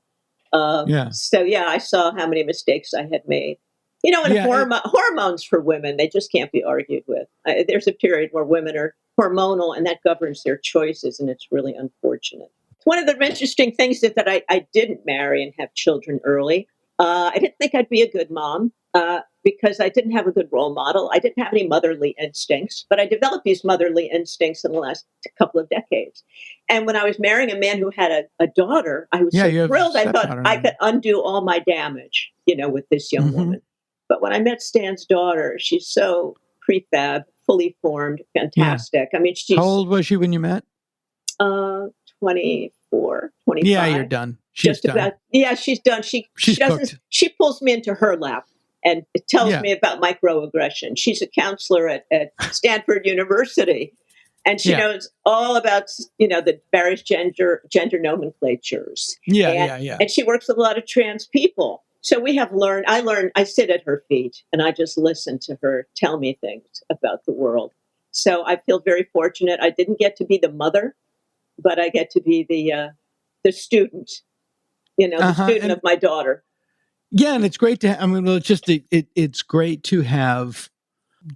So, I saw how many mistakes I had made. Hormones for women, they just can't be argued with. There's a period where women are hormonal and that governs their choices, and it's really unfortunate. One of the interesting things is that I didn't marry and have children early. I didn't think I'd be a good mom because I didn't have a good role model. I didn't have any motherly instincts, but I developed these motherly instincts in the last couple of decades. And when I was marrying a man who had a daughter, I was so thrilled. I thought I could undo all my damage, with this young woman. But when I met Stan's daughter, she's so prefab, fully formed, fantastic. Yeah. I mean, how old was she when you met? 24, 25. Yeah, you're done. She's done. She's done. She pulls me into her lap and tells me about microaggression. She's a counselor at Stanford University, and she knows all about the various gender nomenclatures. And she works with a lot of trans people. So we have learned. I sit at her feet and I just listen to her tell me things about the world. So I feel very fortunate. I didn't get to be the mother, but I get to be the student, the student of my daughter. Yeah, and it's great to. It's great to have.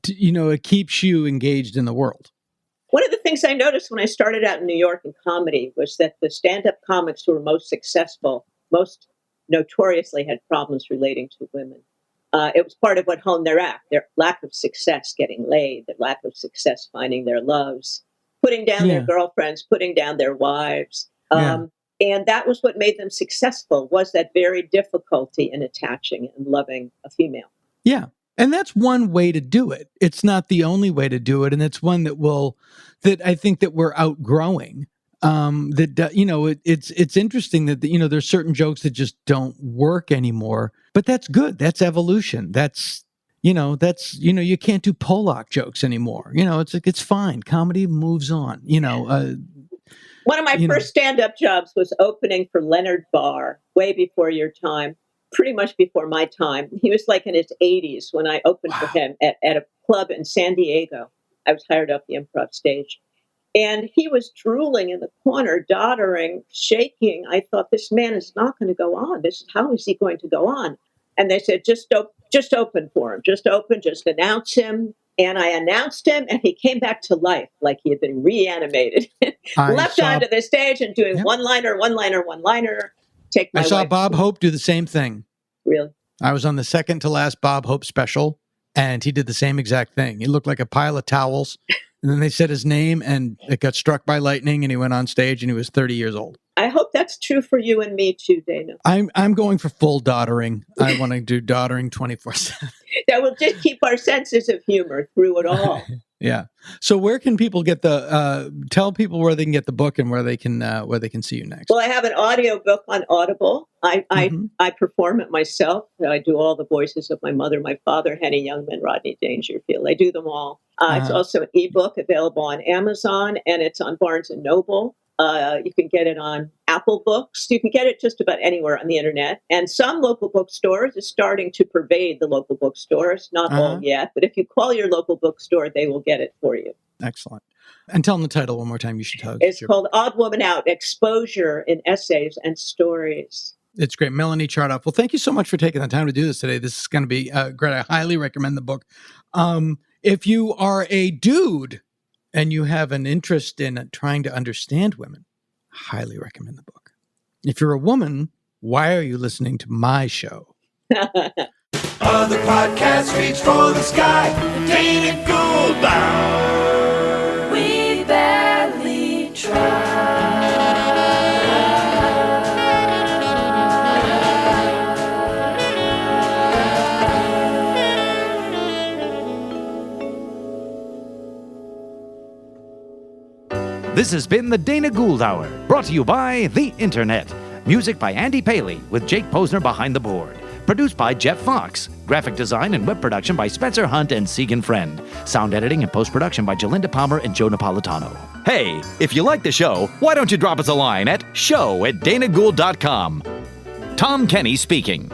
It keeps you engaged in the world. One of the things I noticed when I started out in New York in comedy was that the stand-up comics who were most successful, most notoriously had problems relating to women. It was part of what honed their act: their lack of success getting laid, their lack of success finding their loves, putting down their girlfriends, putting down their wives. And that was what made them successful, was that very difficulty in attaching and loving a female. Yeah. And that's one way to do it. It's not the only way to do it. And it's one that I think that we're outgrowing. It's interesting that, there's certain jokes that just don't work anymore, but that's good. That's evolution. You can't do Pollock jokes anymore. It's fine. Comedy moves on, One of my first stand-up jobs was opening for Leonard Barr, way before your time, pretty much before my time. He was like in his 80s when I opened for him at a club in San Diego. I was hired off the improv stage. And he was drooling in the corner, doddering, shaking. I thought, this man is not going to go on. How is he going to go on? And they said, just open for him. Just announce him. And I announced him, and he came back to life like he had been reanimated. Leapt onto the stage and doing one-liner. I saw Bob Hope do the same thing. Really? I was on the second to last Bob Hope special, and he did the same exact thing. He looked like a pile of towels, and then they said his name, and it got struck by lightning, and he went on stage, and he was 30 years old. I hope that's true for you and me too, Dana. I'm going for full doddering. I want to do doddering 24/7. That will just keep our senses of humor through it all. Yeah. So where can people get tell people where they can get the book and where they can see you next? Well, I have an audio book on Audible. I perform it myself. I do all the voices of my mother, my father, Henny Youngman, Rodney Dangerfield. I do them all. It's also an ebook available on Amazon, and it's on Barnes & Noble. You can get it on Apple Books. You can get it just about anywhere on the internet. And some local bookstores are starting to pervade the local bookstores. Not all yet, but if you call your local bookstore, they will get it for you. Excellent. And tell them the title one more time. You should tell us. It's called Odd Woman Out, Exposure in Essays and Stories. It's great. Melanie Chartoff. Well, thank you so much for taking the time to do this today. This is going to be great. I highly recommend the book. If you are a dude and you have an interest in trying to understand women, highly recommend the book. If you're a woman, why are you listening to my show? Other podcasts reach for the sky. Dana Gould bound. We barely try. This has been the Dana Gould Hour, brought to you by the Internet. Music by Andy Paley, with Jake Posner behind the board. Produced by Jeff Fox. Graphic design and web production by Spencer Hunt and Segan Friend. Sound editing and post-production by Jalinda Palmer and Joe Napolitano. Hey, if you like the show, why don't you drop us a line at show@danagould.com. Tom Kenny speaking.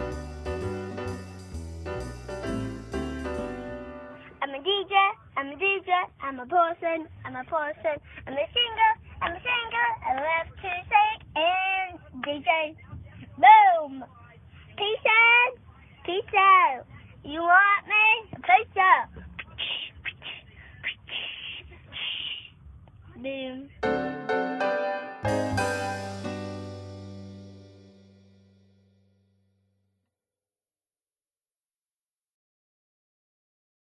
I'm a DJ, I'm a person, I'm a singer, I love to sing and DJ. Boom! Peace out. You want me? Peace out. Boom.